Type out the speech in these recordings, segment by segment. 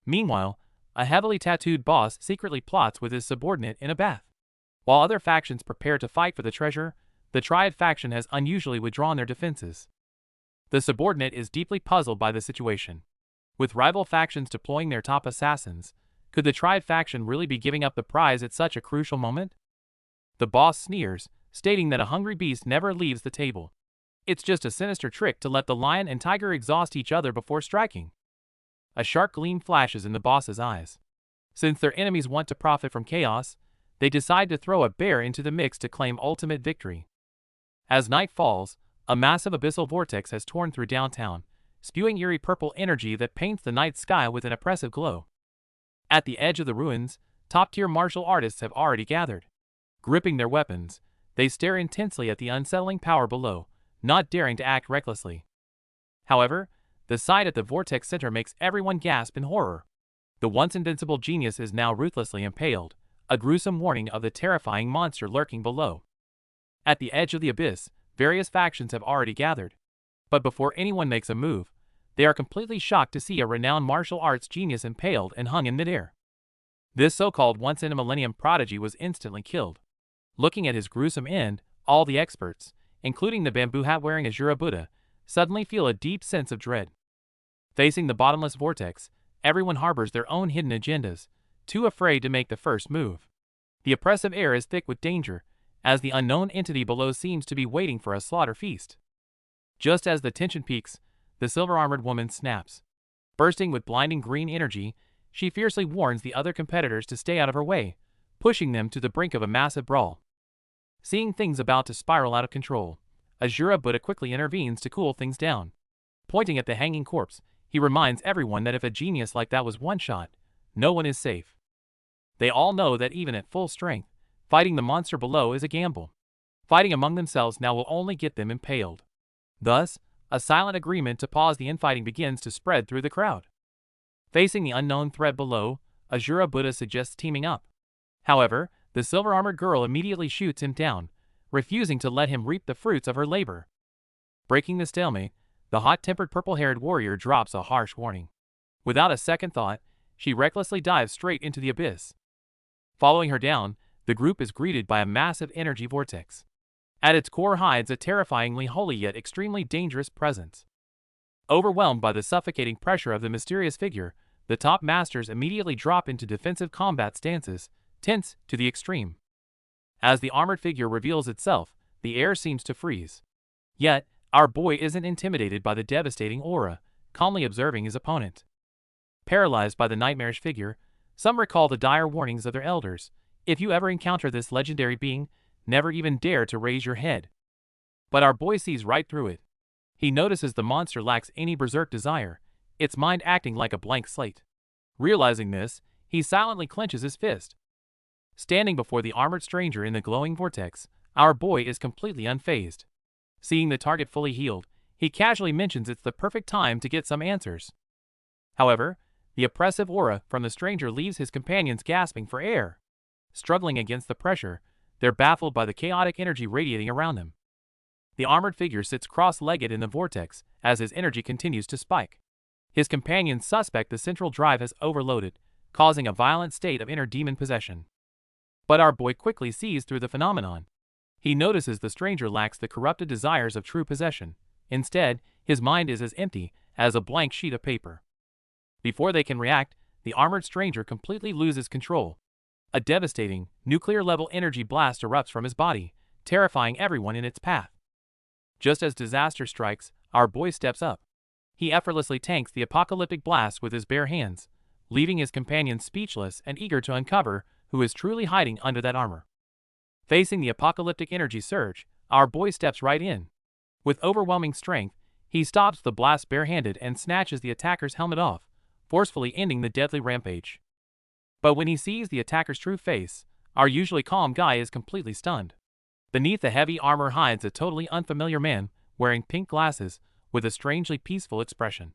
Meanwhile, a heavily tattooed boss secretly plots with his subordinate in a bath. While other factions prepare to fight for the treasure, the Triad faction has unusually withdrawn their defenses. The subordinate is deeply puzzled by the situation. With rival factions deploying their top assassins, could the Triad faction really be giving up the prize at such a crucial moment? The boss sneers, stating that a hungry beast never leaves the table. It's just a sinister trick to let the lion and tiger exhaust each other before striking. A sharp gleam flashes in the boss's eyes. Since their enemies want to profit from chaos, they decide to throw a bear into the mix to claim ultimate victory. As night falls, a massive abyssal vortex has torn through downtown, spewing eerie purple energy that paints the night sky with an oppressive glow. At the edge of the ruins, top-tier martial artists have already gathered. Gripping their weapons, they stare intensely at the unsettling power below, not daring to act recklessly. However, the sight at the vortex center makes everyone gasp in horror. The once invincible genius is now ruthlessly impaled, a gruesome warning of the terrifying monster lurking below. At the edge of the abyss, various factions have already gathered. But before anyone makes a move, they are completely shocked to see a renowned martial arts genius impaled and hung in midair. This so-called once-in-a-millennium prodigy was instantly killed. Looking at his gruesome end, all the experts, including the bamboo hat-wearing Asura Buddha, suddenly feel a deep sense of dread. Facing the bottomless vortex, everyone harbors their own hidden agendas, too afraid to make the first move. The oppressive air is thick with danger, as the unknown entity below seems to be waiting for a slaughter feast. Just as the tension peaks, the silver-armored woman snaps. Bursting with blinding green energy, she fiercely warns the other competitors to stay out of her way, pushing them to the brink of a massive brawl. Seeing things about to spiral out of control, Asura Buddha quickly intervenes to cool things down. Pointing at the hanging corpse, he reminds everyone that if a genius like that was one shot, no one is safe. They all know that even at full strength, fighting the monster below is a gamble. Fighting among themselves now will only get them impaled. Thus, a silent agreement to pause the infighting begins to spread through the crowd. Facing the unknown threat below, Asura Buddha suggests teaming up. However, the silver-armored girl immediately shoots him down, refusing to let him reap the fruits of her labor. Breaking the stalemate, the hot-tempered purple-haired warrior drops a harsh warning. Without a second thought, she recklessly dives straight into the abyss. Following her down, the group is greeted by a massive energy vortex. At its core hides a terrifyingly holy yet extremely dangerous presence. Overwhelmed by the suffocating pressure of the mysterious figure, the top masters immediately drop into defensive combat stances, tense to the extreme. As the armored figure reveals itself, the air seems to freeze. Yet, our boy isn't intimidated by the devastating aura, calmly observing his opponent. Paralyzed by the nightmarish figure, some recall the dire warnings of their elders: if you ever encounter this legendary being, never even dare to raise your head. But our boy sees right through it. He notices the monster lacks any berserk desire, its mind acting like a blank slate. Realizing this, he silently clenches his fist. Standing before the armored stranger in the glowing vortex, our boy is completely unfazed. Seeing the target fully healed, he casually mentions it's the perfect time to get some answers. However, the oppressive aura from the stranger leaves his companions gasping for air. Struggling against the pressure, they're baffled by the chaotic energy radiating around them. The armored figure sits cross-legged in the vortex as his energy continues to spike. His companions suspect the central drive has overloaded, causing a violent state of inner demon possession. But our boy quickly sees through the phenomenon. He notices the stranger lacks the corrupted desires of true possession. Instead, his mind is as empty as a blank sheet of paper. Before they can react, the armored stranger completely loses control. A devastating, nuclear-level energy blast erupts from his body, terrifying everyone in its path. Just as disaster strikes, our boy steps up. He effortlessly tanks the apocalyptic blast with his bare hands, leaving his companions speechless and eager to uncover who is truly hiding under that armor. Facing the apocalyptic energy surge, our boy steps right in. With overwhelming strength, he stops the blast barehanded and snatches the attacker's helmet off, forcefully ending the deadly rampage. But when he sees the attacker's true face, our usually calm guy is completely stunned. Beneath the heavy armor hides a totally unfamiliar man, wearing pink glasses, with a strangely peaceful expression.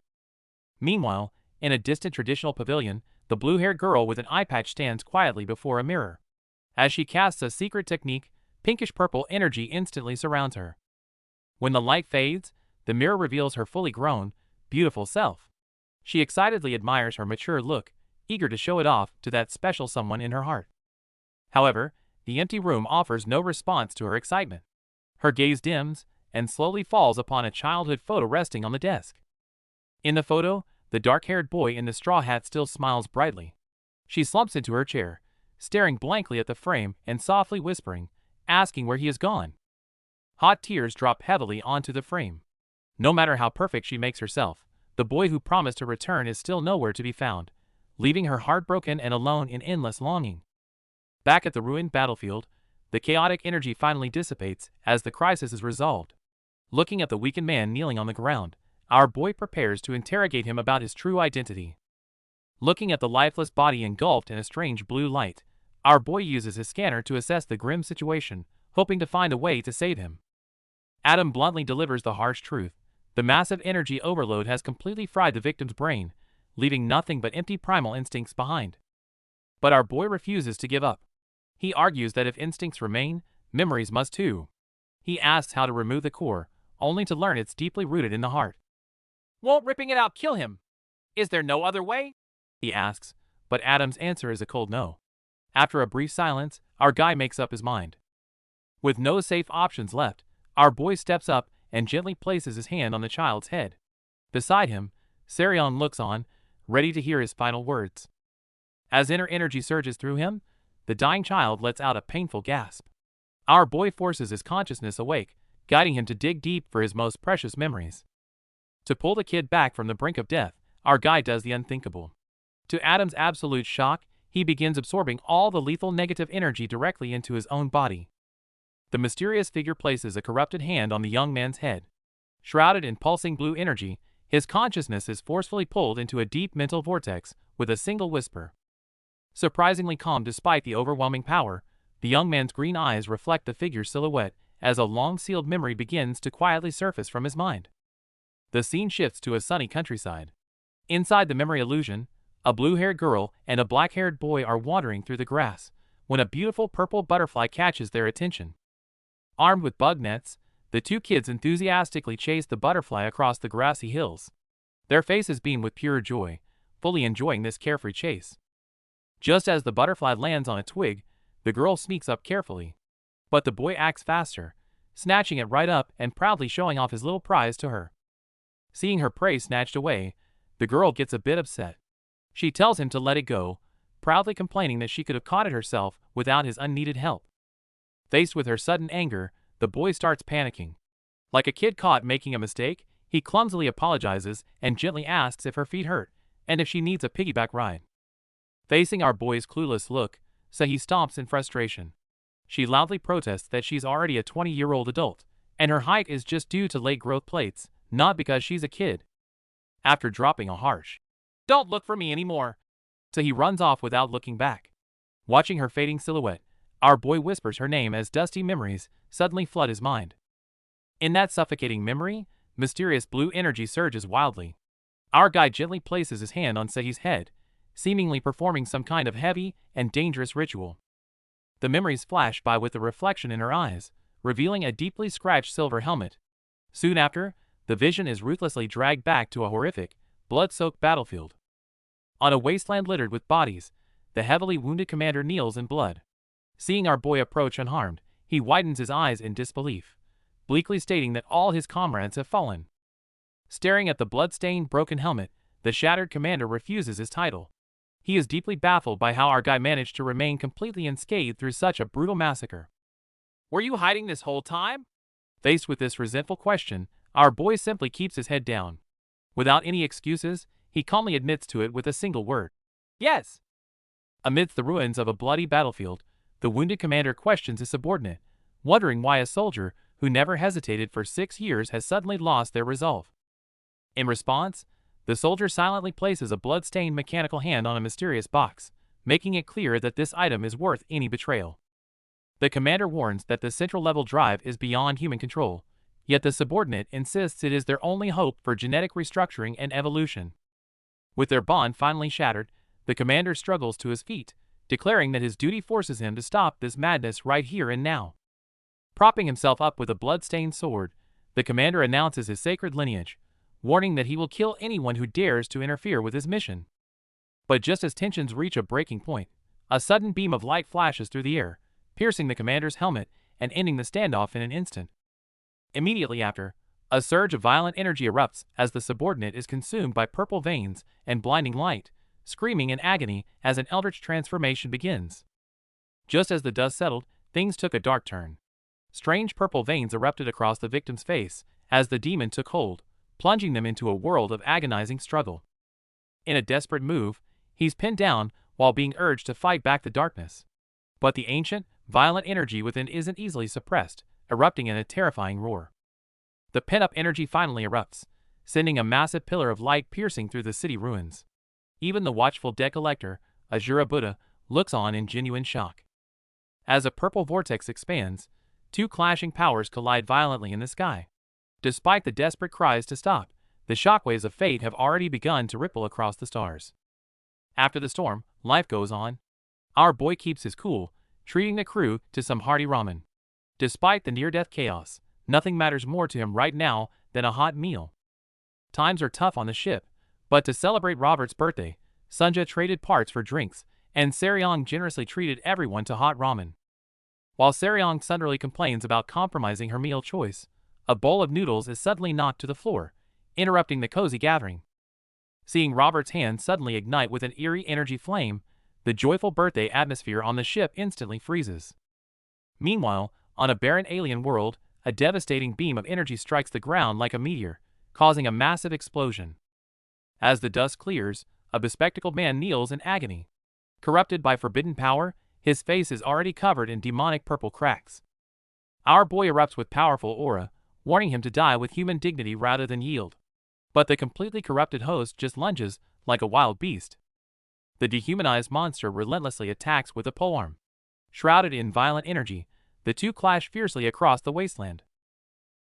Meanwhile, in a distant traditional pavilion, the blue-haired girl with an eye patch stands quietly before a mirror. As she casts a secret technique, pinkish-purple energy instantly surrounds her. When the light fades, the mirror reveals her fully grown, beautiful self. She excitedly admires her mature look, eager to show it off to that special someone in her heart. However, the empty room offers no response to her excitement. Her gaze dims and slowly falls upon a childhood photo resting on the desk. In the photo, the dark-haired boy in the straw hat still smiles brightly. She slumps into her chair, staring blankly at the frame and softly whispering, asking where he has gone. Hot tears drop heavily onto the frame. No matter how perfect she makes herself, the boy who promised to return is still nowhere to be found, leaving her heartbroken and alone in endless longing. Back at the ruined battlefield, the chaotic energy finally dissipates as the crisis is resolved. Looking at the weakened man kneeling on the ground, our boy prepares to interrogate him about his true identity. Looking at the lifeless body engulfed in a strange blue light, our boy uses his scanner to assess the grim situation, hoping to find a way to save him. Adam bluntly delivers the harsh truth. The massive energy overload has completely fried the victim's brain, leaving nothing but empty primal instincts behind. But our boy refuses to give up. He argues that if instincts remain, memories must too. He asks how to remove the core, only to learn it's deeply rooted in the heart. Won't ripping it out kill him? Is there no other way? He asks, but Adam's answer is a cold no. After a brief silence, our guy makes up his mind. With no safe options left, our boy steps up and gently places his hand on the child's head. Beside him, Sarion looks on, ready to hear his final words. As inner energy surges through him, the dying child lets out a painful gasp. Our boy forces his consciousness awake, guiding him to dig deep for his most precious memories. To pull the kid back from the brink of death, our guy does the unthinkable. To Adam's absolute shock, he begins absorbing all the lethal negative energy directly into his own body. The mysterious figure places a corrupted hand on the young man's head. Shrouded in pulsing blue energy, his consciousness is forcefully pulled into a deep mental vortex with a single whisper. Surprisingly calm despite the overwhelming power, the young man's green eyes reflect the figure's silhouette as a long-sealed memory begins to quietly surface from his mind. The scene shifts to a sunny countryside. Inside the memory illusion, a blue-haired girl and a black-haired boy are wandering through the grass when a beautiful purple butterfly catches their attention. Armed with bug nets, the two kids enthusiastically chase the butterfly across the grassy hills. Their faces beam with pure joy, fully enjoying this carefree chase. Just as the butterfly lands on a twig, the girl sneaks up carefully. But the boy acts faster, snatching it right up and proudly showing off his little prize to her. Seeing her prey snatched away, the girl gets a bit upset. She tells him to let it go, proudly complaining that she could have caught it herself without his unneeded help. Faced with her sudden anger, the boy starts panicking. Like a kid caught making a mistake, he clumsily apologizes and gently asks if her feet hurt and if she needs a piggyback ride. Facing our boy's clueless look, Sahi stomps in frustration. She loudly protests that she's already a 20-year-old adult, and her height is just due to late growth plates, not because she's a kid. After dropping a harsh, "Don't look for me anymore," Sahi runs off without looking back. Watching her fading silhouette, our boy whispers her name as dusty memories suddenly flood his mind. In that suffocating memory, mysterious blue energy surges wildly. Our guy gently places his hand on Sahi's head, seemingly performing some kind of heavy and dangerous ritual. The memories flash by with the reflection in her eyes, revealing a deeply scratched silver helmet. Soon after, the vision is ruthlessly dragged back to a horrific, blood-soaked battlefield. On a wasteland littered with bodies, the heavily wounded commander kneels in blood. Seeing our boy approach unharmed, he widens his eyes in disbelief, bleakly stating that all his comrades have fallen. Staring at the blood-stained, broken helmet, the shattered commander refuses his title. He is deeply baffled by how our guy managed to remain completely unscathed through such a brutal massacre. "Were you hiding this whole time?" Faced with this resentful question, our boy simply keeps his head down. Without any excuses, he calmly admits to it with a single word. "Yes." Amidst the ruins of a bloody battlefield, the wounded commander questions his subordinate, wondering why a soldier who never hesitated for 6 years has suddenly lost their resolve. In response, the soldier silently places a blood-stained mechanical hand on a mysterious box, making it clear that this item is worth any betrayal. The commander warns that the central-level drive is beyond human control, yet the subordinate insists it is their only hope for genetic restructuring and evolution. With their bond finally shattered, the commander struggles to his feet, declaring that his duty forces him to stop this madness right here and now. Propping himself up with a blood-stained sword, the commander announces his sacred lineage, warning that he will kill anyone who dares to interfere with his mission. But just as tensions reach a breaking point, a sudden beam of light flashes through the air, piercing the commander's helmet and ending the standoff in an instant. Immediately after, a surge of violent energy erupts as the subordinate is consumed by purple veins and blinding light, screaming in agony as an eldritch transformation begins. Just as the dust settled, things took a dark turn. Strange purple veins erupted across the victim's face as the demon took hold, plunging them into a world of agonizing struggle. In a desperate move, he's pinned down while being urged to fight back the darkness. But the ancient, violent energy within isn't easily suppressed, erupting in a terrifying roar. The pent-up energy finally erupts, sending a massive pillar of light piercing through the city ruins. Even the watchful debt collector, Asura Buddha, looks on in genuine shock. As a purple vortex expands, two clashing powers collide violently in the sky. Despite the desperate cries to stop, the shockwaves of fate have already begun to ripple across the stars. After the storm, life goes on. Our boy keeps his cool, treating the crew to some hearty ramen. Despite the near-death chaos, nothing matters more to him right now than a hot meal. Times are tough on the ship, but to celebrate Robert's birthday, Sunja traded parts for drinks, and Seryong generously treated everyone to hot ramen. While Seryong suddenly complains about compromising her meal choice, a bowl of noodles is suddenly knocked to the floor, interrupting the cozy gathering. Seeing Robert's hand suddenly ignite with an eerie energy flame, the joyful birthday atmosphere on the ship instantly freezes. Meanwhile, on a barren alien world, a devastating beam of energy strikes the ground like a meteor, causing a massive explosion. As the dust clears, a bespectacled man kneels in agony. Corrupted by forbidden power, his face is already covered in demonic purple cracks. Our boy erupts with powerful aura, warning him to die with human dignity rather than yield. But the completely corrupted host just lunges like a wild beast. The dehumanized monster relentlessly attacks with a polearm. Shrouded in violent energy, the two clash fiercely across the wasteland.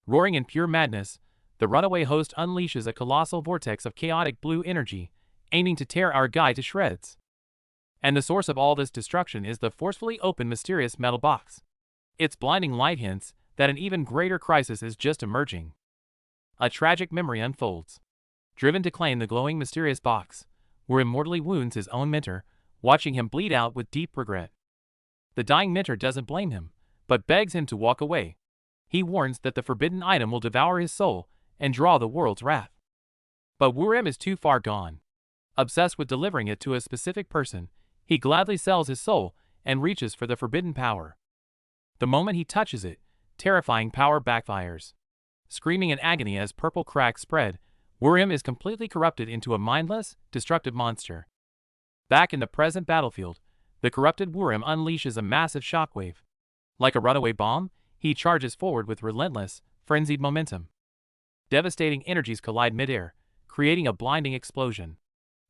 Roaring in pure madness, the runaway host unleashes a colossal vortex of chaotic blue energy, aiming to tear our guy to shreds. And the source of all this destruction is the forcefully open mysterious metal box. Its blinding light hints that an even greater crisis is just emerging. A tragic memory unfolds. Driven to claim the glowing mysterious box, where immortally wounds his own mentor, watching him bleed out with deep regret. The dying mentor doesn't blame him, but begs him to walk away. He warns that the forbidden item will devour his soul and draw the world's wrath. But Wurem is too far gone. Obsessed with delivering it to a specific person, he gladly sells his soul and reaches for the forbidden power. The moment he touches it, terrifying power backfires. Screaming in agony as purple cracks spread, Wurem is completely corrupted into a mindless, destructive monster. Back in the present battlefield, the corrupted Wurem unleashes a massive shockwave. Like a runaway bomb, he charges forward with relentless, frenzied momentum. Devastating energies collide midair, creating a blinding explosion.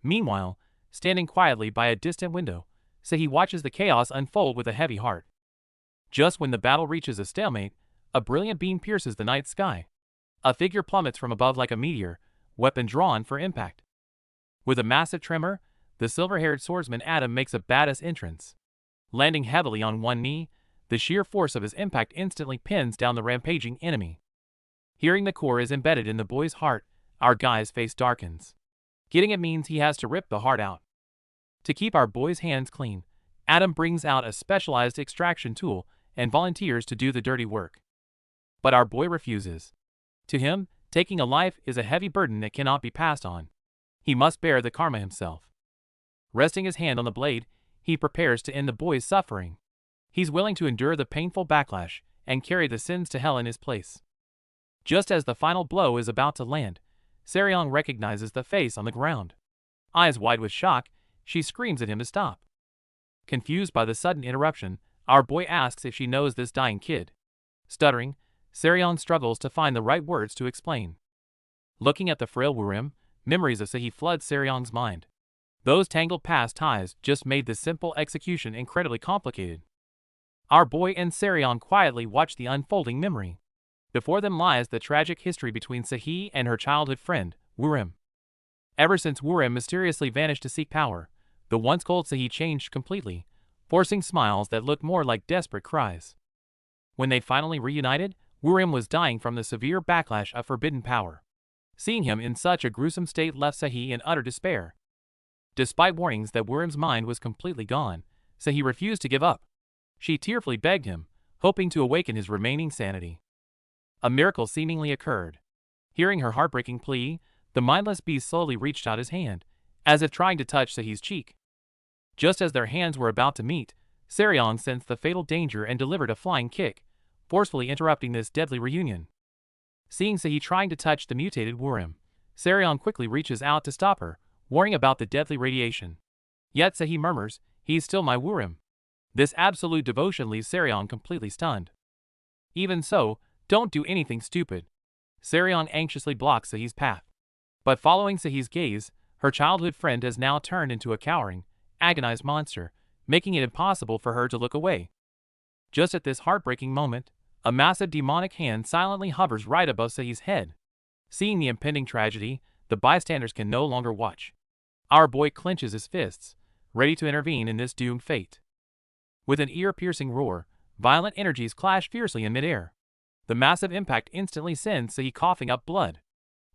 Meanwhile, standing quietly by a distant window, Sehi watches the chaos unfold with a heavy heart. Just when the battle reaches a stalemate, a brilliant beam pierces the night sky. A figure plummets from above like a meteor, weapon drawn for impact. With a massive tremor, the silver-haired swordsman Adam makes a badass entrance. Landing heavily on one knee, the sheer force of his impact instantly pins down the rampaging enemy. Hearing the core is embedded in the boy's heart, our guy's face darkens. Getting it means he has to rip the heart out. To keep our boy's hands clean, Adam brings out a specialized extraction tool and volunteers to do the dirty work. But our boy refuses. To him, taking a life is a heavy burden that cannot be passed on. He must bear the karma himself. Resting his hand on the blade, he prepares to end the boy's suffering. He's willing to endure the painful backlash and carry the sins to hell in his place. Just as the final blow is about to land, Seryong recognizes the face on the ground. Eyes wide with shock, she screams at him to stop. Confused by the sudden interruption, our boy asks if she knows this dying kid. Stuttering, Seryong struggles to find the right words to explain. Looking at the frail Wurem, memories of Sehi flood Seryong's mind. Those tangled past ties just made this simple execution incredibly complicated. Our boy and Seryong quietly watch the unfolding memory. Before them lies the tragic history between Sehi and her childhood friend, Wurem. Ever since Wurem mysteriously vanished to seek power, the once cold Sehi changed completely, forcing smiles that looked more like desperate cries. When they finally reunited, Wurem was dying from the severe backlash of forbidden power. Seeing him in such a gruesome state left Sehi in utter despair. Despite warnings that Worm's mind was completely gone, so he refused to give up. She tearfully begged him, hoping to awaken his remaining sanity. A miracle seemingly occurred. Hearing her heartbreaking plea, the mindless beast slowly reached out his hand, as if trying to touch Sehi's cheek. Just as their hands were about to meet, Sarion sensed the fatal danger and delivered a flying kick, forcefully interrupting this deadly reunion. Seeing Sehi trying to touch the mutated Worm, Sarion quickly reaches out to stop her, warning about the deadly radiation. Yet Sehi murmurs, "He's still my Worm." This absolute devotion leaves Sarion completely stunned. Even so, don't do anything stupid. Sarion anxiously blocks Sehi's path. But following Sehi's gaze, her childhood friend has now turned into a cowering, agonized monster, making it impossible for her to look away. Just at this heartbreaking moment, a massive demonic hand silently hovers right above Sehi's head. Seeing the impending tragedy, the bystanders can no longer watch. Our boy clenches his fists, ready to intervene in this doomed fate. With an ear-piercing roar, violent energies clash fiercely in midair. The massive impact instantly sends Sehi coughing up blood.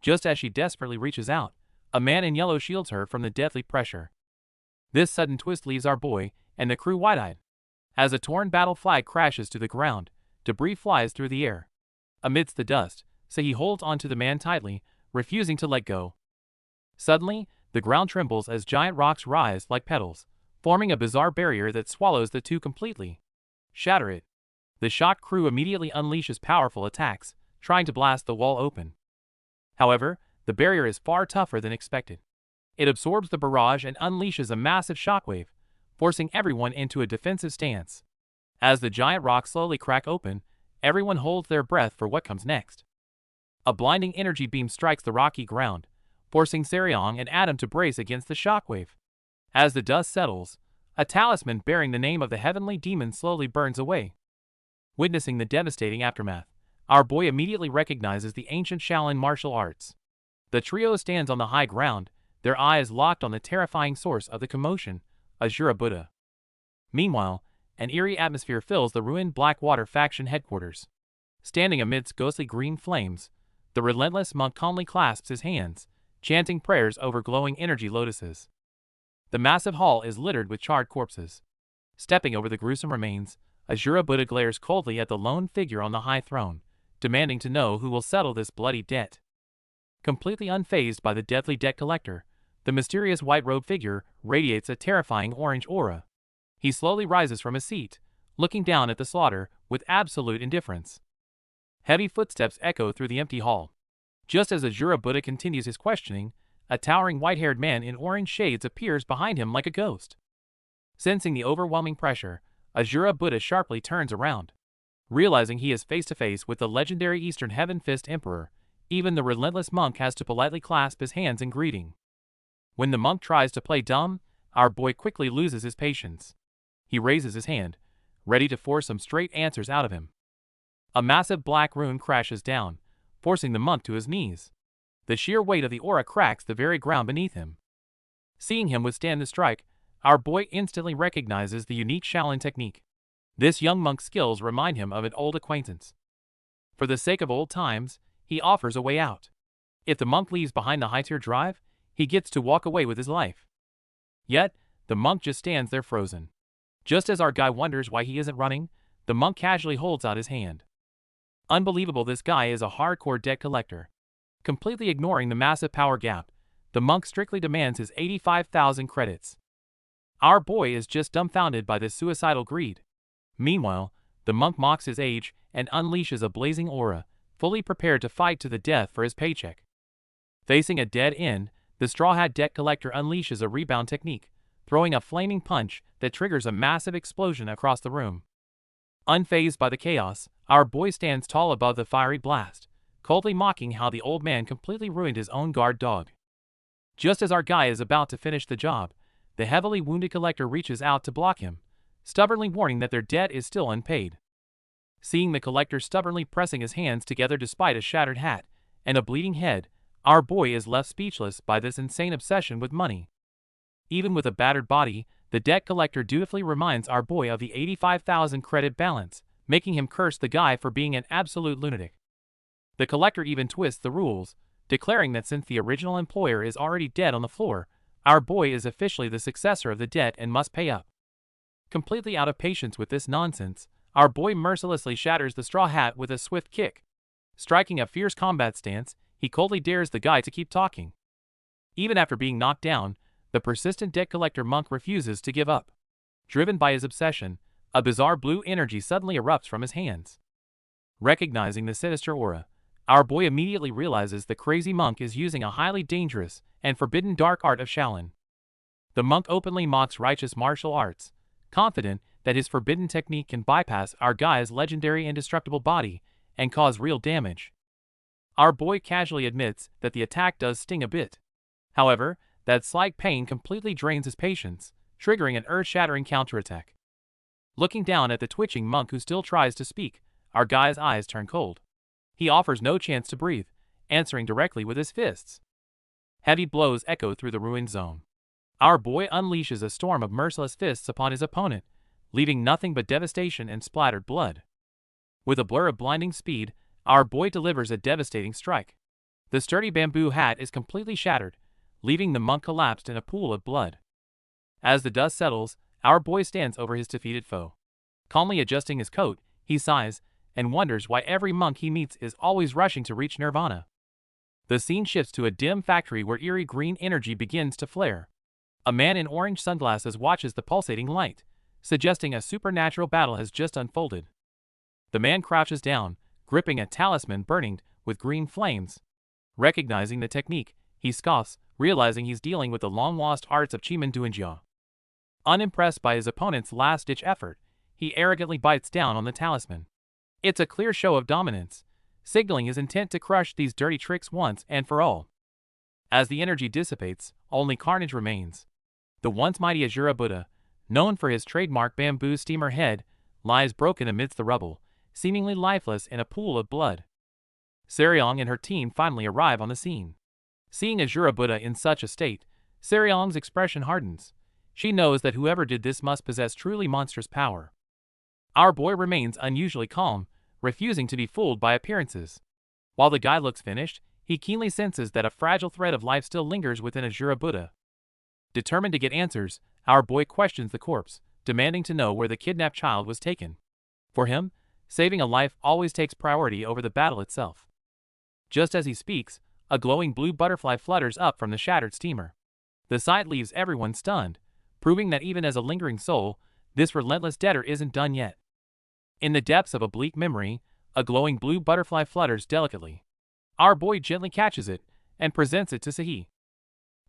Just as she desperately reaches out, a man in yellow shields her from the deadly pressure. This sudden twist leaves our boy and the crew wide-eyed. As a torn battle flag crashes to the ground, debris flies through the air. Amidst the dust, Sehi holds onto the man tightly, refusing to let go. Suddenly, the ground trembles as giant rocks rise like petals, forming a bizarre barrier that swallows the two completely. Shatter it. The shocked crew immediately unleashes powerful attacks, trying to blast the wall open. However, the barrier is far tougher than expected. It absorbs the barrage and unleashes a massive shockwave, forcing everyone into a defensive stance. As the giant rocks slowly crack open, everyone holds their breath for what comes next. A blinding energy beam strikes the rocky ground, forcing Sarion and Adam to brace against the shockwave. As the dust settles, a talisman bearing the name of the heavenly demon slowly burns away. Witnessing the devastating aftermath, our boy immediately recognizes the ancient Shaolin martial arts. The trio stands on the high ground, their eyes locked on the terrifying source of the commotion, Asura Buddha. Meanwhile, an eerie atmosphere fills the ruined Blackwater faction headquarters. Standing amidst ghostly green flames, the relentless monk calmly clasps his hands, chanting prayers over glowing energy lotuses. The massive hall is littered with charred corpses. Stepping over the gruesome remains, Asura Buddha glares coldly at the lone figure on the high throne, demanding to know who will settle this bloody debt. Completely unfazed by the deadly debt collector, the mysterious white-robed figure radiates a terrifying orange aura. He slowly rises from his seat, looking down at the slaughter with absolute indifference. Heavy footsteps echo through the empty hall. Just as Asura Buddha continues his questioning, a towering white-haired man in orange shades appears behind him like a ghost. Sensing the overwhelming pressure, Asura Buddha sharply turns around. Realizing he is face-to-face with the legendary Eastern Heaven Fist Emperor, even the relentless monk has to politely clasp his hands in greeting. When the monk tries to play dumb, our boy quickly loses his patience. He raises his hand, ready to force some straight answers out of him. A massive black rune crashes down, forcing the monk to his knees. The sheer weight of the aura cracks the very ground beneath him. Seeing him withstand the strike, our boy instantly recognizes the unique Shaolin technique. This young monk's skills remind him of an old acquaintance. For the sake of old times, he offers a way out. If the monk leaves behind the high-tier drive, he gets to walk away with his life. Yet, the monk just stands there frozen. Just as our guy wonders why he isn't running, the monk casually holds out his hand. Unbelievable, this guy is a hardcore debt collector. Completely ignoring the massive power gap, the monk strictly demands his 85,000 credits. Our boy is just dumbfounded by this suicidal greed. Meanwhile, the monk mocks his age and unleashes a blazing aura, fully prepared to fight to the death for his paycheck. Facing a dead end, the Straw Hat debt collector unleashes a rebound technique, throwing a flaming punch that triggers a massive explosion across the room. Unfazed by the chaos, our boy stands tall above the fiery blast, coldly mocking how the old man completely ruined his own guard dog. Just as our guy is about to finish the job, the heavily wounded collector reaches out to block him, stubbornly warning that their debt is still unpaid. Seeing the collector stubbornly pressing his hands together despite a shattered hat and a bleeding head, our boy is left speechless by this insane obsession with money. Even with a battered body, the debt collector dutifully reminds our boy of the 85,000 credit balance, making him curse the guy for being an absolute lunatic. The collector even twists the rules, declaring that since the original employer is already dead on the floor, Our boy is officially the successor of the debt and must pay up. Completely out of patience with this nonsense, our boy mercilessly shatters the straw hat with a swift kick. Striking a fierce combat stance, he coldly dares the guy to keep talking. Even after being knocked down, the persistent debt collector monk refuses to give up. Driven by his obsession, a bizarre blue energy suddenly erupts from his hands. Recognizing the sinister aura, our boy immediately realizes the crazy monk is using a highly dangerous and forbidden dark art of Shaolin. The monk openly mocks righteous martial arts, confident that his forbidden technique can bypass our guy's legendary indestructible body and cause real damage. Our boy casually admits that the attack does sting a bit. However, that slight pain completely drains his patience, triggering an earth-shattering counterattack. Looking down at the twitching monk who still tries to speak, our guy's eyes turn cold. He offers no chance to breathe, answering directly with his fists. Heavy blows echo through the ruined zone. Our boy unleashes a storm of merciless fists upon his opponent, leaving nothing but devastation and splattered blood. With a blur of blinding speed, our boy delivers a devastating strike. The sturdy bamboo hat is completely shattered, leaving the monk collapsed in a pool of blood. As the dust settles, our boy stands over his defeated foe. Calmly adjusting his coat, he sighs and wonders why every monk he meets is always rushing to reach nirvana. The scene shifts to a dim factory where eerie green energy begins to flare. A man in orange sunglasses watches the pulsating light, suggesting a supernatural battle has just unfolded. The man crouches down, gripping a talisman burning with green flames. Recognizing the technique, he scoffs, realizing he's dealing with the long-lost arts of Chimanduanjia. Unimpressed by his opponent's last-ditch effort, he arrogantly bites down on the talisman. It's a clear show of dominance, signaling his intent to crush these dirty tricks once and for all. As the energy dissipates, only carnage remains. The once mighty Asura Buddha, known for his trademark bamboo steamer head, lies broken amidst the rubble, seemingly lifeless in a pool of blood. Seryong and her team finally arrive on the scene. Seeing Asura Buddha in such a state, Seryong's expression hardens. She knows that whoever did this must possess truly monstrous power. Our boy remains unusually calm, refusing to be fooled by appearances. While the guy looks finished, he keenly senses that a fragile thread of life still lingers within Asura Buddha. Determined to get answers, our boy questions the corpse, demanding to know where the kidnapped child was taken. For him, saving a life always takes priority over the battle itself. Just as he speaks, a glowing blue butterfly flutters up from the shattered steamer. The sight leaves everyone stunned, proving that even as a lingering soul, this relentless debtor isn't done yet. In the depths of a bleak memory, a glowing blue butterfly flutters delicately. Our boy gently catches it and presents it to Sahi.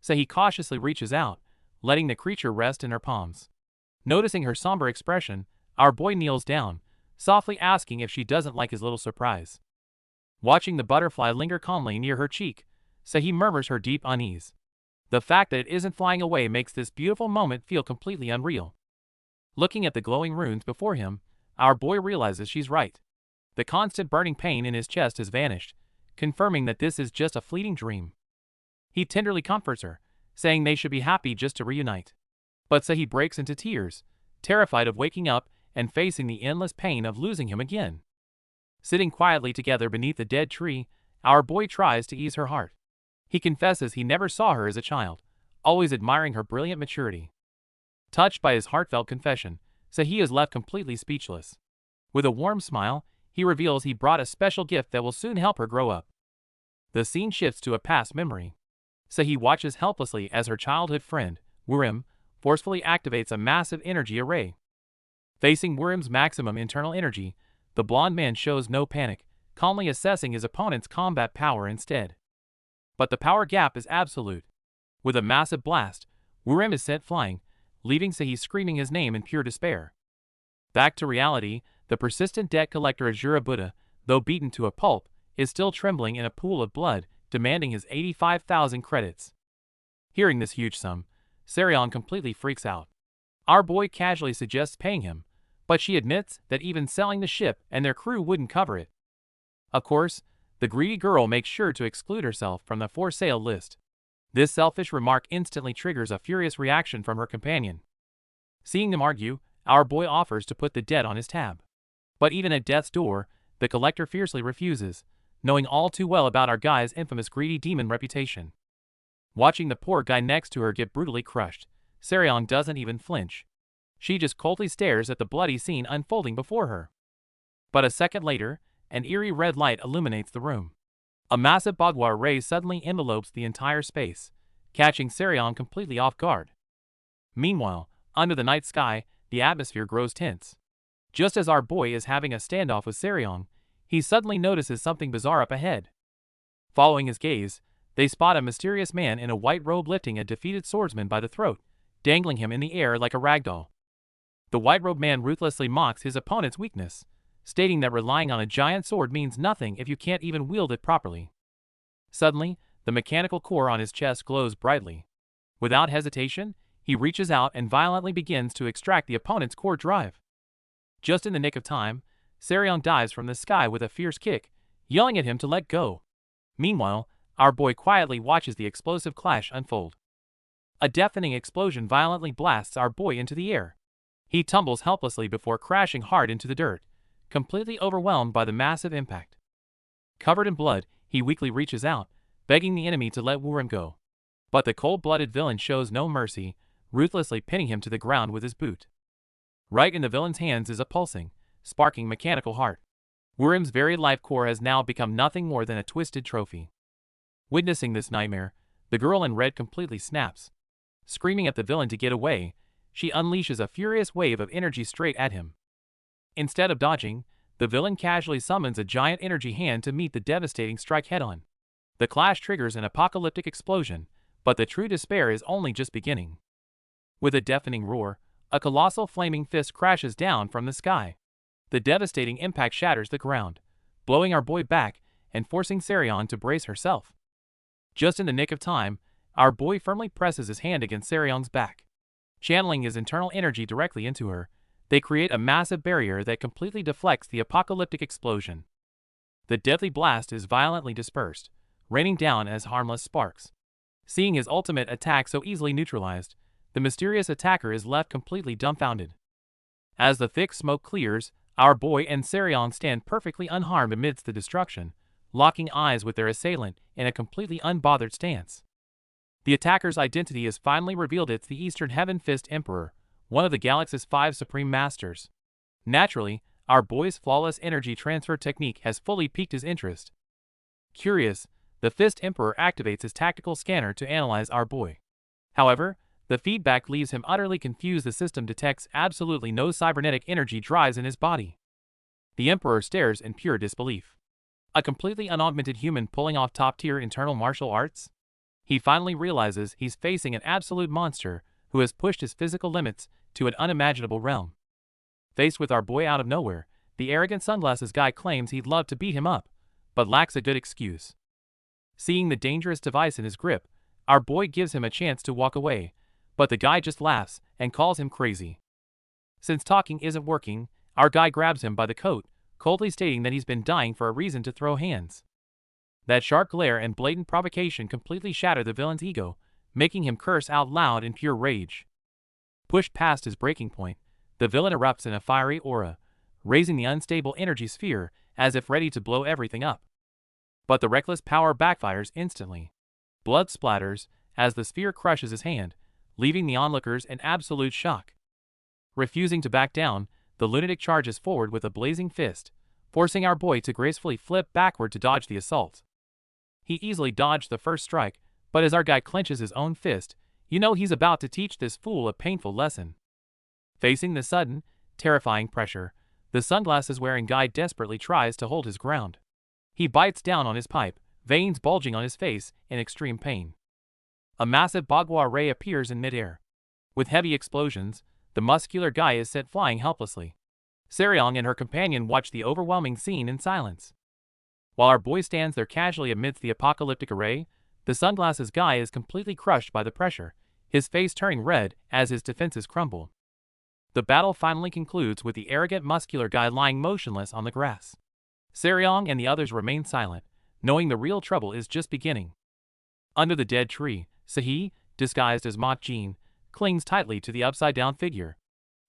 Sahi cautiously reaches out, letting the creature rest in her palms. Noticing her somber expression, our boy kneels down, softly asking if she doesn't like his little surprise. Watching the butterfly linger calmly near her cheek, Sahi murmurs her deep unease. The fact that it isn't flying away makes this beautiful moment feel completely unreal. Looking at the glowing runes before him, our boy realizes she's right. The constant burning pain in his chest has vanished, confirming that this is just a fleeting dream. He tenderly comforts her, saying they should be happy just to reunite. But Sahi breaks into tears, terrified of waking up and facing the endless pain of losing him again. Sitting quietly together beneath a dead tree, our boy tries to ease her heart. He confesses he never saw her as a child, always admiring her brilliant maturity. Touched by his heartfelt confession, Sahi is left completely speechless. With a warm smile, he reveals he brought a special gift that will soon help her grow up. The scene shifts to a past memory. Sahi watches helplessly as her childhood friend, Wurim, forcefully activates a massive energy array. Facing Wurim's maximum internal energy, the blonde man shows no panic, calmly assessing his opponent's combat power instead. But the power gap is absolute. With a massive blast, Wurim is sent flying, leaving Sahi screaming his name in pure despair. Back to reality, the persistent debt collector Asura Buddha, though beaten to a pulp, is still trembling in a pool of blood, demanding his 85,000 credits. Hearing this huge sum, Seryong completely freaks out. Our boy casually suggests paying him, but she admits that even selling the ship and their crew wouldn't cover it. Of course, the greedy girl makes sure to exclude herself from the for sale list. This selfish remark instantly triggers a furious reaction from her companion. Seeing them argue, our boy offers to put the debt on his tab. But even at death's door, the collector fiercely refuses, knowing all too well about our guy's infamous greedy demon reputation. Watching the poor guy next to her get brutally crushed, Seryong doesn't even flinch. She just coldly stares at the bloody scene unfolding before her. But a second later, an eerie red light illuminates the room. A massive Bagua ray suddenly envelopes the entire space, catching Seryong completely off guard. Meanwhile, under the night sky, the atmosphere grows tense. Just as our boy is having a standoff with Seryong, he suddenly notices something bizarre up ahead. Following his gaze, they spot a mysterious man in a white robe lifting a defeated swordsman by the throat, dangling him in the air like a ragdoll. The white-robed man ruthlessly mocks his opponent's weakness, stating that relying on a giant sword means nothing if you can't even wield it properly. Suddenly, the mechanical core on his chest glows brightly. Without hesitation, he reaches out and violently begins to extract the opponent's core drive. Just in the nick of time, Seryong dives from the sky with a fierce kick, yelling at him to let go. Meanwhile, our boy quietly watches the explosive clash unfold. A deafening explosion violently blasts our boy into the air. He tumbles helplessly before crashing hard into the dirt, completely overwhelmed by the massive impact. Covered in blood, he weakly reaches out, begging the enemy to let Wurm go. But the cold-blooded villain shows no mercy, ruthlessly pinning him to the ground with his boot. Right in the villain's hands is a pulsing, sparking mechanical heart. Wurm's very life core has now become nothing more than a twisted trophy. Witnessing this nightmare, the girl in red completely snaps. Screaming at the villain to get away, she unleashes a furious wave of energy straight at him. Instead of dodging, the villain casually summons a giant energy hand to meet the devastating strike head-on. The clash triggers an apocalyptic explosion, but the true despair is only just beginning. With a deafening roar, a colossal flaming fist crashes down from the sky. The devastating impact shatters the ground, blowing our boy back and forcing Seryong to brace herself. Just in the nick of time, our boy firmly presses his hand against Seryong's back. Channeling his internal energy directly into her, they create a massive barrier that completely deflects the apocalyptic explosion. The deadly blast is violently dispersed, raining down as harmless sparks. Seeing his ultimate attack so easily neutralized, the mysterious attacker is left completely dumbfounded. As the thick smoke clears, our boy and Seryong stand perfectly unharmed amidst the destruction, locking eyes with their assailant in a completely unbothered stance. The attacker's identity is finally revealed. It's the Eastern Heaven Fist Emperor, one of the galaxy's 5 supreme masters. Naturally, our boy's flawless energy transfer technique has fully piqued his interest. Curious, the Fist Emperor activates his tactical scanner to analyze our boy. However, the feedback leaves him utterly confused. The system detects absolutely no cybernetic energy drives in his body. The Emperor stares in pure disbelief. A completely unaugmented human pulling off top-tier internal martial arts? He finally realizes he's facing an absolute monster who has pushed his physical limits to an unimaginable realm. Faced with our boy out of nowhere, the arrogant sunglasses guy claims he'd love to beat him up, but lacks a good excuse. Seeing the dangerous device in his grip, our boy gives him a chance to walk away, but the guy just laughs and calls him crazy. Since talking isn't working, our guy grabs him by the coat, coldly stating that he's been dying for a reason to throw hands. That sharp glare and blatant provocation completely shatter the villain's ego, making him curse out loud in pure rage. Pushed past his breaking point, the villain erupts in a fiery aura, raising the unstable energy sphere as if ready to blow everything up. But the reckless power backfires instantly. Blood splatters as the sphere crushes his hand, leaving the onlookers in absolute shock. Refusing to back down, the lunatic charges forward with a blazing fist, forcing our boy to gracefully flip backward to dodge the assault. He easily dodged the first strike, but as our guy clenches his own fist, you know he's about to teach this fool a painful lesson. Facing the sudden, terrifying pressure, the sunglasses-wearing guy desperately tries to hold his ground. He bites down on his pipe, veins bulging on his face in extreme pain. A massive Bagua ray appears in midair. With heavy explosions, the muscular guy is sent flying helplessly. Seryong and her companion watch the overwhelming scene in silence. While our boy stands there casually amidst the apocalyptic array, the sunglasses guy is completely crushed by the pressure, his face turning red as his defenses crumble. The battle finally concludes with the arrogant muscular guy lying motionless on the grass. Seryong and the others remain silent, knowing the real trouble is just beginning. Under the dead tree, Sahi, disguised as Mok Jin, clings tightly to the upside-down figure.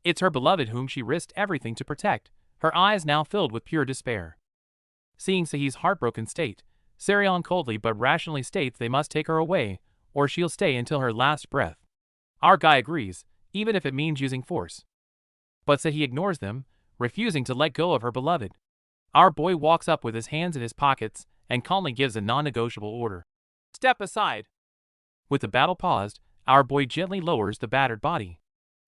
It's her beloved whom she risked everything to protect, her eyes now filled with pure despair. Seeing Sahi's heartbroken state, Seryong coldly but rationally states they must take her away, or she'll stay until her last breath. Our guy agrees, even if it means using force. But he ignores them, refusing to let go of her beloved. Our boy walks up with his hands in his pockets and calmly gives a non-negotiable order. Step aside. With the battle paused, our boy gently lowers the battered body.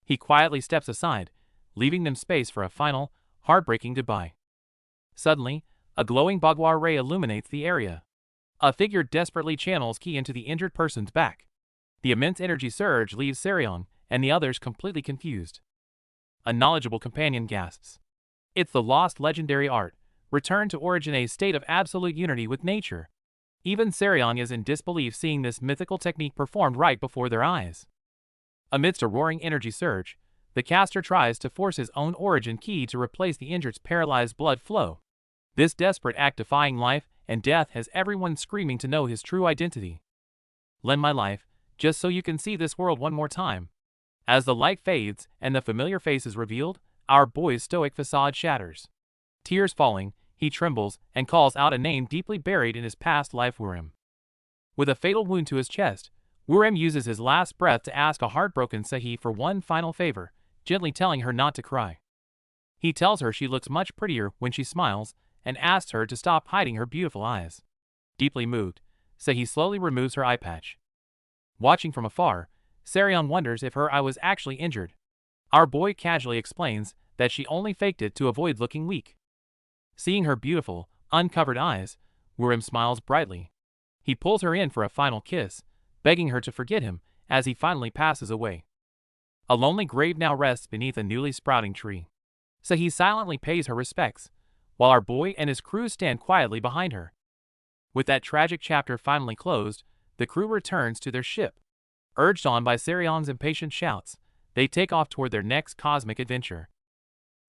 He quietly steps aside, leaving them space for a final, heartbreaking goodbye. Suddenly, a glowing bagua ray illuminates the area. A figure desperately channels ki into the injured person's back. The immense energy surge leaves Seryong and the others completely confused. A knowledgeable companion gasps. It's the lost legendary art, returned to Origine's state of absolute unity with nature. Even Seryong is in disbelief seeing this mythical technique performed right before their eyes. Amidst a roaring energy surge, the caster tries to force his own origin ki to replace the injured's paralyzed blood flow. This desperate act defying life and death has everyone screaming to know his true identity. Lend my life, just so you can see this world one more time. As the light fades and the familiar face is revealed, our boy's stoic facade shatters. Tears falling, he trembles and calls out a name deeply buried in his past life, Wurim. With a fatal wound to his chest, Wurim uses his last breath to ask a heartbroken Sehi for one final favor, gently telling her not to cry. He tells her she looks much prettier when she smiles and asks her to stop hiding her beautiful eyes. Deeply moved, Sehi slowly removes her eye patch. Watching from afar, Seryong wonders if her eye was actually injured. Our boy casually explains that she only faked it to avoid looking weak. Seeing her beautiful, uncovered eyes, Wurim smiles brightly. He pulls her in for a final kiss, begging her to forget him as he finally passes away. A lonely grave now rests beneath a newly sprouting tree. Sehi silently pays her respects, while our boy and his crew stand quietly behind her. With that tragic chapter finally closed, the crew returns to their ship. Urged on by Seryong's impatient shouts, they take off toward their next cosmic adventure.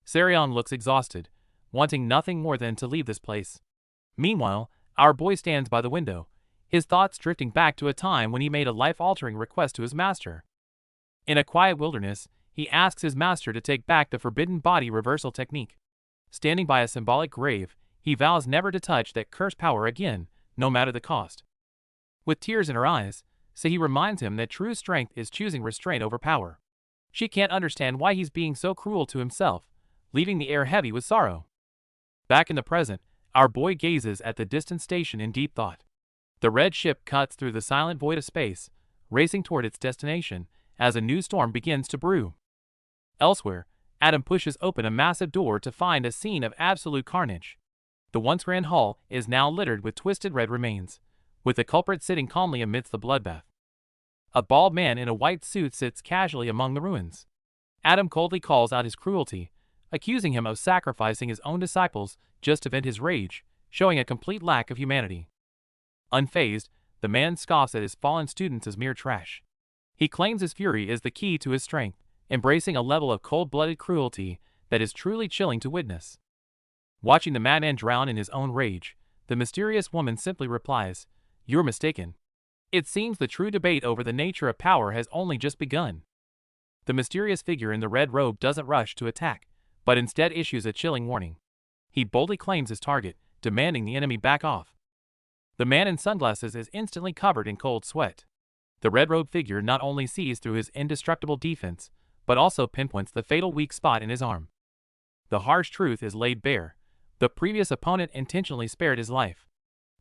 Seryong looks exhausted, wanting nothing more than to leave this place. Meanwhile, our boy stands by the window, his thoughts drifting back to a time when he made a life-altering request to his master. In a quiet wilderness, he asks his master to take back the forbidden body reversal technique. Standing by a symbolic grave, he vows never to touch that cursed power again, no matter the cost. With tears in her eyes, Sehi reminds him that true strength is choosing restraint over power. She can't understand why he's being so cruel to himself, leaving the air heavy with sorrow. Back in the present, our boy gazes at the distant station in deep thought. The red ship cuts through the silent void of space, racing toward its destination as a new storm begins to brew. Elsewhere, Adam pushes open a massive door to find a scene of absolute carnage. The once grand hall is now littered with twisted red remains, with the culprit sitting calmly amidst the bloodbath. A bald man in a white suit sits casually among the ruins. Adam coldly calls out his cruelty, accusing him of sacrificing his own disciples just to vent his rage, showing a complete lack of humanity. Unfazed, the man scoffs at his fallen students as mere trash. He claims his fury is the key to his strength, embracing a level of cold-blooded cruelty that is truly chilling to witness. Watching the madman drown in his own rage, the mysterious woman simply replies, "You're mistaken." It seems the true debate over the nature of power has only just begun. The mysterious figure in the red robe doesn't rush to attack, but instead issues a chilling warning. He boldly claims his target, demanding the enemy back off. The man in sunglasses is instantly covered in cold sweat. The red-robed figure not only sees through his indestructible defense, but also pinpoints the fatal weak spot in his arm. The harsh truth is laid bare. The previous opponent intentionally spared his life.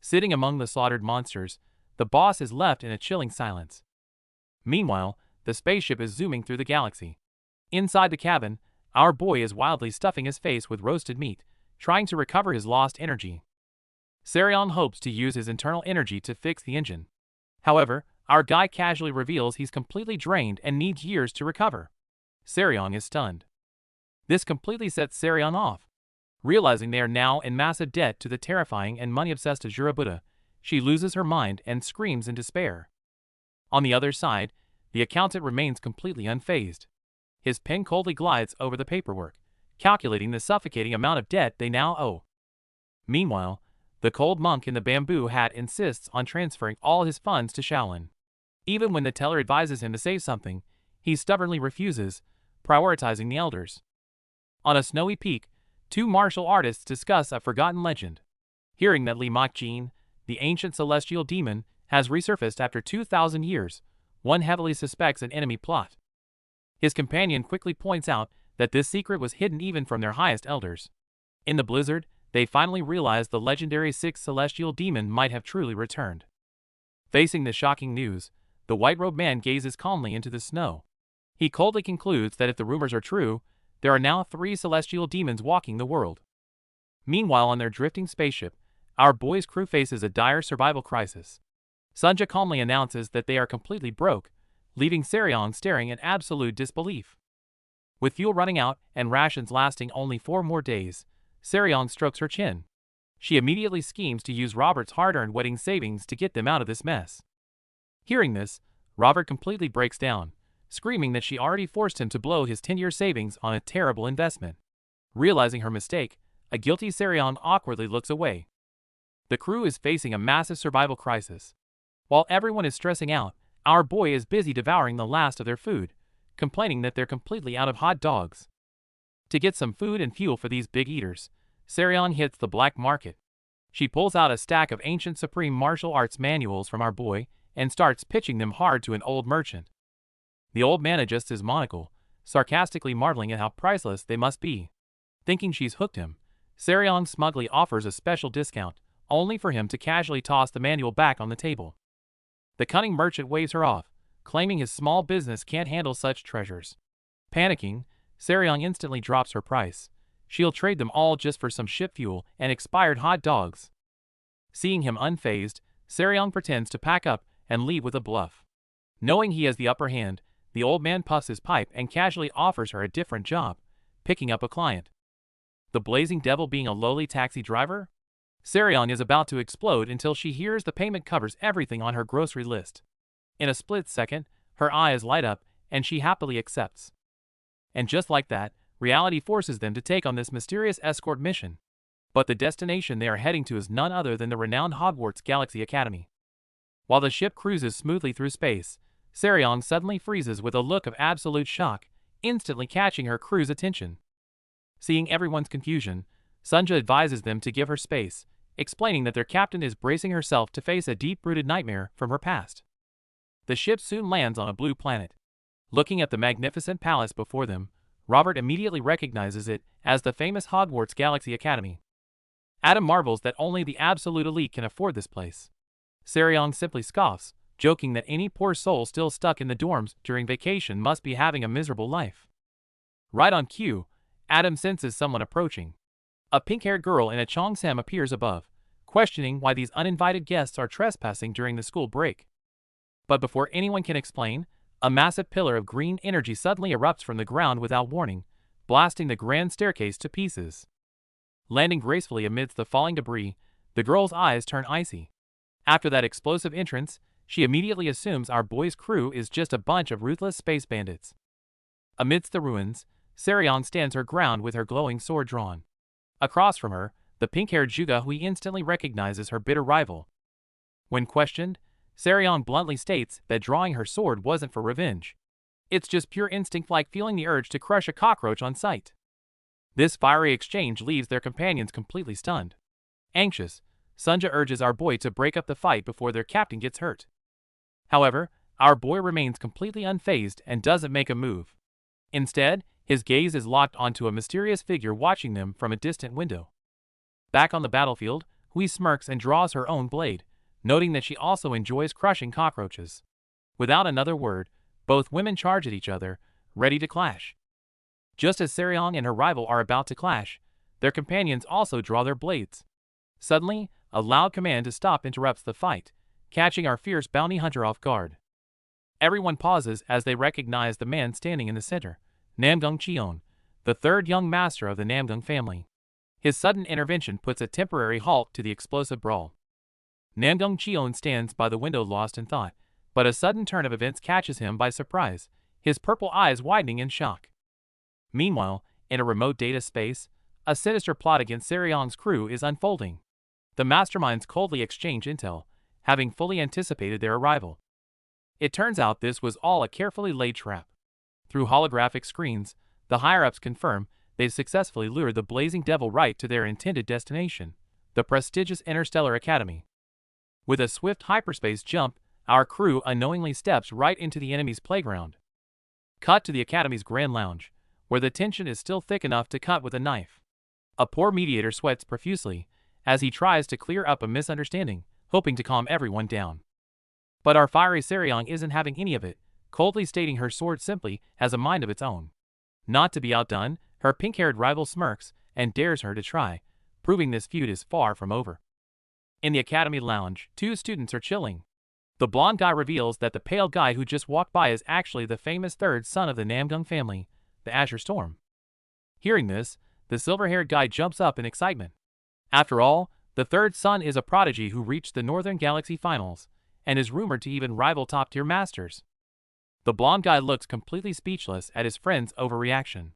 Sitting among the slaughtered monsters, the boss is left in a chilling silence. Meanwhile, the spaceship is zooming through the galaxy. Inside the cabin, our boy is wildly stuffing his face with roasted meat, trying to recover his lost energy. Seryong hopes to use his internal energy to fix the engine. However, our guy casually reveals he's completely drained and needs years to recover. Seryong is stunned. This completely sets Seryong off. Realizing they are now in massive debt to the terrifying and money-obsessed Asura Buddha, she loses her mind and screams in despair. On the other side, the accountant remains completely unfazed. His pen coldly glides over the paperwork, calculating the suffocating amount of debt they now owe. Meanwhile, the cold monk in the bamboo hat insists on transferring all his funds to Shaolin. Even when the teller advises him to save something, he stubbornly refuses, prioritizing the elders. On a snowy peak, two martial artists discuss a forgotten legend. Hearing that Li Makjin, the ancient celestial demon, has resurfaced after 2,000 years. One heavily suspects an enemy plot. His companion quickly points out that this secret was hidden even from their highest elders. In the blizzard, they finally realize the legendary sixth celestial demon might have truly returned. Facing the shocking news, the white-robed man gazes calmly into the snow. He coldly concludes that if the rumors are true, there are now 3 celestial demons walking the world. Meanwhile, on their drifting spaceship, our boy's crew faces a dire survival crisis. Sunja calmly announces that they are completely broke, leaving Seryong staring in absolute disbelief. With fuel running out and rations lasting only 4 more days, Seryong strokes her chin. She immediately schemes to use Robert's hard-earned wedding savings to get them out of this mess. Hearing this, Robert completely breaks down, screaming that she already forced him to blow his 10-year savings on a terrible investment. Realizing her mistake, a guilty Seryong awkwardly looks away. The crew is facing a massive survival crisis. While everyone is stressing out, our boy is busy devouring the last of their food, complaining that they're completely out of hot dogs. To get some food and fuel for these big eaters, Seryong hits the black market. She pulls out a stack of ancient supreme martial arts manuals from our boy and starts pitching them hard to an old merchant. The old man adjusts his monocle, sarcastically marveling at how priceless they must be. Thinking she's hooked him, Seryong smugly offers a special discount, only for him to casually toss the manual back on the table. The cunning merchant waves her off, claiming his small business can't handle such treasures. Panicking, Seryong instantly drops her price. She'll trade them all just for some ship fuel and expired hot dogs. Seeing him unfazed, Seryong pretends to pack up and leave with a bluff. Knowing he has the upper hand, the old man puffs his pipe and casually offers her a different job, picking up a client. The blazing devil being a lowly taxi driver? Seryong is about to explode until she hears the payment covers everything on her grocery list. In a split second, her eyes light up and she happily accepts. And just like that, reality forces them to take on this mysterious escort mission. But the destination they are heading to is none other than the renowned Hogwarts Galaxy Academy. While the ship cruises smoothly through space, Seryong suddenly freezes with a look of absolute shock, instantly catching her crew's attention. Seeing everyone's confusion, Sunja advises them to give her space, explaining that their captain is bracing herself to face a deep-rooted nightmare from her past. The ship soon lands on a blue planet. Looking at the magnificent palace before them, Robert immediately recognizes it as the famous Hogwarts Galaxy Academy. Adam marvels that only the absolute elite can afford this place. Seryong simply scoffs, joking that any poor soul still stuck in the dorms during vacation must be having a miserable life. Right on cue, Adam senses someone approaching. A pink-haired girl in a cheongsam appears above, questioning why these uninvited guests are trespassing during the school break. But before anyone can explain, a massive pillar of green energy suddenly erupts from the ground without warning, blasting the grand staircase to pieces. Landing gracefully amidst the falling debris, the girl's eyes turn icy. After that explosive entrance, she immediately assumes our boy's crew is just a bunch of ruthless space bandits. Amidst the ruins, Seryong stands her ground with her glowing sword drawn. Across from her, the pink-haired Juga Hui instantly recognizes her bitter rival. When questioned, Seryong bluntly states that drawing her sword wasn't for revenge. It's just pure instinct, like feeling the urge to crush a cockroach on sight. This fiery exchange leaves their companions completely stunned. Anxious, Sunja urges our boy to break up the fight before their captain gets hurt. However, our boy remains completely unfazed and doesn't make a move. Instead, his gaze is locked onto a mysterious figure watching them from a distant window. Back on the battlefield, Hui smirks and draws her own blade, noting that she also enjoys crushing cockroaches. Without another word, both women charge at each other, ready to clash. Just as Seryong and her rival are about to clash, their companions also draw their blades. Suddenly, a loud command to stop interrupts the fight, catching our fierce bounty hunter off guard. Everyone pauses as they recognize the man standing in the center, Namgung Cheon, the third young master of the Namgung family. His sudden intervention puts a temporary halt to the explosive brawl. Namgung Cheon stands by the window lost in thought, but a sudden turn of events catches him by surprise, his purple eyes widening in shock. Meanwhile, in a remote data space, a sinister plot against Seryong's crew is unfolding. The masterminds coldly exchange intel, having fully anticipated their arrival. It turns out this was all a carefully laid trap. Through holographic screens, the higher-ups confirm they've successfully lured the blazing devil right to their intended destination, the prestigious Interstellar Academy. With a swift hyperspace jump, our crew unknowingly steps right into the enemy's playground. Cut to the Academy's Grand Lounge, where the tension is still thick enough to cut with a knife. A poor mediator sweats profusely as he tries to clear up a misunderstanding, hoping to calm everyone down. But our fiery Seryong isn't having any of it, coldly stating her sword simply has a mind of its own. Not to be outdone, her pink-haired rival smirks and dares her to try, proving this feud is far from over. In the Academy lounge, two students are chilling. The blonde guy reveals that the pale guy who just walked by is actually the famous third son of the Namgung family, the Azure Storm. Hearing this, the silver-haired guy jumps up in excitement. After all, the third son is a prodigy who reached the Northern Galaxy Finals, and is rumored to even rival top-tier masters. The blonde guy looks completely speechless at his friend's overreaction.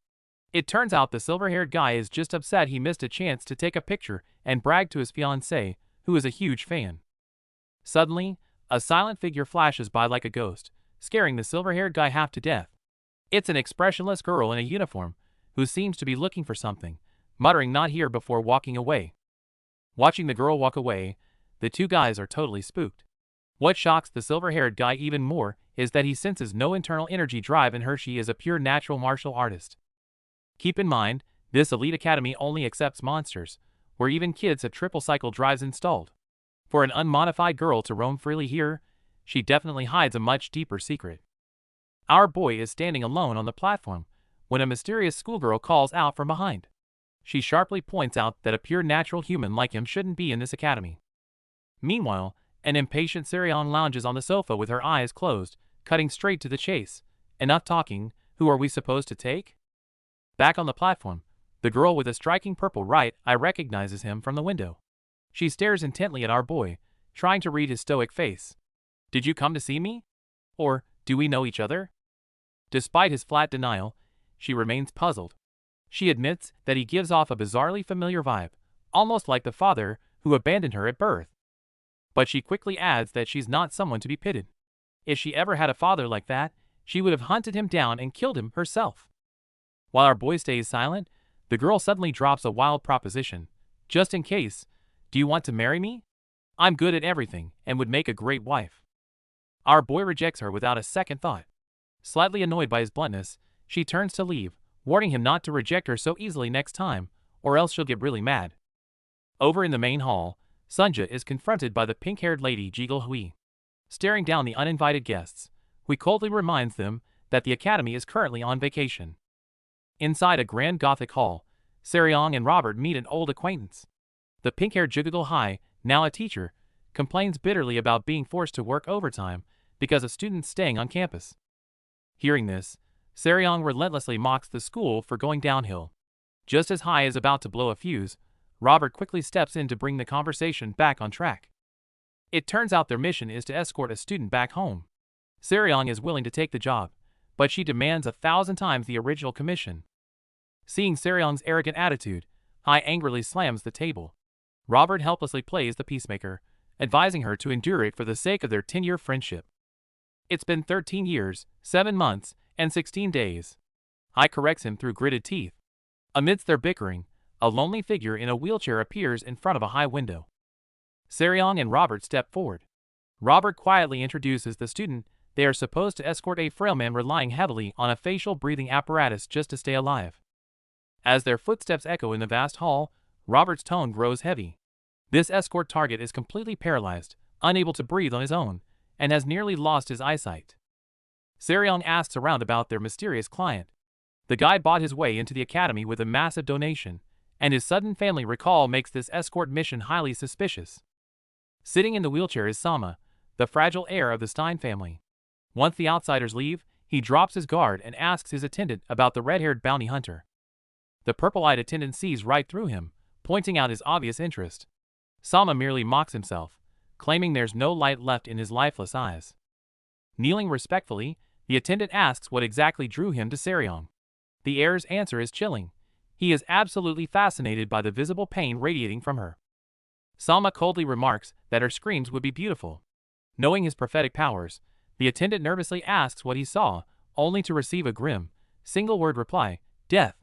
It turns out the silver-haired guy is just upset he missed a chance to take a picture and brag to his fiancée, who is a huge fan. Suddenly, a silent figure flashes by like a ghost, scaring the silver-haired guy half to death. It's an expressionless girl in a uniform, who seems to be looking for something, muttering "not here" before walking away. Watching the girl walk away, the two guys are totally spooked. What shocks the silver-haired guy even more is that he senses no internal energy drive in her. She is a pure natural martial artist. Keep in mind, this elite academy only accepts monsters, where even kids have triple cycle drives installed. For an unmodified girl to roam freely here, she definitely hides a much deeper secret. Our boy is standing alone on the platform when a mysterious schoolgirl calls out from behind. She sharply points out that a pure natural human like him shouldn't be in this academy. Meanwhile, an impatient Seryong lounges on the sofa with her eyes closed, cutting straight to the chase. Enough talking, who are we supposed to take? Back on the platform, the girl with a striking purple right eye recognizes him from the window. She stares intently at our boy, trying to read his stoic face. Did you come to see me? Or, do we know each other? Despite his flat denial, she remains puzzled. She admits that he gives off a bizarrely familiar vibe, almost like the father who abandoned her at birth. But she quickly adds that she's not someone to be pitied. If she ever had a father like that, she would have hunted him down and killed him herself. While our boy stays silent, the girl suddenly drops a wild proposition. Just in case, do you want to marry me? I'm good at everything and would make a great wife. Our boy rejects her without a second thought. Slightly annoyed by his bluntness, she turns to leave, warning him not to reject her so easily next time, or else she'll get really mad. Over in the main hall, Sunja is confronted by the pink-haired lady Jiggle Hui. Staring down the uninvited guests, Hui coldly reminds them that the academy is currently on vacation. Inside a grand Gothic hall, Seryong and Robert meet an old acquaintance. The pink-haired Jiggle Hui, now a teacher, complains bitterly about being forced to work overtime because of students staying on campus. Hearing this, Seryong relentlessly mocks the school for going downhill. Just as Hui is about to blow a fuse, Robert quickly steps in to bring the conversation back on track. It turns out their mission is to escort a student back home. Seryong is willing to take the job, but she demands 1,000 times the original commission. Seeing Seryong's arrogant attitude, Hui angrily slams the table. Robert helplessly plays the peacemaker, advising her to endure it for the sake of their 10-year friendship. It's been 13 years, 7 months, and 16 days. Hui corrects him through gritted teeth. Amidst their bickering, a lonely figure in a wheelchair appears in front of a high window. Seryong and Robert step forward. Robert quietly introduces the student. They are supposed to escort a frail man relying heavily on a facial breathing apparatus just to stay alive. As their footsteps echo in the vast hall, Robert's tone grows heavy. This escort target is completely paralyzed, unable to breathe on his own, and has nearly lost his eyesight. Seryong asks around about their mysterious client. The guy bought his way into the academy with a massive donation, and his sudden family recall makes this escort mission highly suspicious. Sitting in the wheelchair is Sama, the fragile heir of the Stein family. Once the outsiders leave, he drops his guard and asks his attendant about the red-haired bounty hunter. The purple-eyed attendant sees right through him, pointing out his obvious interest. Sama merely mocks himself, claiming there's no light left in his lifeless eyes. Kneeling respectfully, the attendant asks what exactly drew him to Seryong. The heir's answer is chilling. He is absolutely fascinated by the visible pain radiating from her. Sama coldly remarks that her screams would be beautiful. Knowing his prophetic powers, the attendant nervously asks what he saw, only to receive a grim, single-word reply, death.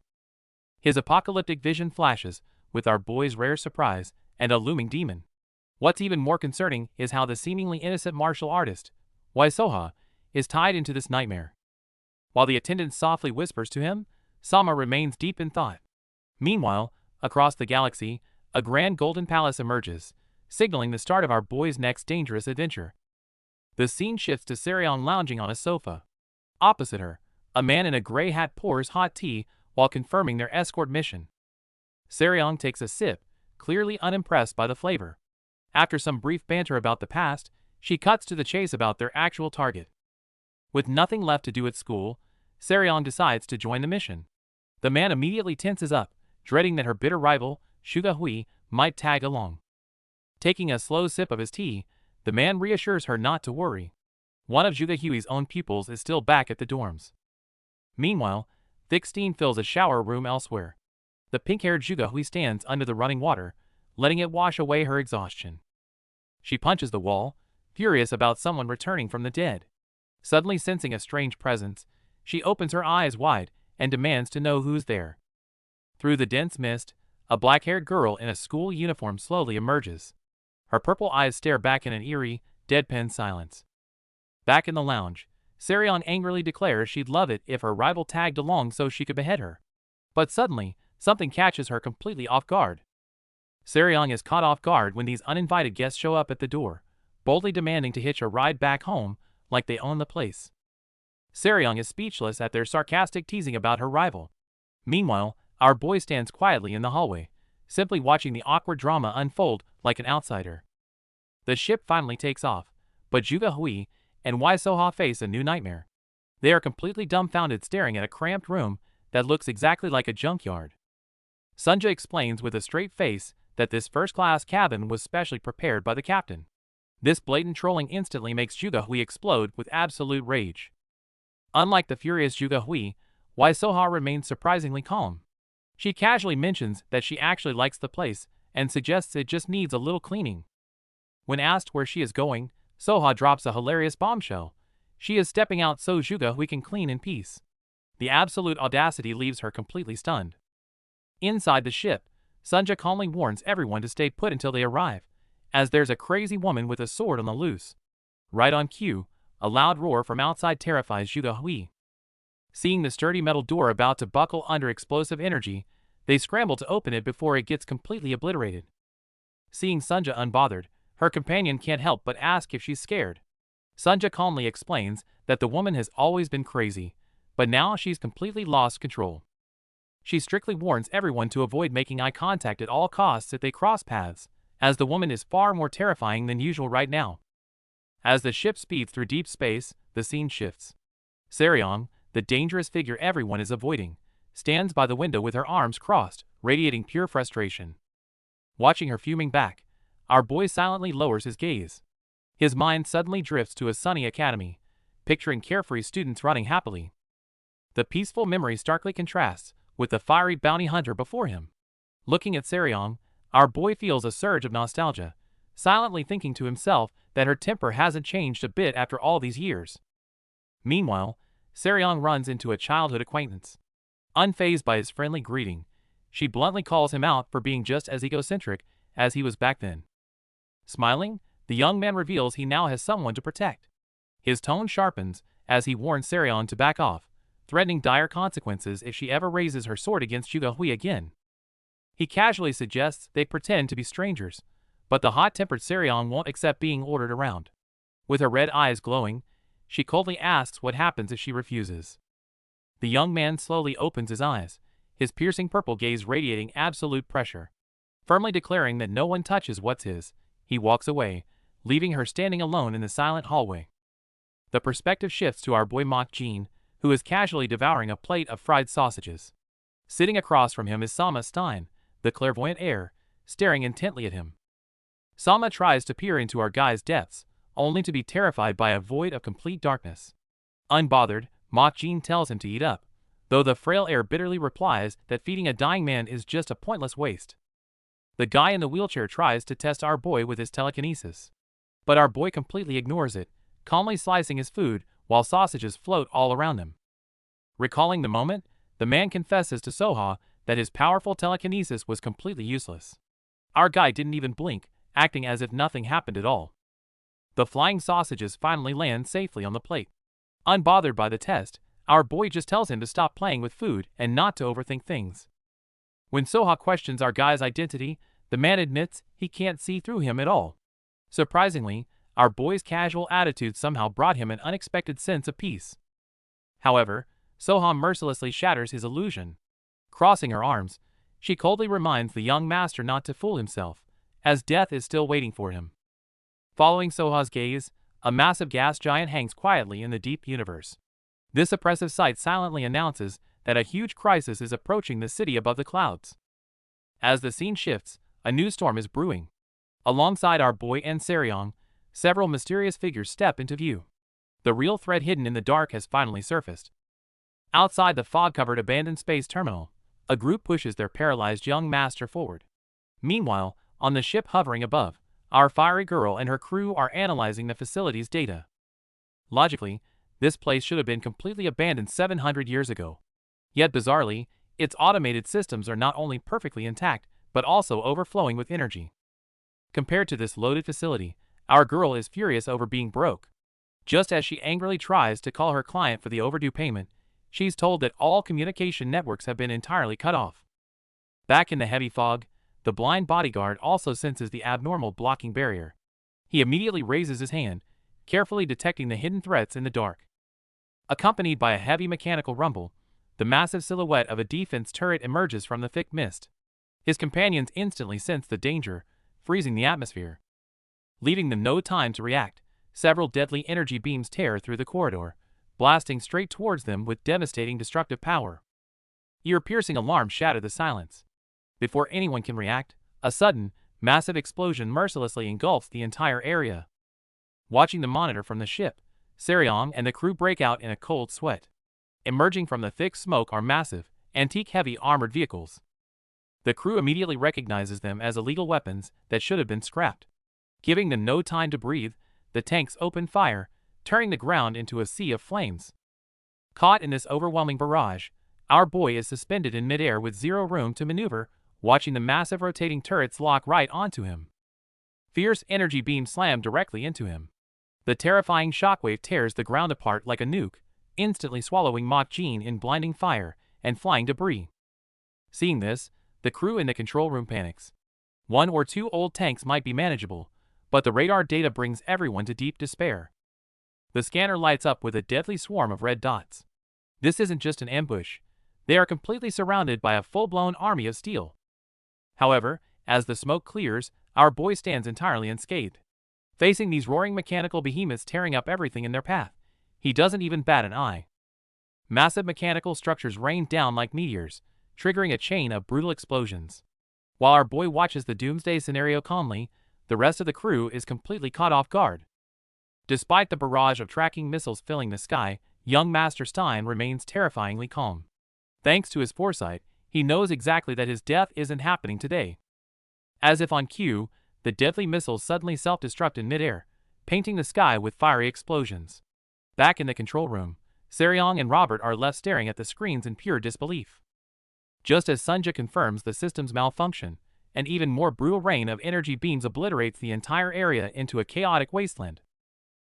His apocalyptic vision flashes, with our boy's rare surprise, and a looming demon. What's even more concerning is how the seemingly innocent martial artist, Waisoha, is tied into this nightmare. While the attendant softly whispers to him, Sama remains deep in thought. Meanwhile, across the galaxy, a grand golden palace emerges, signaling the start of our boy's next dangerous adventure. The scene shifts to Sarion lounging on a sofa. Opposite her, a man in a gray hat pours hot tea while confirming their escort mission. Sarion takes a sip, clearly unimpressed by the flavor. After some brief banter about the past, she cuts to the chase about their actual target. With nothing left to do at school, Sarion decides to join the mission. The man immediately tenses up, dreading that her bitter rival, Shuga Hui, might tag along. Taking a slow sip of his tea, the man reassures her not to worry. One of Shuga Hui's own pupils is still back at the dorms. Meanwhile, thick steam fills a shower room elsewhere. The pink-haired Shuga Hui stands under the running water, letting it wash away her exhaustion. She punches the wall, furious about someone returning from the dead. Suddenly sensing a strange presence, she opens her eyes wide and demands to know who's there. Through the dense mist, a black-haired girl in a school uniform slowly emerges. Her purple eyes stare back in an eerie, deadpan silence. Back in the lounge, Sarion angrily declares she'd love it if her rival tagged along so she could behead her. But suddenly, something catches her completely off guard. Sarion is caught off guard when these uninvited guests show up at the door, boldly demanding to hitch a ride back home like they own the place. Sarion is speechless at their sarcastic teasing about her rival. Meanwhile, our boy stands quietly in the hallway, simply watching the awkward drama unfold like an outsider. The ship finally takes off, but Shuga Hui and Waisoha face a new nightmare. They are completely dumbfounded, staring at a cramped room that looks exactly like a junkyard. Sunja explains with a straight face that this first-class cabin was specially prepared by the captain. This blatant trolling instantly makes Shuga Hui explode with absolute rage. Unlike the furious Shuga Hui, Waisoha remains surprisingly calm. She casually mentions that she actually likes the place and suggests it just needs a little cleaning. When asked where she is going, Soha drops a hilarious bombshell. She is stepping out so Shuga Hui can clean in peace. The absolute audacity leaves her completely stunned. Inside the ship, Sunja calmly warns everyone to stay put until they arrive, as there's a crazy woman with a sword on the loose. Right on cue, a loud roar from outside terrifies Shuga Hui. Seeing the sturdy metal door about to buckle under explosive energy, they scramble to open it before it gets completely obliterated. Seeing Sunja unbothered, her companion can't help but ask if she's scared. Sunja calmly explains that the woman has always been crazy, but now she's completely lost control. She strictly warns everyone to avoid making eye contact at all costs if they cross paths, as the woman is far more terrifying than usual right now. As the ship speeds through deep space, the scene shifts. Sarion, the dangerous figure everyone is avoiding, stands by the window with her arms crossed, radiating pure frustration. Watching her fuming back, our boy silently lowers his gaze. His mind suddenly drifts to a sunny academy, picturing carefree students running happily. The peaceful memory starkly contrasts with the fiery bounty hunter before him. Looking at Sarion, our boy feels a surge of nostalgia, silently thinking to himself that her temper hasn't changed a bit after all these years. Meanwhile, Sarion runs into a childhood acquaintance. Unfazed by his friendly greeting, she bluntly calls him out for being just as egocentric as he was back then. Smiling, the young man reveals he now has someone to protect. His tone sharpens as he warns Sarion to back off, threatening dire consequences if she ever raises her sword against Shuga Hui again. He casually suggests they pretend to be strangers, but the hot-tempered Sarion won't accept being ordered around. With her red eyes glowing, she coldly asks what happens if she refuses. The young man slowly opens his eyes, his piercing purple gaze radiating absolute pressure. Firmly declaring that no one touches what's his, he walks away, leaving her standing alone in the silent hallway. The perspective shifts to our boy Mok Jin, who is casually devouring a plate of fried sausages. Sitting across from him is Sama Stein, the clairvoyant heir, staring intently at him. Sama tries to peer into our guy's depths, only to be terrified by a void of complete darkness. Unbothered, Mok Jin tells him to eat up, though the frail heir bitterly replies that feeding a dying man is just a pointless waste. The guy in the wheelchair tries to test our boy with his telekinesis, but our boy completely ignores it, calmly slicing his food while sausages float all around him. Recalling the moment, the man confesses to Soha that his powerful telekinesis was completely useless. Our guy didn't even blink, acting as if nothing happened at all. The flying sausages finally land safely on the plate. Unbothered by the test, our boy just tells him to stop playing with food and not to overthink things. When Soha questions our guy's identity, the man admits he can't see through him at all. Surprisingly, our boy's casual attitude somehow brought him an unexpected sense of peace. However, Soha mercilessly shatters his illusion. Crossing her arms, she coldly reminds the young master not to fool himself, as death is still waiting for him. Following Soha's gaze, a massive gas giant hangs quietly in the deep universe. This oppressive sight silently announces that a huge crisis is approaching the city above the clouds. As the scene shifts, a new storm is brewing. Alongside our boy and Seryong, several mysterious figures step into view. The real threat hidden in the dark has finally surfaced. Outside the fog-covered abandoned space terminal, a group pushes their paralyzed young master forward. Meanwhile, on the ship hovering above, our fiery girl and her crew are analyzing the facility's data. Logically, this place should have been completely abandoned 700 years ago. Yet bizarrely, its automated systems are not only perfectly intact, but also overflowing with energy. Compared to this loaded facility, our girl is furious over being broke. Just as she angrily tries to call her client for the overdue payment, she's told that all communication networks have been entirely cut off. Back in the heavy fog, the blind bodyguard also senses the abnormal blocking barrier. He immediately raises his hand, carefully detecting the hidden threats in the dark. Accompanied by a heavy mechanical rumble, the massive silhouette of a defense turret emerges from the thick mist. His companions instantly sense the danger, freezing the atmosphere. Leaving them no time to react, several deadly energy beams tear through the corridor, blasting straight towards them with devastating destructive power. Ear-piercing alarms shatter the silence. Before anyone can react, a sudden, massive explosion mercilessly engulfs the entire area. Watching the monitor from the ship, Seryong and the crew break out in a cold sweat. Emerging from the thick smoke are massive, antique heavy armored vehicles. The crew immediately recognizes them as illegal weapons that should have been scrapped. Giving them no time to breathe, the tanks open fire, turning the ground into a sea of flames. Caught in this overwhelming barrage, our boy is suspended in midair with zero room to maneuver, watching the massive rotating turrets lock right onto him. Fierce energy beams slam directly into him. The terrifying shockwave tears the ground apart like a nuke, instantly swallowing Mach Jean in blinding fire and flying debris. Seeing this, the crew in the control room panics. One or two old tanks might be manageable, but the radar data brings everyone to deep despair. The scanner lights up with a deadly swarm of red dots. This isn't just an ambush. They are completely surrounded by a full-blown army of steel. However, as the smoke clears, our boy stands entirely unscathed. Facing these roaring mechanical behemoths tearing up everything in their path, he doesn't even bat an eye. Massive mechanical structures rain down like meteors, triggering a chain of brutal explosions. While our boy watches the doomsday scenario calmly, the rest of the crew is completely caught off guard. Despite the barrage of tracking missiles filling the sky, young Master Stein remains terrifyingly calm. Thanks to his foresight, he knows exactly that his death isn't happening today. As if on cue, the deadly missiles suddenly self-destruct in midair, painting the sky with fiery explosions. Back in the control room, Seryong and Robert are left staring at the screens in pure disbelief. Just as Sunja confirms the system's malfunction, an even more brutal rain of energy beams obliterates the entire area into a chaotic wasteland.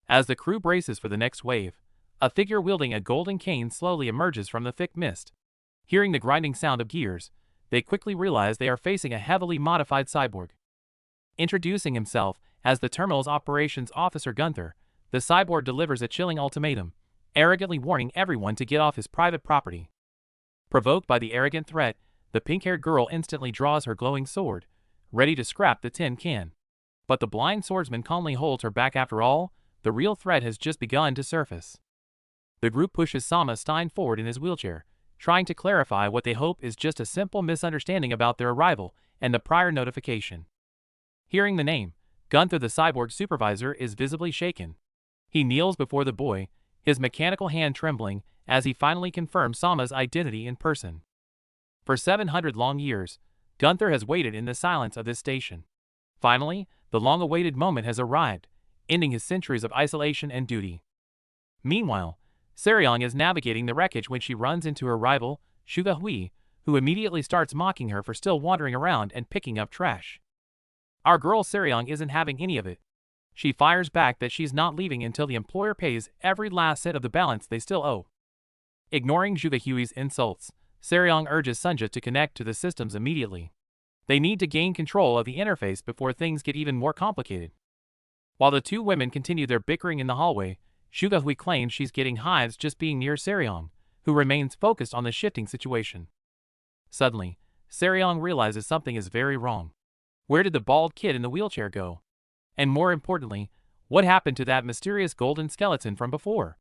As the crew braces for the next wave, a figure wielding a golden cane slowly emerges from the thick mist. Hearing the grinding sound of gears, they quickly realize they are facing a heavily modified cyborg. Introducing himself as the terminal's operations officer Gunther, the cyborg delivers a chilling ultimatum, arrogantly warning everyone to get off his private property. Provoked by the arrogant threat, the pink-haired girl instantly draws her glowing sword, ready to scrap the tin can. But the blind swordsman calmly holds her back. After all, the real threat has just begun to surface. The group pushes Sama Stein forward in his wheelchair, trying to clarify what they hope is just a simple misunderstanding about their arrival and the prior notification. Hearing the name, Gunther the cyborg supervisor is visibly shaken. He kneels before the boy, his mechanical hand trembling as he finally confirms Sama's identity in person. For 700 long years, Gunther has waited in the silence of this station. Finally, the long-awaited moment has arrived, ending his centuries of isolation and duty. Meanwhile, Seryong is navigating the wreckage when she runs into her rival, Shuga Hui, who immediately starts mocking her for still wandering around and picking up trash. Our girl Seryong isn't having any of it. She fires back that she's not leaving until the employer pays every last cent of the balance they still owe. Ignoring Jugahui's insults, Seryong urges Sunja to connect to the systems immediately. They need to gain control of the interface before things get even more complicated. While the two women continue their bickering in the hallway, Jugahui claims she's getting hives just being near Seryong, who remains focused on the shifting situation. Suddenly, Seryong realizes something is very wrong. Where did the bald kid in the wheelchair go? And more importantly, what happened to that mysterious golden skeleton from before?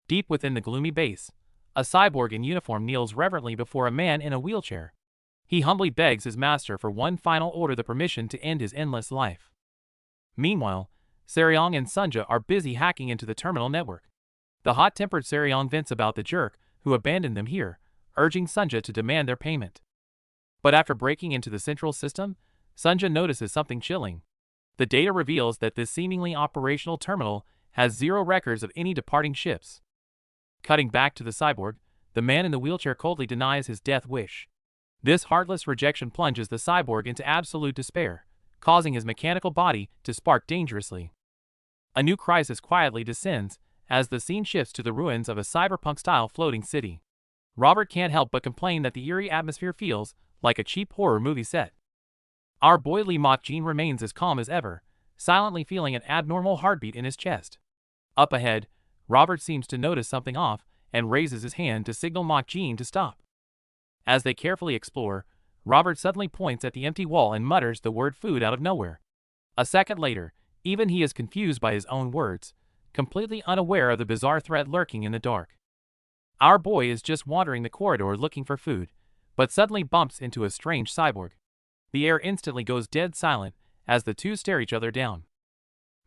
Deep within the gloomy base, a cyborg in uniform kneels reverently before a man in a wheelchair. He humbly begs his master for one final order, the permission to end his endless life. Meanwhile, Seryong and Sunja are busy hacking into the terminal network. The hot-tempered Seryong vents about the jerk who abandoned them here, urging Sunja to demand their payment. But after breaking into the central system, Sunja notices something chilling. The data reveals that this seemingly operational terminal has zero records of any departing ships. Cutting back to the cyborg, the man in the wheelchair coldly denies his death wish. This heartless rejection plunges the cyborg into absolute despair, causing his mechanical body to spark dangerously. A new crisis quietly descends as the scene shifts to the ruins of a cyberpunk-style floating city. Robert can't help but complain that the eerie atmosphere feels like a cheap horror movie set. Our boy Lee Mok-jin remains as calm as ever, silently feeling an abnormal heartbeat in his chest. Up ahead, Robert seems to notice something off and raises his hand to signal Mok-jin to stop. As they carefully explore, Robert suddenly points at the empty wall and mutters the word food out of nowhere. A second later, even he is confused by his own words, completely unaware of the bizarre threat lurking in the dark. Our boy is just wandering the corridor looking for food, but suddenly bumps into a strange cyborg. The air instantly goes dead silent as the two stare each other down.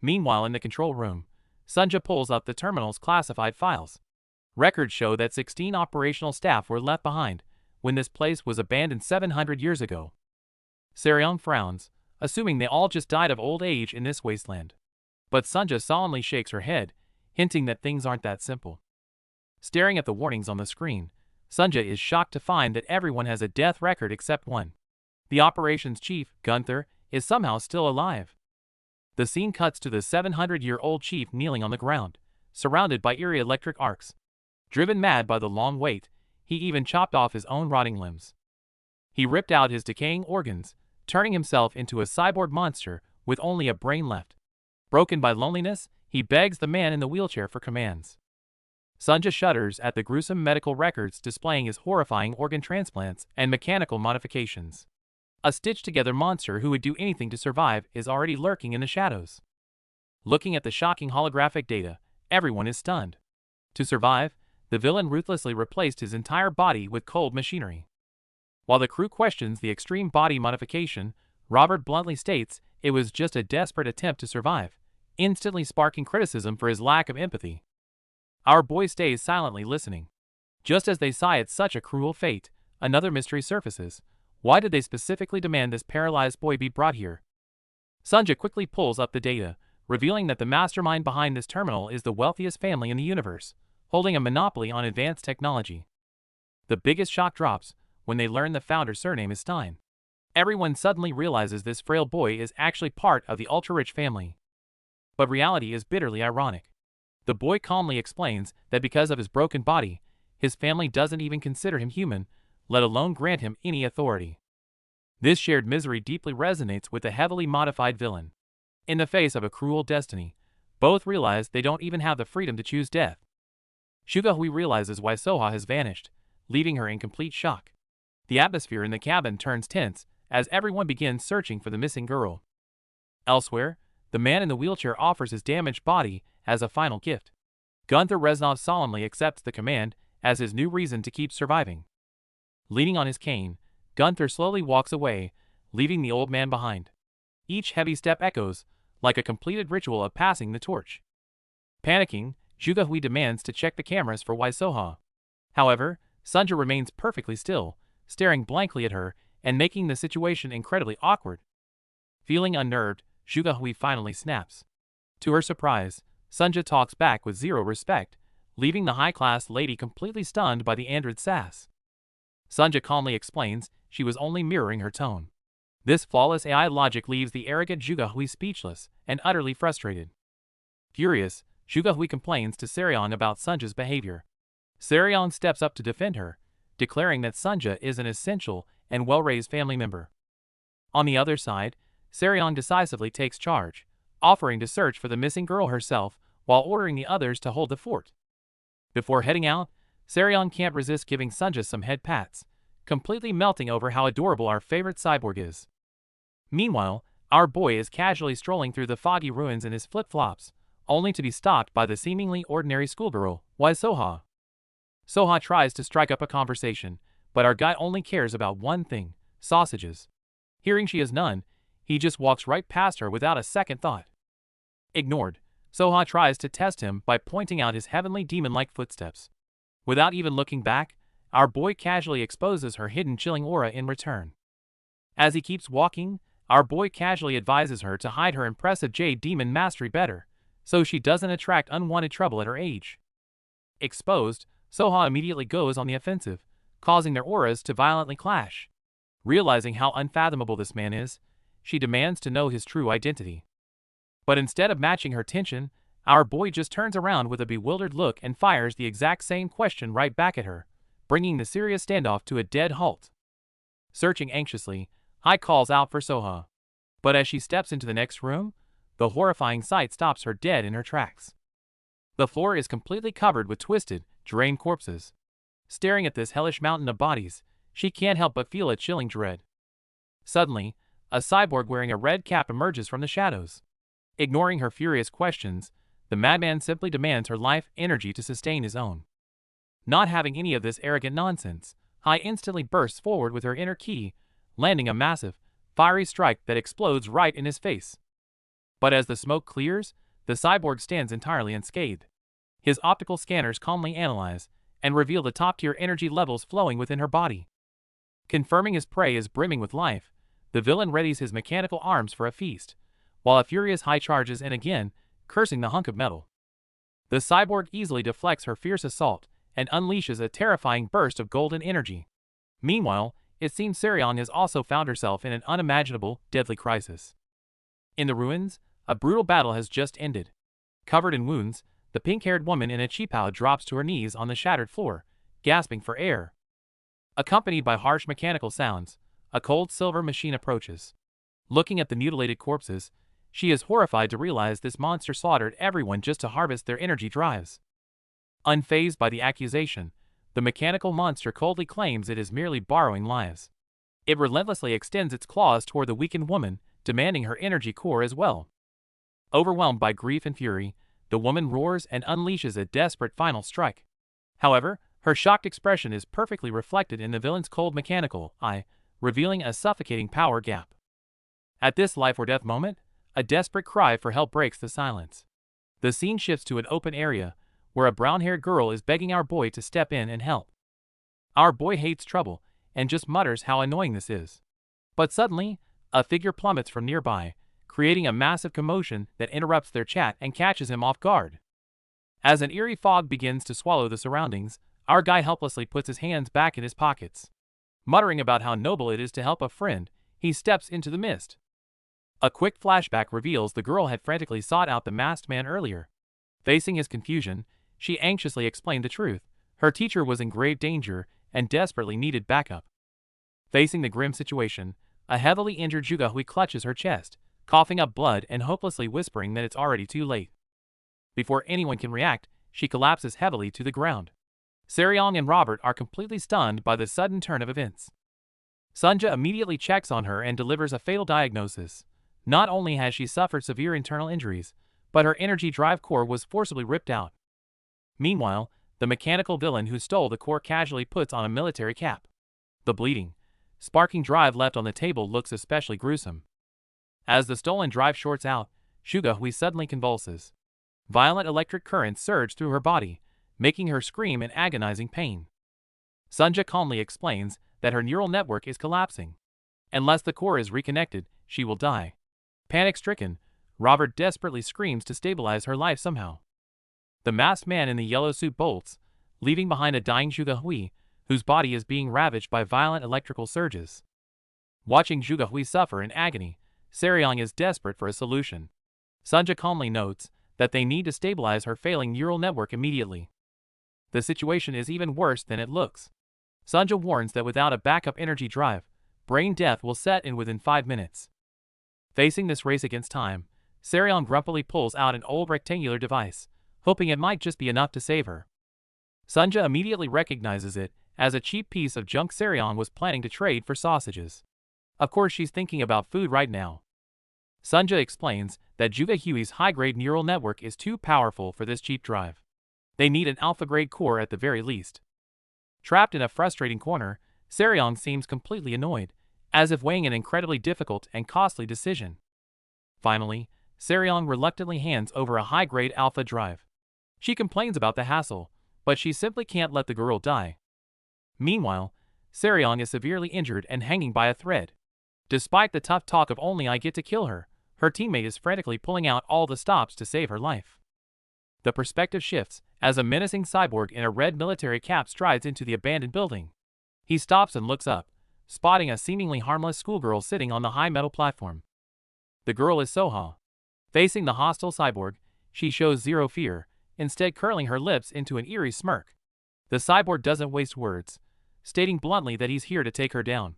Meanwhile, in the control room, Sunja pulls up the terminal's classified files. Records show that 16 operational staff were left behind when this place was abandoned 700 years ago. Seryong frowns, assuming they all just died of old age in this wasteland. But Sunja solemnly shakes her head, hinting that things aren't that simple. Staring at the warnings on the screen, Sunja is shocked to find that everyone has a death record except one. The operations chief, Gunther, is somehow still alive. The scene cuts to the 700-year-old chief kneeling on the ground, surrounded by eerie electric arcs. Driven mad by the long wait, he even chopped off his own rotting limbs. He ripped out his decaying organs, turning himself into a cyborg monster with only a brain left. Broken by loneliness, he begs the man in the wheelchair for commands. Sunja shudders at the gruesome medical records displaying his horrifying organ transplants and mechanical modifications. A stitched-together monster who would do anything to survive is already lurking in the shadows. Looking at the shocking holographic data, everyone is stunned. To survive, the villain ruthlessly replaced his entire body with cold machinery. While the crew questions the extreme body modification, Robert bluntly states it was just a desperate attempt to survive, instantly sparking criticism for his lack of empathy. Our boy stays silently listening. Just as they sigh at such a cruel fate, another mystery surfaces. Why did they specifically demand this paralyzed boy be brought here? Sunja quickly pulls up the data, revealing that the mastermind behind this terminal is the wealthiest family in the universe, holding a monopoly on advanced technology. The biggest shock drops when they learn the founder's surname is Stein. Everyone suddenly realizes this frail boy is actually part of the ultra-rich family. But reality is bitterly ironic. The boy calmly explains that because of his broken body, his family doesn't even consider him human, let alone grant him any authority. This shared misery deeply resonates with the heavily modified villain. In the face of a cruel destiny, both realize they don't even have the freedom to choose death. Shugahui realizes why Soha has vanished, leaving her in complete shock. The atmosphere in the cabin turns tense as everyone begins searching for the missing girl. Elsewhere, the man in the wheelchair offers his damaged body as a final gift. Gunther Reznov solemnly accepts the command as his new reason to keep surviving. Leaning on his cane, Gunther slowly walks away, leaving the old man behind. Each heavy step echoes like a completed ritual of passing the torch. Panicking, Jugahui demands to check the cameras for Soha. However, Sunja remains perfectly still, staring blankly at her and making the situation incredibly awkward. Feeling unnerved, Jugahui finally snaps. To her surprise, Sunja talks back with zero respect, leaving the high-class lady completely stunned by the android's sass. Sunja calmly explains she was only mirroring her tone. This flawless AI logic leaves the arrogant Zhuge Hui speechless and utterly frustrated. Furious, Zhuge Hui complains to Seryong about Sunja's behavior. Seryong steps up to defend her, declaring that Sunja is an essential and well-raised family member. On the other side, Seryong decisively takes charge, offering to search for the missing girl herself while ordering the others to hold the fort. Before heading out, Seryong can't resist giving Sunja some head pats, completely melting over how adorable our favorite cyborg is. Meanwhile, our boy is casually strolling through the foggy ruins in his flip-flops, only to be stopped by the seemingly ordinary schoolgirl, Soha. Soha tries to strike up a conversation, but our guy only cares about one thing: sausages. Hearing she is none, he just walks right past her without a second thought. Ignored, Soha tries to test him by pointing out his heavenly demon-like footsteps. Without even looking back, our boy casually exposes her hidden chilling aura in return. As he keeps walking, our boy casually advises her to hide her impressive jade demon mastery better, so she doesn't attract unwanted trouble at her age. Exposed, Soha immediately goes on the offensive, causing their auras to violently clash. Realizing how unfathomable this man is, she demands to know his true identity. But instead of matching her tension, our boy just turns around with a bewildered look and fires the exact same question right back at her, bringing the serious standoff to a dead halt. Searching anxiously, Hai calls out for Soha. But as she steps into the next room, the horrifying sight stops her dead in her tracks. The floor is completely covered with twisted, drained corpses. Staring at this hellish mountain of bodies, she can't help but feel a chilling dread. Suddenly, a cyborg wearing a red cap emerges from the shadows. Ignoring her furious questions, the madman simply demands her life energy to sustain his own. Not having any of this arrogant nonsense, Hai instantly bursts forward with her inner key, landing a massive, fiery strike that explodes right in his face. But as the smoke clears, the cyborg stands entirely unscathed. His optical scanners calmly analyze and reveal the top-tier energy levels flowing within her body. Confirming his prey is brimming with life, the villain readies his mechanical arms for a feast, while a furious Hai charges in again, cursing the hunk of metal. The cyborg easily deflects her fierce assault and unleashes a terrifying burst of golden energy. Meanwhile, it seems Seryong has also found herself in an unimaginable, deadly crisis. In the ruins, a brutal battle has just ended. Covered in wounds, the pink-haired woman in a qipao drops to her knees on the shattered floor, gasping for air. Accompanied by harsh mechanical sounds, a cold silver machine approaches. Looking at the mutilated corpses, she is horrified to realize this monster slaughtered everyone just to harvest their energy drives. Unfazed by the accusation, the mechanical monster coldly claims it is merely borrowing lives. It relentlessly extends its claws toward the weakened woman, demanding her energy core as well. Overwhelmed by grief and fury, the woman roars and unleashes a desperate final strike. However, her shocked expression is perfectly reflected in the villain's cold mechanical eye, revealing a suffocating power gap. At this life-or-death moment, a desperate cry for help breaks the silence. The scene shifts to an open area, where a brown-haired girl is begging our boy to step in and help. Our boy hates trouble, and just mutters how annoying this is. But suddenly, a figure plummets from nearby, creating a massive commotion that interrupts their chat and catches him off guard. As an eerie fog begins to swallow the surroundings, our guy helplessly puts his hands back in his pockets. Muttering about how noble it is to help a friend, he steps into the mist. A quick flashback reveals the girl had frantically sought out the masked man earlier. Facing his confusion, she anxiously explained the truth. Her teacher was in grave danger and desperately needed backup. Facing the grim situation, a heavily injured Zhuge Hui clutches her chest, coughing up blood and hopelessly whispering that it's already too late. Before anyone can react, she collapses heavily to the ground. Seryong and Robert are completely stunned by the sudden turn of events. Sunja immediately checks on her and delivers a fatal diagnosis. Not only has she suffered severe internal injuries, but her energy drive core was forcibly ripped out. Meanwhile, the mechanical villain who stole the core casually puts on a military cap. The bleeding, sparking drive left on the table looks especially gruesome. As the stolen drive shorts out, Zhuge Hui suddenly convulses. Violent electric currents surge through her body, making her scream in agonizing pain. Sunja calmly explains that her neural network is collapsing. Unless the core is reconnected, she will die. Panic-stricken, Robert desperately screams to stabilize her life somehow. The masked man in the yellow suit bolts, leaving behind a dying Zhuge Hui, whose body is being ravaged by violent electrical surges. Watching Jugahui suffer in agony, Seryong is desperate for a solution. Sunja calmly notes that they need to stabilize her failing neural network immediately. The situation is even worse than it looks. Sunja warns that without a backup energy drive, brain death will set in within 5 minutes. Facing this race against time, Seryong grumpily pulls out an old rectangular device, hoping it might just be enough to save her. Sunja immediately recognizes it as a cheap piece of junk Seryong was planning to trade for sausages. Of course she's thinking about food right now. Sunja explains that Jugahui's high-grade neural network is too powerful for this cheap drive. They need an alpha-grade core at the very least. Trapped in a frustrating corner, Seryong seems completely annoyed, as if weighing an incredibly difficult and costly decision. Finally, Seryong reluctantly hands over a high-grade alpha drive. She complains about the hassle, but she simply can't let the girl die. Meanwhile, Seryong is severely injured and hanging by a thread. Despite the tough talk of only I get to kill her, her teammate is frantically pulling out all the stops to save her life. The perspective shifts as a menacing cyborg in a red military cap strides into the abandoned building. He stops and looks up, spotting a seemingly harmless schoolgirl sitting on the high metal platform. The girl is Soha. Facing the hostile cyborg, she shows zero fear, instead curling her lips into an eerie smirk. The cyborg doesn't waste words, stating bluntly that he's here to take her down.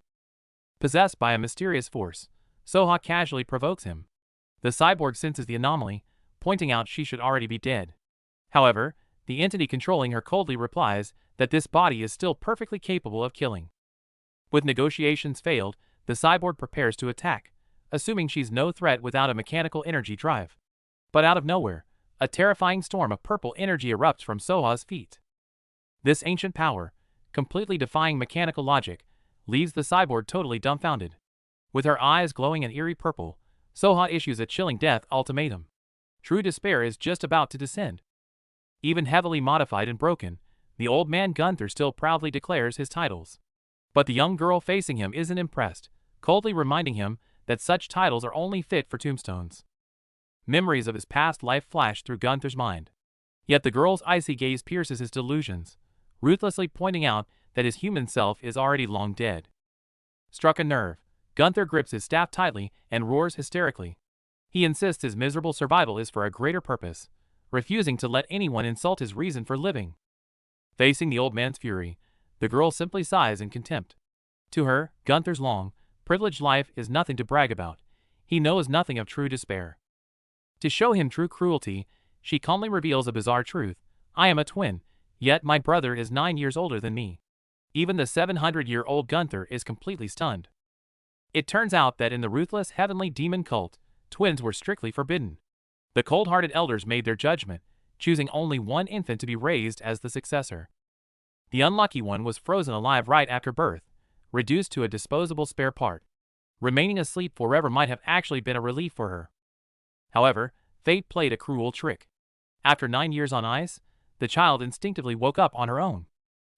Possessed by a mysterious force, Soha casually provokes him. The cyborg senses the anomaly, pointing out she should already be dead. However, the entity controlling her coldly replies that this body is still perfectly capable of killing. With negotiations failed, the cyborg prepares to attack, assuming she's no threat without a mechanical energy drive. But out of nowhere, a terrifying storm of purple energy erupts from Soha's feet. This ancient power, completely defying mechanical logic, leaves the cyborg totally dumbfounded. With her eyes glowing an eerie purple, Soha issues a chilling death ultimatum. True despair is just about to descend. Even heavily modified and broken, the old man Gunther still proudly declares his titles. But the young girl facing him isn't impressed, coldly reminding him that such titles are only fit for tombstones. Memories of his past life flash through Gunther's mind. Yet the girl's icy gaze pierces his delusions, ruthlessly pointing out that his human self is already long dead. Struck a nerve, Gunther grips his staff tightly and roars hysterically. He insists his miserable survival is for a greater purpose, refusing to let anyone insult his reason for living. Facing the old man's fury, the girl simply sighs in contempt. To her, Gunther's long, privileged life is nothing to brag about. He knows nothing of true despair. To show him true cruelty, she calmly reveals a bizarre truth. I am a twin, yet my brother is 9 years older than me. Even the 700-year-old Gunther is completely stunned. It turns out that in the ruthless heavenly demon cult, twins were strictly forbidden. The cold-hearted elders made their judgment, choosing only one infant to be raised as the successor. The unlucky one was frozen alive right after birth, reduced to a disposable spare part. Remaining asleep forever might have actually been a relief for her. However, fate played a cruel trick. After 9 years on ice, the child instinctively woke up on her own.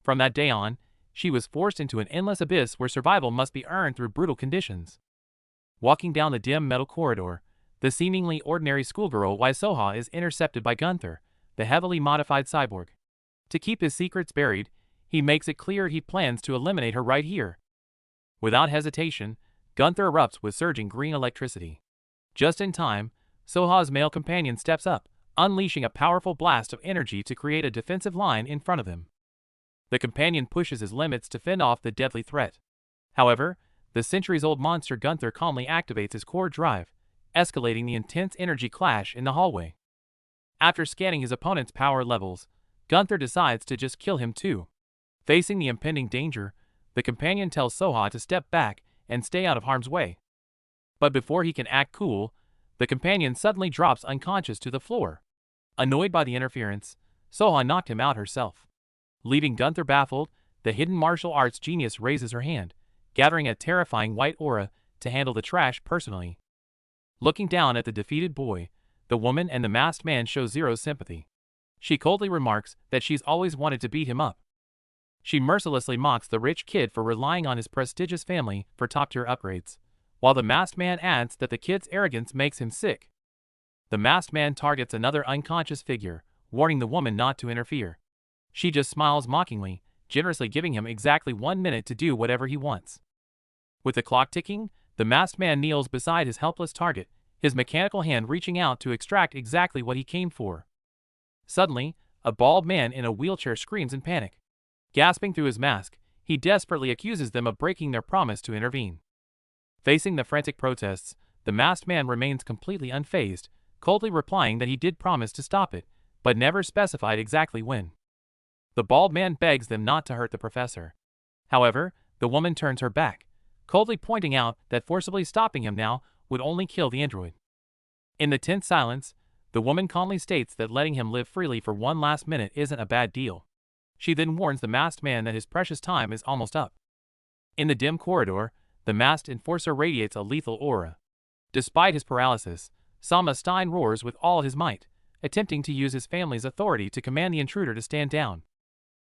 From that day on, she was forced into an endless abyss where survival must be earned through brutal conditions. Walking down the dim metal corridor, the seemingly ordinary schoolgirl Soha is intercepted by Gunther, the heavily modified cyborg. To keep his secrets buried, he makes it clear he plans to eliminate her right here. Without hesitation, Gunther erupts with surging green electricity. Just in time, Soha's male companion steps up, unleashing a powerful blast of energy to create a defensive line in front of him. The companion pushes his limits to fend off the deadly threat. However, the centuries-old monster Gunther calmly activates his core drive, escalating the intense energy clash in the hallway. After scanning his opponent's power levels, Gunther decides to just kill him too. Facing the impending danger, the companion tells Soha to step back and stay out of harm's way. But before he can act cool, the companion suddenly drops unconscious to the floor. Annoyed by the interference, Soha knocked him out herself. Leaving Gunther baffled, the hidden martial arts genius raises her hand, gathering a terrifying white aura to handle the trash personally. Looking down at the defeated boy, the woman and the masked man show zero sympathy. She coldly remarks that she's always wanted to beat him up. She mercilessly mocks the rich kid for relying on his prestigious family for top-tier upgrades, while the masked man adds that the kid's arrogance makes him sick. The masked man targets another unconscious figure, warning the woman not to interfere. She just smiles mockingly, generously giving him exactly 1 minute to do whatever he wants. With the clock ticking, the masked man kneels beside his helpless target, his mechanical hand reaching out to extract exactly what he came for. Suddenly, a bald man in a wheelchair screams in panic. Gasping through his mask, he desperately accuses them of breaking their promise to intervene. Facing the frantic protests, the masked man remains completely unfazed, coldly replying that he did promise to stop it, but never specified exactly when. The bald man begs them not to hurt the professor. However, the woman turns her back, coldly pointing out that forcibly stopping him now would only kill the android. In the tense silence, the woman calmly states that letting him live freely for one last minute isn't a bad deal. She then warns the masked man that his precious time is almost up. In the dim corridor, the masked enforcer radiates a lethal aura. Despite his paralysis, Sama Stein roars with all his might, attempting to use his family's authority to command the intruder to stand down.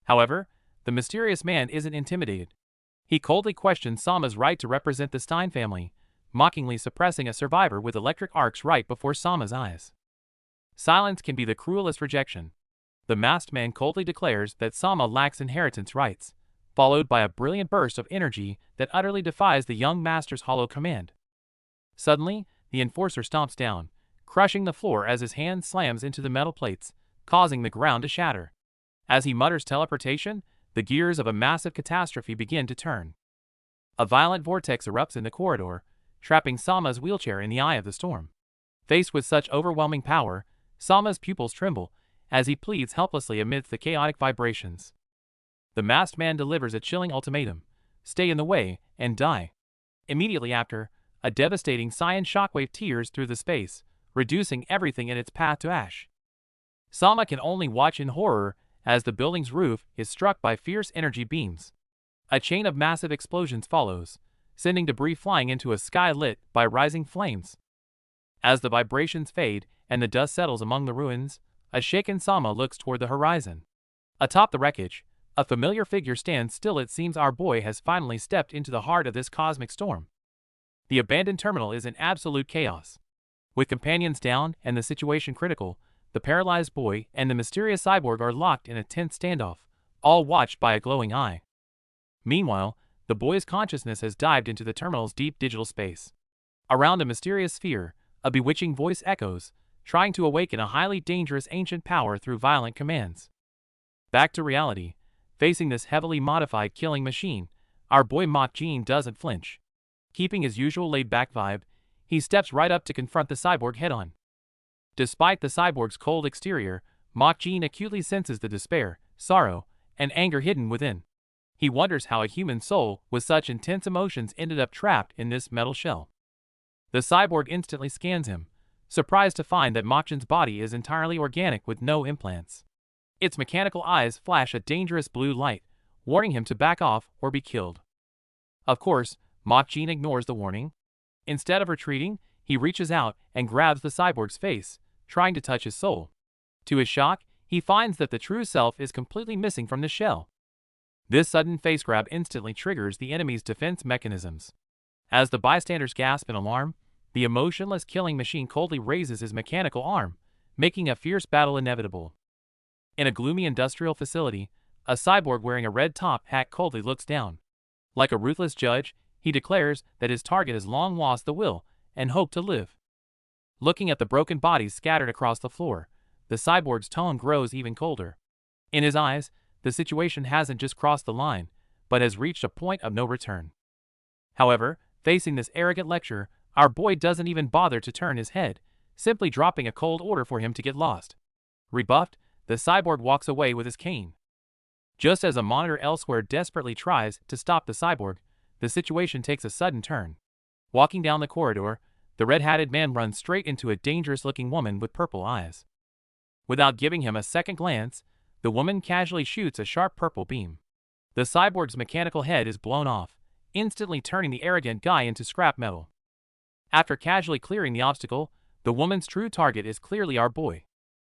However, the mysterious man isn't intimidated. He coldly questions Sama's right to represent the Stein family, mockingly suppressing a survivor with electric arcs right before Sama's eyes. Silence can be the cruelest rejection. The masked man coldly declares that Sama lacks inheritance rights, followed by a brilliant burst of energy that utterly defies the young master's hollow command. Suddenly, the enforcer stomps down, crushing the floor as his hand slams into the metal plates, causing the ground to shatter. As he mutters teleportation, the gears of a massive catastrophe begin to turn. A violent vortex erupts in the corridor, trapping Sama's wheelchair in the eye of the storm. Faced with such overwhelming power, Sama's pupils tremble as he pleads helplessly amidst the chaotic vibrations. The masked man delivers a chilling ultimatum: stay in the way and die. Immediately after, a devastating cyan shockwave tears through the space, reducing everything in its path to ash. Sama can only watch in horror as the building's roof is struck by fierce energy beams. A chain of massive explosions follows, sending debris flying into a sky lit by rising flames. As the vibrations fade and the dust settles among the ruins, a shaken Sama looks toward the horizon. Atop the wreckage, a familiar figure stands still. It seems our boy has finally stepped into the heart of this cosmic storm. The abandoned terminal is in absolute chaos. With companions down and the situation critical, the paralyzed boy and the mysterious cyborg are locked in a tense standoff, all watched by a glowing eye. Meanwhile, the boy's consciousness has dived into the terminal's deep digital space. Around a mysterious sphere, a bewitching voice echoes, trying to awaken a highly dangerous ancient power through violent commands. Back to reality, facing this heavily modified killing machine, our boy Mach Jean doesn't flinch. Keeping his usual laid-back vibe, he steps right up to confront the cyborg head-on. Despite the cyborg's cold exterior, Mach Jean acutely senses the despair, sorrow, and anger hidden within. He wonders how a human soul with such intense emotions ended up trapped in this metal shell. The cyborg instantly scans him, surprised to find that Mach Jean's body is entirely organic with no implants. Its mechanical eyes flash a dangerous blue light, warning him to back off or be killed. Of course, Mach Jean ignores the warning. Instead of retreating, he reaches out and grabs the cyborg's face, trying to touch his soul. To his shock, he finds that the true self is completely missing from the shell. This sudden face grab instantly triggers the enemy's defense mechanisms. As the bystanders gasp in alarm, the emotionless killing machine coldly raises his mechanical arm, making a fierce battle inevitable. In a gloomy industrial facility, a cyborg wearing a red top hat coldly looks down. Like a ruthless judge, he declares that his target has long lost the will and hope to live. Looking at the broken bodies scattered across the floor, the cyborg's tone grows even colder. In his eyes, the situation hasn't just crossed the line, but has reached a point of no return. However, facing this arrogant lecture, our boy doesn't even bother to turn his head, simply dropping a cold order for him to get lost. Rebuffed, the cyborg walks away with his cane. Just as a monitor elsewhere desperately tries to stop the cyborg, the situation takes a sudden turn. Walking down the corridor, the red-hatted man runs straight into a dangerous-looking woman with purple eyes. Without giving him a second glance, the woman casually shoots a sharp purple beam. The cyborg's mechanical head is blown off, instantly turning the arrogant guy into scrap metal. After casually clearing the obstacle, the woman's true target is clearly our boy.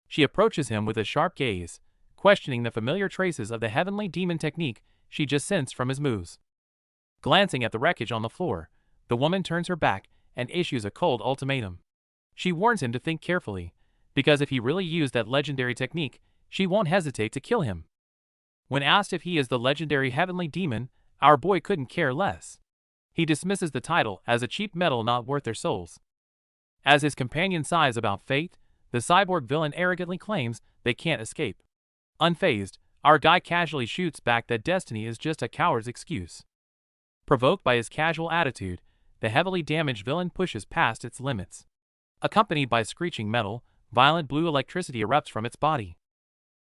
She approaches him with a sharp gaze, questioning the familiar traces of the heavenly demon technique she just sensed from his moves. Glancing at the wreckage on the floor, the woman turns her back and issues a cold ultimatum. She warns him to think carefully, because if he really used that legendary technique, she won't hesitate to kill him. When asked if he is the legendary heavenly demon, our boy couldn't care less. He dismisses the title as a cheap metal not worth their souls. As his companion sighs about fate, the cyborg villain arrogantly claims they can't escape. Unfazed, our guy casually shoots back that destiny is just a coward's excuse. Provoked by his casual attitude, the heavily damaged villain pushes past its limits. Accompanied by screeching metal, violent blue electricity erupts from its body.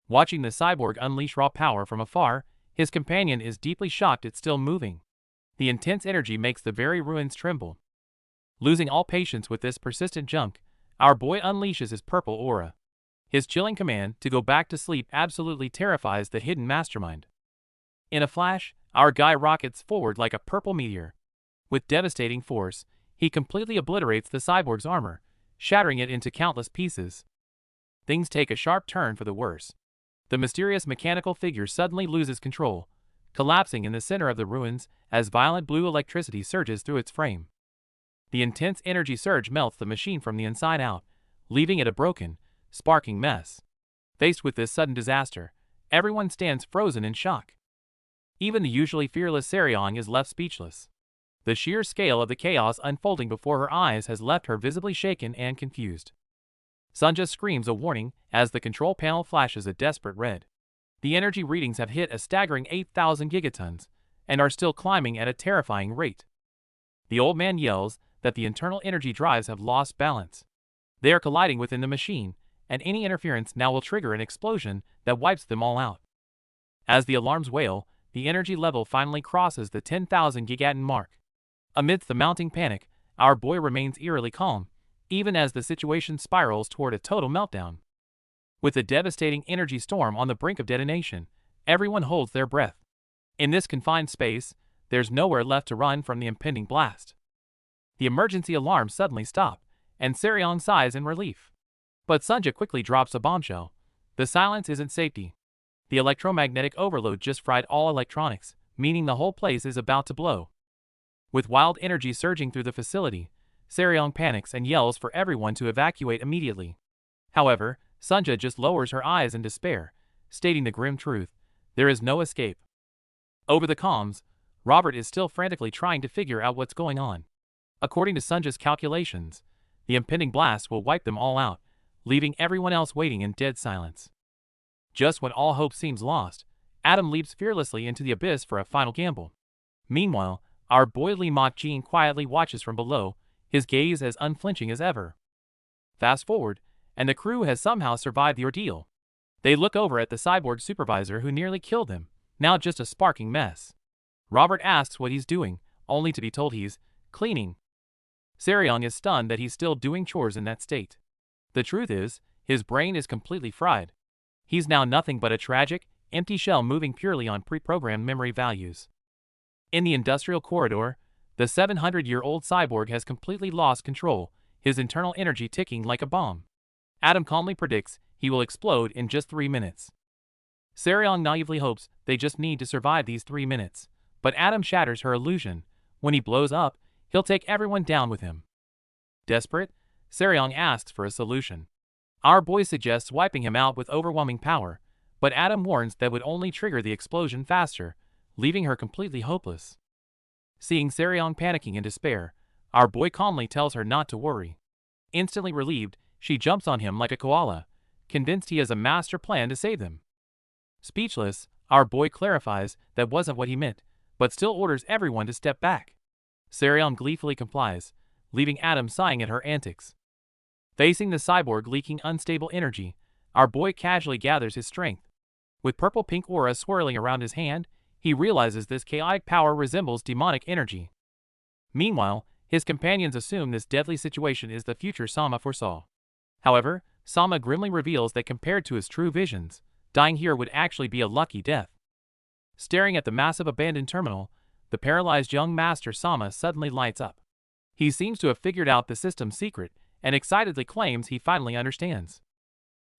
Watching the cyborg unleash raw power from afar, his companion is deeply shocked it's still moving. The intense energy makes the very ruins tremble. Losing all patience with this persistent junk, our boy unleashes his purple aura. His chilling command to go back to sleep absolutely terrifies the hidden mastermind. In a flash, our guy rockets forward like a purple meteor. With devastating force, he completely obliterates the cyborg's armor, shattering it into countless pieces. Things take a sharp turn for the worse. The mysterious mechanical figure suddenly loses control, collapsing in the center of the ruins as violent blue electricity surges through its frame. The intense energy surge melts the machine from the inside out, leaving it a broken, sparking mess. Faced with this sudden disaster, everyone stands frozen in shock. Even the usually fearless Seryong is left speechless. The sheer scale of the chaos unfolding before her eyes has left her visibly shaken and confused. Sunja screams a warning as the control panel flashes a desperate red. The energy readings have hit a staggering 8,000 gigatons, and are still climbing at a terrifying rate. The old man yells that the internal energy drives have lost balance. They are colliding within the machine, and any interference now will trigger an explosion that wipes them all out. As the alarms wail, the energy level finally crosses the 10,000 gigaton mark. Amidst the mounting panic, our boy remains eerily calm, even as the situation spirals toward a total meltdown. With a devastating energy storm on the brink of detonation, everyone holds their breath. In this confined space, there's nowhere left to run from the impending blast. The emergency alarms suddenly stop, and Seryong sighs in relief. But Sunja quickly drops a bombshell. The silence isn't safety. The electromagnetic overload just fried all electronics, meaning the whole place is about to blow. With wild energy surging through the facility, Seryong panics and yells for everyone to evacuate immediately. However, Sunja just lowers her eyes in despair, stating the grim truth: there is no escape. Over the comms, Robert is still frantically trying to figure out what's going on. According to Sunja's calculations, the impending blast will wipe them all out, leaving everyone else waiting in dead silence. Just when all hope seems lost, Adam leaps fearlessly into the abyss for a final gamble. Meanwhile, our boy Lee Mok-jin quietly watches from below, his gaze as unflinching as ever. Fast forward, and the crew has somehow survived the ordeal. They look over at the cyborg supervisor who nearly killed them, now just a sparking mess. Robert asks what he's doing, only to be told he's cleaning. Seryong is stunned that he's still doing chores in that state. The truth is, his brain is completely fried. He's now nothing but a tragic, empty shell moving purely on pre-programmed memory values. In the industrial corridor, the 700-year-old cyborg has completely lost control, his internal energy ticking like a bomb. Adam calmly predicts he will explode in just 3 minutes. Seryong naively hopes they just need to survive these 3 minutes, but Adam shatters her illusion. When he blows up, he'll take everyone down with him. Desperate, Seryong asks for a solution. Our boy suggests wiping him out with overwhelming power, but Adam warns that would only trigger the explosion faster, leaving her completely hopeless. Seeing Seryong panicking in despair, our boy calmly tells her not to worry. Instantly relieved, she jumps on him like a koala, convinced he has a master plan to save them. Speechless, our boy clarifies that wasn't what he meant, but still orders everyone to step back. Seryong gleefully complies, leaving Adam sighing at her antics. Facing the cyborg leaking unstable energy, our boy casually gathers his strength. With purple-pink aura swirling around his hand, he realizes this chaotic power resembles demonic energy. Meanwhile, his companions assume this deadly situation is the future Sama foresaw. However, Sama grimly reveals that compared to his true visions, dying here would actually be a lucky death. Staring at the massive abandoned terminal, the paralyzed young master Sama suddenly lights up. He seems to have figured out the system's secret and excitedly claims he finally understands.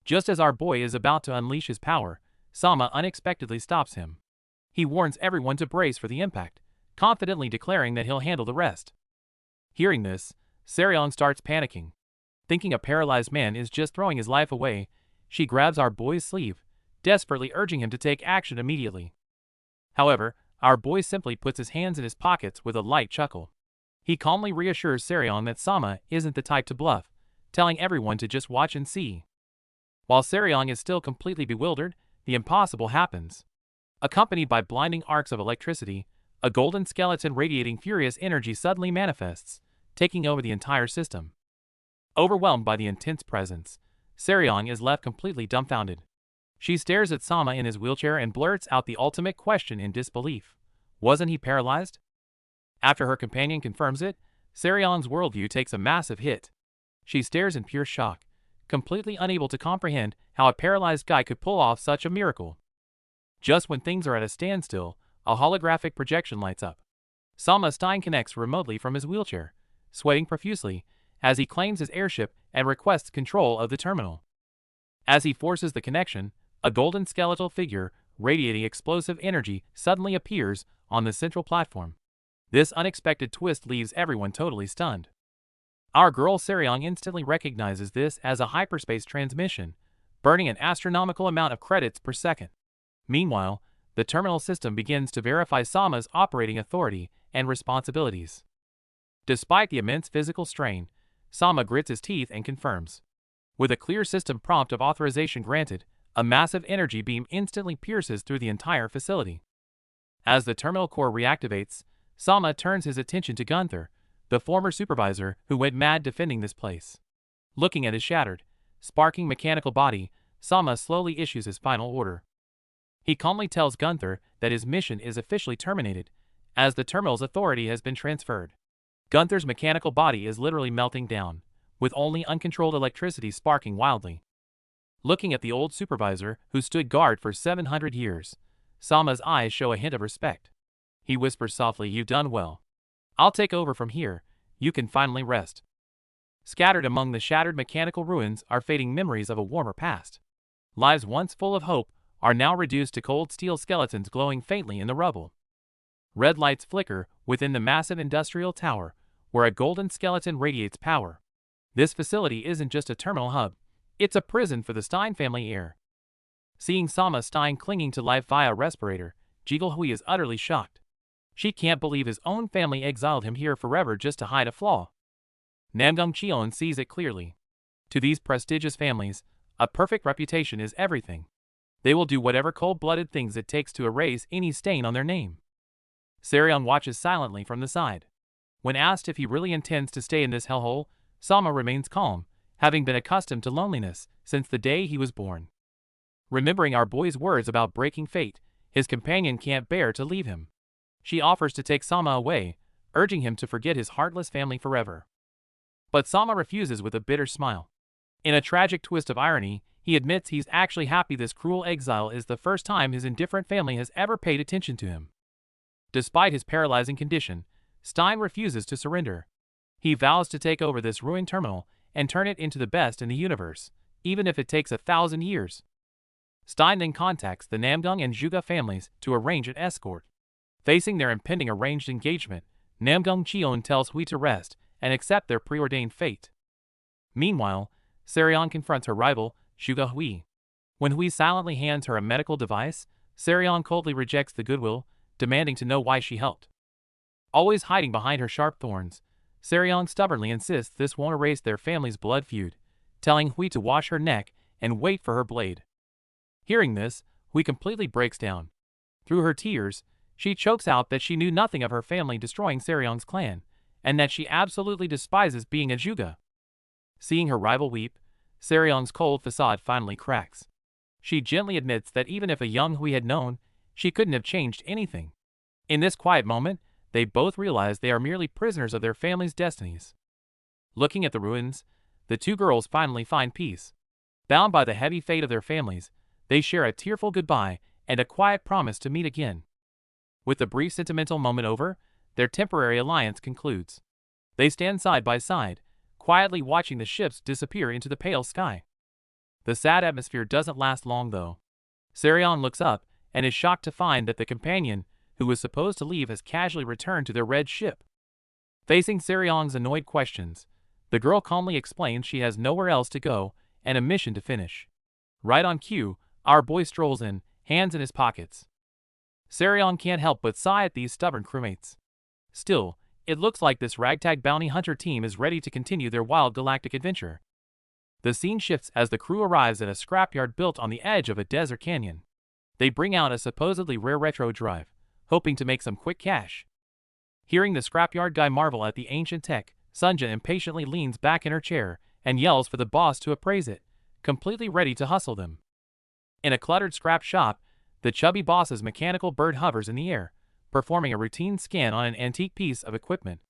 Just as our boy is about to unleash his power, Sama unexpectedly stops him. He warns everyone to brace for the impact, confidently declaring that he'll handle the rest. Hearing this, Seryong starts panicking. Thinking a paralyzed man is just throwing his life away, she grabs our boy's sleeve, desperately urging him to take action immediately. However, our boy simply puts his hands in his pockets with a light chuckle. He calmly reassures Seryong that Sama isn't the type to bluff, telling everyone to just watch and see. While Seryong is still completely bewildered, the impossible happens. Accompanied by blinding arcs of electricity, a golden skeleton radiating furious energy suddenly manifests, taking over the entire system. Overwhelmed by the intense presence, Seryong is left completely dumbfounded. She stares at Sama in his wheelchair and blurts out the ultimate question in disbelief. Wasn't he paralyzed? After her companion confirms it, Seryong's worldview takes a massive hit. She stares in pure shock, completely unable to comprehend how a paralyzed guy could pull off such a miracle. Just when things are at a standstill, a holographic projection lights up. Sama Stein connects remotely from his wheelchair, sweating profusely, as he claims his airship and requests control of the terminal. As he forces the connection, a golden skeletal figure, radiating explosive energy, suddenly appears on the central platform. This unexpected twist leaves everyone totally stunned. Our girl Seryong instantly recognizes this as a hyperspace transmission, burning an astronomical amount of credits per second. Meanwhile, the terminal system begins to verify Sama's operating authority and responsibilities. Despite the immense physical strain, Sama grits his teeth and confirms. With a clear system prompt of authorization granted, a massive energy beam instantly pierces through the entire facility. As the terminal core reactivates, Sama turns his attention to Gunther, the former supervisor who went mad defending this place. Looking at his shattered, sparking mechanical body, Sama slowly issues his final order. He calmly tells Gunther that his mission is officially terminated, as the terminal's authority has been transferred. Gunther's mechanical body is literally melting down, with only uncontrolled electricity sparking wildly. Looking at the old supervisor who stood guard for 700 years, Sama's eyes show a hint of respect. He whispers softly, "You've done well. I'll take over from here, you can finally rest." Scattered among the shattered mechanical ruins are fading memories of a warmer past. Lives once full of hope are now reduced to cold steel skeletons glowing faintly in the rubble. Red lights flicker within the massive industrial tower, where a golden skeleton radiates power. This facility isn't just a terminal hub, it's a prison for the Stein family heir. Seeing Sama Stein clinging to life via a respirator, Jigelhui is utterly shocked. She can't believe his own family exiled him here forever just to hide a flaw. Namgung Cheon sees it clearly. To these prestigious families, a perfect reputation is everything. They will do whatever cold-blooded things it takes to erase any stain on their name. Seryong watches silently from the side. When asked if he really intends to stay in this hellhole, Sama remains calm, having been accustomed to loneliness since the day he was born. Remembering our boy's words about breaking fate, his companion can't bear to leave him. She offers to take Sama away, urging him to forget his heartless family forever. But Sama refuses with a bitter smile. In a tragic twist of irony, he admits he's actually happy this cruel exile is the first time his indifferent family has ever paid attention to him. Despite his paralyzing condition, Stein refuses to surrender. He vows to take over this ruined terminal and turn it into the best in the universe, even if it takes 1,000 years. Stein then contacts the Namgung and Zhuge families to arrange an escort. Facing their impending arranged engagement, Namgung Cheon tells Hui to rest and accept their preordained fate. Meanwhile, Seryong confronts her rival, Zhuge Hui. When Hui silently hands her a medical device, Seryong coldly rejects the goodwill, demanding to know why she helped. Always hiding behind her sharp thorns, Seryong stubbornly insists this won't erase their family's blood feud, telling Hui to wash her neck and wait for her blade. Hearing this, Hui completely breaks down. Through her tears, she chokes out that she knew nothing of her family destroying Seryong's clan, and that she absolutely despises being a Zhuge. Seeing her rival weep, Seryong's cold facade finally cracks. She gently admits that even if a young Hui had known, she couldn't have changed anything. In this quiet moment, they both realize they are merely prisoners of their family's destinies. Looking at the ruins, the two girls finally find peace. Bound by the heavy fate of their families, they share a tearful goodbye and a quiet promise to meet again. With the brief sentimental moment over, their temporary alliance concludes. They stand side by side, quietly watching the ships disappear into the pale sky. The sad atmosphere doesn't last long though. Seryong looks up and is shocked to find that the companion, who was supposed to leave, has casually returned to their red ship. Facing Seryong's annoyed questions, the girl calmly explains she has nowhere else to go and a mission to finish. Right on cue, our boy strolls in, hands in his pockets. Sarion can't help but sigh at these stubborn crewmates. Still, it looks like this ragtag bounty hunter team is ready to continue their wild galactic adventure. The scene shifts as the crew arrives at a scrapyard built on the edge of a desert canyon. They bring out a supposedly rare retro drive, hoping to make some quick cash. Hearing the scrapyard guy marvel at the ancient tech, Sunja impatiently leans back in her chair and yells for the boss to appraise it, completely ready to hustle them. In a cluttered scrap shop, the chubby boss's mechanical bird hovers in the air, performing a routine scan on an antique piece of equipment.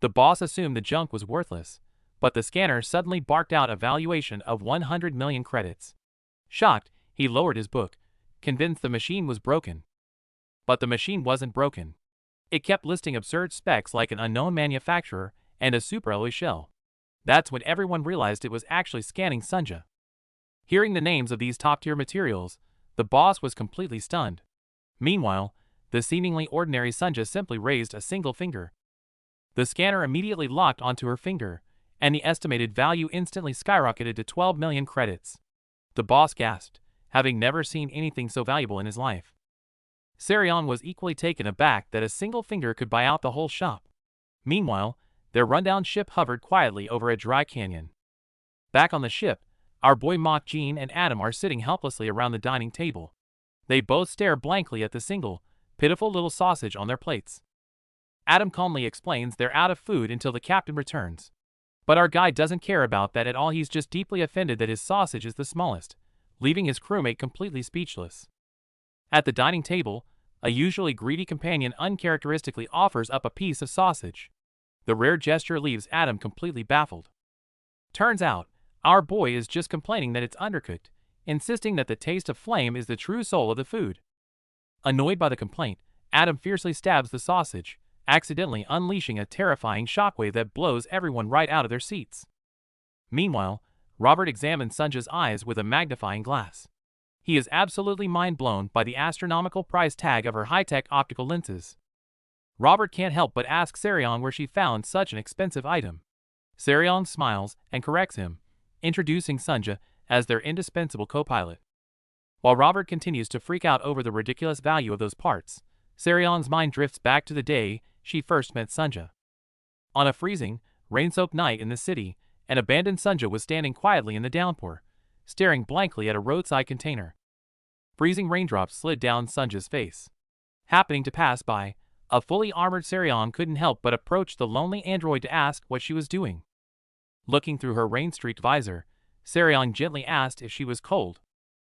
The boss assumed the junk was worthless, but the scanner suddenly barked out a valuation of 100 million credits. Shocked, he lowered his book, convinced the machine was broken. But the machine wasn't broken. It kept listing absurd specs like an unknown manufacturer and a superalloy shell. That's when everyone realized it was actually scanning Sunja. Hearing the names of these top-tier materials, the boss was completely stunned. Meanwhile, the seemingly ordinary Sunja simply raised a single finger. The scanner immediately locked onto her finger, and the estimated value instantly skyrocketed to 12 million credits. The boss gasped, having never seen anything so valuable in his life. Sarion was equally taken aback that a single finger could buy out the whole shop. Meanwhile, their rundown ship hovered quietly over a dry canyon. Back on the ship, our boy Mach Jean and Adam are sitting helplessly around the dining table. They both stare blankly at the single, pitiful little sausage on their plates. Adam calmly explains they're out of food until the captain returns. But our guy doesn't care about that at all. He's just deeply offended that his sausage is the smallest, leaving his crewmate completely speechless. At the dining table, a usually greedy companion uncharacteristically offers up a piece of sausage. The rare gesture leaves Adam completely baffled. Turns out, our boy is just complaining that it's undercooked, insisting that the taste of flame is the true soul of the food. Annoyed by the complaint, Adam fiercely stabs the sausage, accidentally unleashing a terrifying shockwave that blows everyone right out of their seats. Meanwhile, Robert examines Sunja's eyes with a magnifying glass. He is absolutely mind-blown by the astronomical price tag of her high-tech optical lenses. Robert can't help but ask Sarion where she found such an expensive item. Sarion smiles and corrects him, introducing Sunja as their indispensable co-pilot. While Robert continues to freak out over the ridiculous value of those parts, Sarion's mind drifts back to the day she first met Sunja. On a freezing, rain-soaked night in the city, an abandoned Sunja was standing quietly in the downpour, staring blankly at a roadside container. Freezing raindrops slid down Sunja's face. Happening to pass by, a fully armored Sarion couldn't help but approach the lonely android to ask what she was doing. Looking through her rain-streaked visor, Sarion gently asked if she was cold.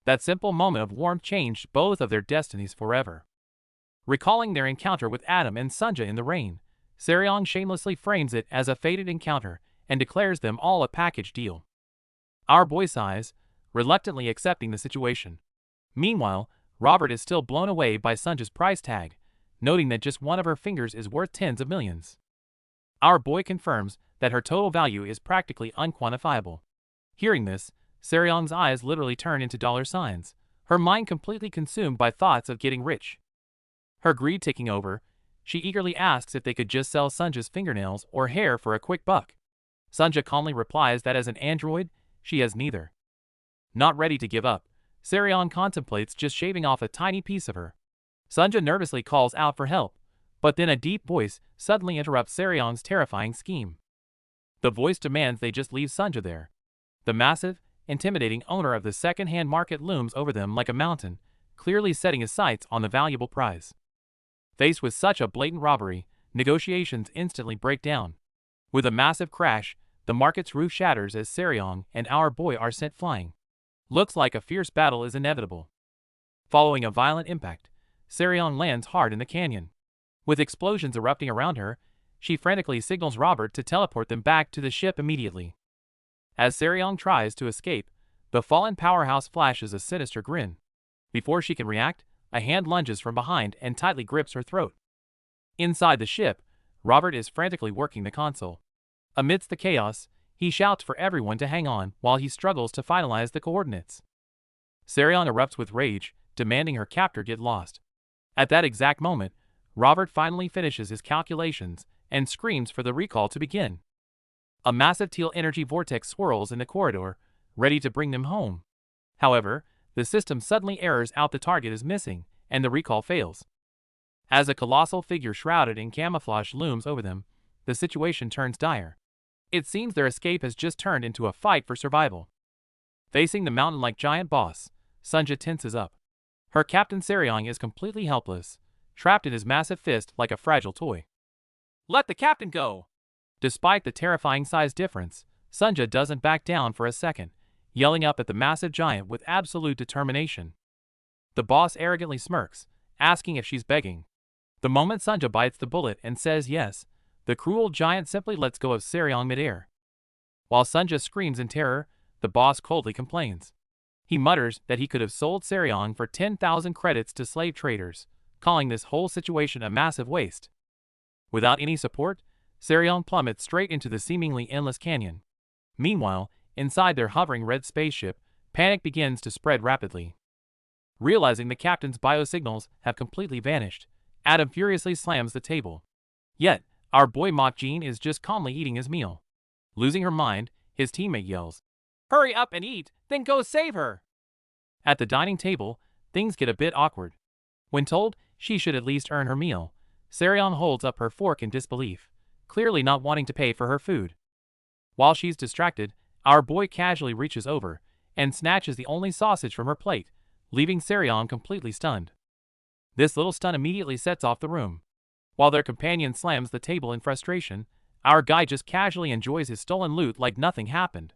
That simple moment of warmth changed both of their destinies forever. Recalling their encounter with Adam and Sunja in the rain, Sarion shamelessly frames it as a fated encounter and declares them all a package deal. Our boy sighs, reluctantly accepting the situation. Meanwhile, Robert is still blown away by Sunja's price tag, noting that just one of her fingers is worth tens of millions. Our boy confirms that her total value is practically unquantifiable. Hearing this, Sarion's eyes literally turn into dollar signs, her mind completely consumed by thoughts of getting rich. Her greed taking over, she eagerly asks if they could just sell Sunja's fingernails or hair for a quick buck. Sunja calmly replies that as an android, she has neither. Not ready to give up, Sarion contemplates just shaving off a tiny piece of her. Sunja nervously calls out for help, but then a deep voice suddenly interrupts Sarion's terrifying scheme. The voice demands they just leave Sunja there. The massive, intimidating owner of the second-hand market looms over them like a mountain, clearly setting his sights on the valuable prize. Faced with such a blatant robbery, negotiations instantly break down. With a massive crash, the market's roof shatters as Sarion and our boy are sent flying. Looks like a fierce battle is inevitable. Following a violent impact, Sarion lands hard in the canyon. With explosions erupting around her, she frantically signals Robert to teleport them back to the ship immediately. As Sarion tries to escape, the fallen powerhouse flashes a sinister grin. Before she can react, a hand lunges from behind and tightly grips her throat. Inside the ship, Robert is frantically working the console. Amidst the chaos, he shouts for everyone to hang on while he struggles to finalize the coordinates. Sarion erupts with rage, demanding her captor get lost. At that exact moment, Robert finally finishes his calculations and screams for the recall to begin. A massive teal energy vortex swirls in the corridor, ready to bring them home. However, the system suddenly errors out. The target is missing, and the recall fails. As a colossal figure shrouded in camouflage looms over them, the situation turns dire. It seems their escape has just turned into a fight for survival. Facing the mountain-like giant boss, Sunja tenses up. Her captain Seryong is completely helpless, trapped in his massive fist like a fragile toy. Let the captain go! Despite the terrifying size difference, Sunja doesn't back down for a second, yelling up at the massive giant with absolute determination. The boss arrogantly smirks, asking if she's begging. The moment Sunja bites the bullet and says yes, the cruel giant simply lets go of Seryong midair. While Sunja screams in terror, the boss coldly complains. He mutters that he could have sold Seryong for 10,000 credits to slave traders, calling this whole situation a massive waste. Without any support, Seryong plummets straight into the seemingly endless canyon. Meanwhile, inside their hovering red spaceship, panic begins to spread rapidly. Realizing the captain's biosignals have completely vanished, Adam furiously slams the table. Yet, our boy Mok Jin is just calmly eating his meal. Losing her mind, his teammate yells, Hurry up and eat, then go save her! At the dining table, things get a bit awkward. When told she should at least earn her meal, Seryong holds up her fork in disbelief, clearly not wanting to pay for her food. While she's distracted, our boy casually reaches over and snatches the only sausage from her plate, leaving Seryong completely stunned. This little stunt immediately sets off the room. While their companion slams the table in frustration, our guy just casually enjoys his stolen loot like nothing happened.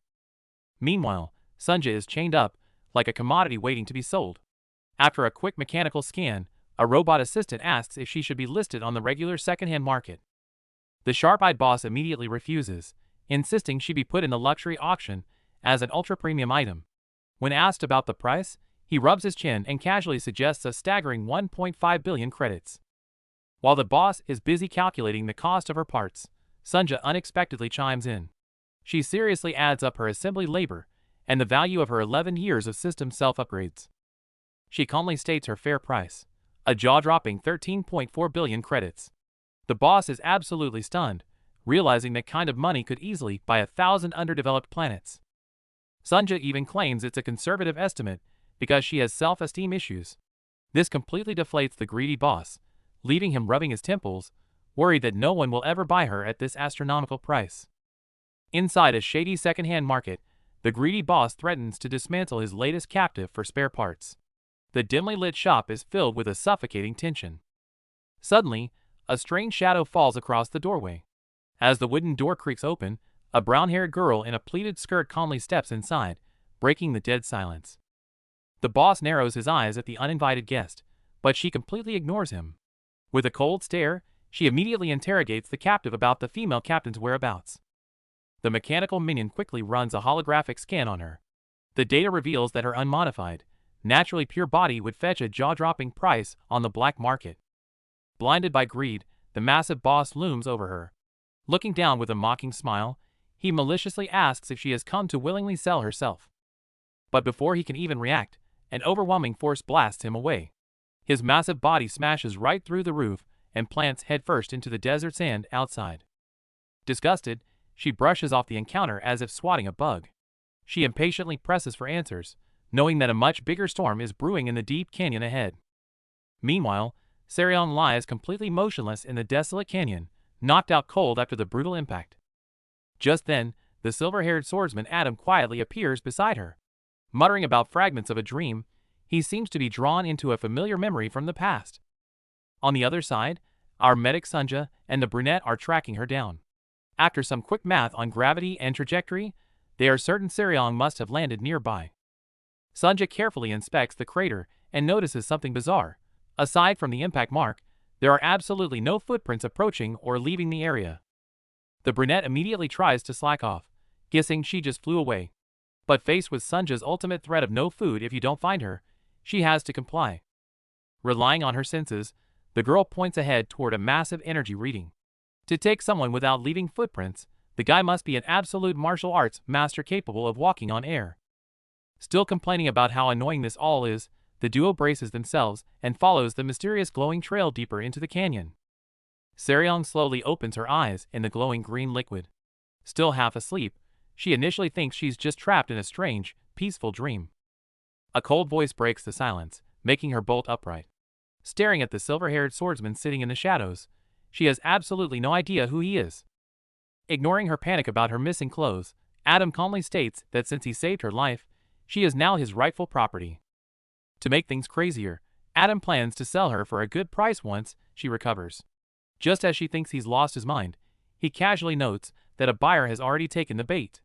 Meanwhile, Sunja is chained up, like a commodity waiting to be sold. After a quick mechanical scan, a robot assistant asks if she should be listed on the regular secondhand market. The sharp-eyed boss immediately refuses, insisting she be put in the luxury auction as an ultra-premium item. When asked about the price, he rubs his chin and casually suggests a staggering 1.5 billion credits. While the boss is busy calculating the cost of her parts, Sunja unexpectedly chimes in. She seriously adds up her assembly labor and the value of her 11 years of system self-upgrades. She calmly states her fair price, a jaw-dropping 13.4 billion credits. The boss is absolutely stunned, realizing that kind of money could easily buy 1,000 underdeveloped planets. Sunja even claims it's a conservative estimate because she has self-esteem issues. This completely deflates the greedy boss, leaving him rubbing his temples, worried that no one will ever buy her at this astronomical price. Inside a shady second-hand market, the greedy boss threatens to dismantle his latest captive for spare parts. The dimly lit shop is filled with a suffocating tension. Suddenly, a strange shadow falls across the doorway. As the wooden door creaks open, a brown-haired girl in a pleated skirt calmly steps inside, breaking the dead silence. The boss narrows his eyes at the uninvited guest, but she completely ignores him. With a cold stare, she immediately interrogates the captive about the female captain's whereabouts. The mechanical minion quickly runs a holographic scan on her. The data reveals that her unmodified, naturally pure body would fetch a jaw-dropping price on the black market. Blinded by greed, the massive boss looms over her. Looking down with a mocking smile, he maliciously asks if she has come to willingly sell herself. But before he can even react, an overwhelming force blasts him away. His massive body smashes right through the roof and plants headfirst into the desert sand outside. Disgusted, she brushes off the encounter as if swatting a bug. She impatiently presses for answers, knowing that a much bigger storm is brewing in the deep canyon ahead. Meanwhile, Seryong lies completely motionless in the desolate canyon, knocked out cold after the brutal impact. Just then, the silver-haired swordsman Adam quietly appears beside her. Muttering about fragments of a dream, he seems to be drawn into a familiar memory from the past. On the other side, our medic Sunja and the brunette are tracking her down. After some quick math on gravity and trajectory, they are certain Seryong must have landed nearby. Sunja carefully inspects the crater and notices something bizarre. Aside from the impact mark, there are absolutely no footprints approaching or leaving the area. The brunette immediately tries to slack off, guessing she just flew away. But faced with Sunja's ultimate threat of no food if you don't find her, she has to comply. Relying on her senses, the girl points ahead toward a massive energy reading. To take someone without leaving footprints, the guy must be an absolute martial arts master capable of walking on air. Still complaining about how annoying this all is, the duo braces themselves and follows the mysterious glowing trail deeper into the canyon. Seryong slowly opens her eyes in the glowing green liquid. Still half asleep, she initially thinks she's just trapped in a strange, peaceful dream. A cold voice breaks the silence, making her bolt upright. staring at the silver-haired swordsman sitting in the shadows. She has absolutely no idea who he is. Ignoring her panic about her missing clothes, Adam calmly states that since he saved her life, she is now his rightful property. To make things crazier, Adam plans to sell her for a good price once she recovers. Just as she thinks he's lost his mind, he casually notes that a buyer has already taken the bait.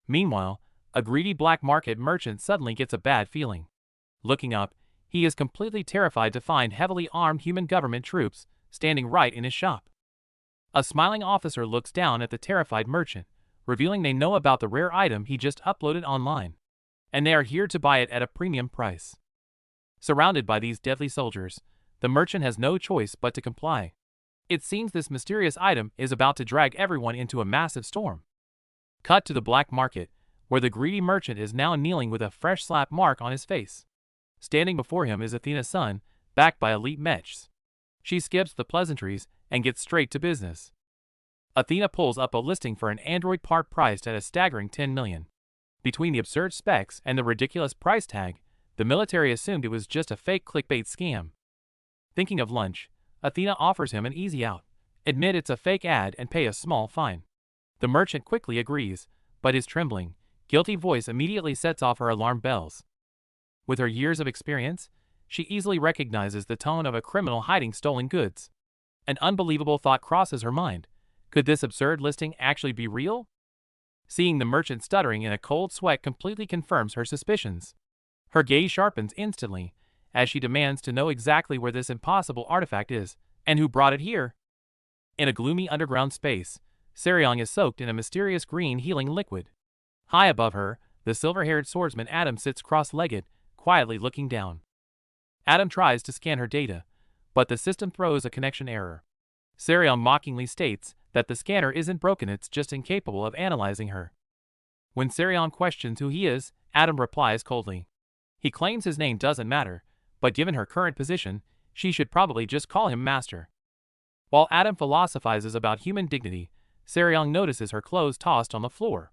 Meanwhile, a greedy black market merchant suddenly gets a bad feeling. Looking up, he is completely terrified to find heavily armed human government troops standing right in his shop. A smiling officer looks down at the terrified merchant, revealing they know about the rare item he just uploaded online, and they are here to buy it at a premium price. Surrounded by these deadly soldiers, the merchant has no choice but to comply. It seems this mysterious item is about to drag everyone into a massive storm. Cut to the black market, where the greedy merchant is now kneeling with a fresh slap mark on his face. Standing before him is Athena's son, backed by elite mechs. She skips the pleasantries and gets straight to business. Athena pulls up a listing for an android part priced at a staggering 10 million. Between the absurd specs and the ridiculous price tag, the military assumed it was just a fake clickbait scam. Thinking of lunch, Athena offers him an easy out. Admit it's a fake ad and pay a small fine. The merchant quickly agrees, but his trembling, guilty voice immediately sets off her alarm bells. With her years of experience, she easily recognizes the tone of a criminal hiding stolen goods. An unbelievable thought crosses her mind. Could this absurd listing actually be real? Seeing the merchant stuttering in a cold sweat completely confirms her suspicions. Her gaze sharpens instantly, as she demands to know exactly where this impossible artifact is, and who brought it here. In a gloomy underground space, Seryong is soaked in a mysterious green healing liquid. High above her, the silver-haired swordsman Adam sits cross-legged, quietly looking down. Adam tries to scan her data, but the system throws a connection error. Seryong mockingly states that the scanner isn't broken, it's just incapable of analyzing her. When Seryong questions who he is, Adam replies coldly. He claims his name doesn't matter, but given her current position, she should probably just call him master. While Adam philosophizes about human dignity, Seryong notices her clothes tossed on the floor.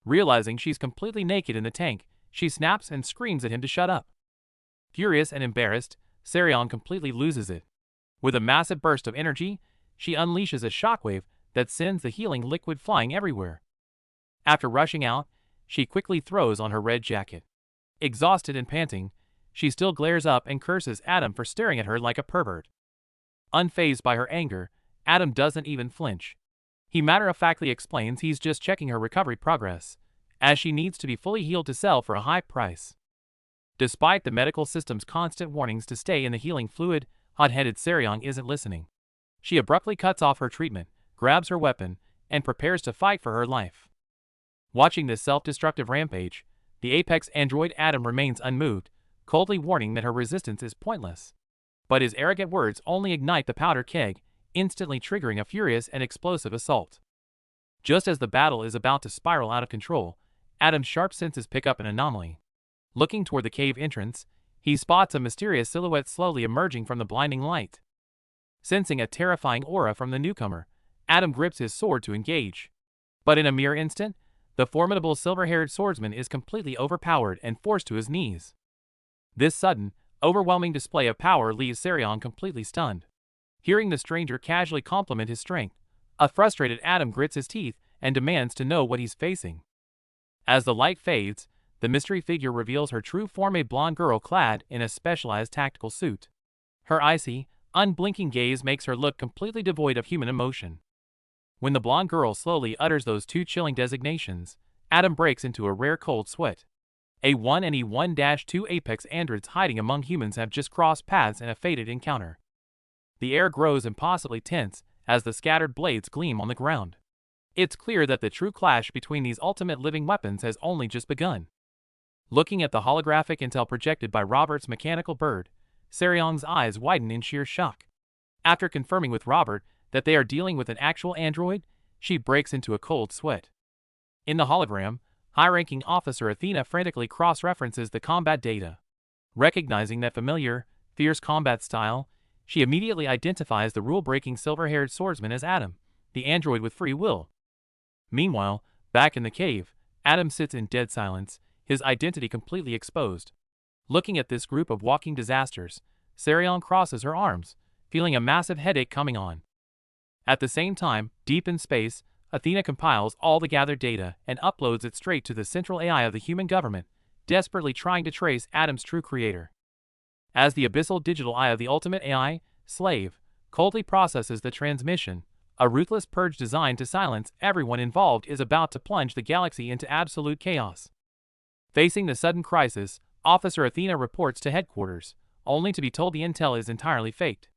Realizing she's completely naked in the tank, she snaps and screams at him to shut up. Furious and embarrassed, Seryong completely loses it. With a massive burst of energy, she unleashes a shockwave that sends the healing liquid flying everywhere. After rushing out, she quickly throws on her red jacket. Exhausted and panting, she still glares up and curses Adam for staring at her like a pervert. Unfazed by her anger, Adam doesn't even flinch. He matter-of-factly explains he's just checking her recovery progress, as she needs to be fully healed to sell for a high price. Despite the medical system's constant warnings to stay in the healing fluid, hot-headed Seryong isn't listening. She abruptly cuts off her treatment, grabs her weapon, and prepares to fight for her life. Watching this self-destructive rampage, the apex android Adam remains unmoved, coldly warning that her resistance is pointless. But his arrogant words only ignite the powder keg, instantly triggering a furious and explosive assault. Just as the battle is about to spiral out of control, Adam's sharp senses pick up an anomaly. Looking toward the cave entrance, he spots a mysterious silhouette slowly emerging from the blinding light. Sensing a terrifying aura from the newcomer, Adam grips his sword to engage. But in a mere instant, the formidable silver-haired swordsman is completely overpowered and forced to his knees. This sudden, overwhelming display of power leaves Seryong completely stunned. Hearing the stranger casually compliment his strength, a frustrated Adam grits his teeth and demands to know what he's facing. As the light fades, the mystery figure reveals her true form, a blonde girl clad in a specialized tactical suit. Her icy, unblinking gaze makes her look completely devoid of human emotion. When the blonde girl slowly utters those two chilling designations, Adam breaks into a rare cold sweat. A1 and E1-2 apex androids hiding among humans have just crossed paths in a fated encounter. The air grows impossibly tense as the scattered blades gleam on the ground. It's clear that the true clash between these ultimate living weapons has only just begun. Looking at the holographic intel projected by Robert's mechanical bird, Seryong's eyes widen in sheer shock. After confirming with Robert that they are dealing with an actual android, she breaks into a cold sweat. In the hologram, high-ranking officer Athena frantically cross-references the combat data. Recognizing that familiar, fierce combat style, she immediately identifies the rule-breaking silver-haired swordsman as Adam, the android with free will. Meanwhile, back in the cave, Adam sits in dead silence, his identity completely exposed. Looking at this group of walking disasters, Serion crosses her arms, feeling a massive headache coming on. At the same time, deep in space, Athena compiles all the gathered data and uploads it straight to the central AI of the human government, desperately trying to trace Adam's true creator. As the abyssal digital eye of the ultimate AI, Slave, coldly processes the transmission, a ruthless purge designed to silence everyone involved is about to plunge the galaxy into absolute chaos. Facing the sudden crisis, Officer Athena reports to headquarters, only to be told the intel is entirely faked.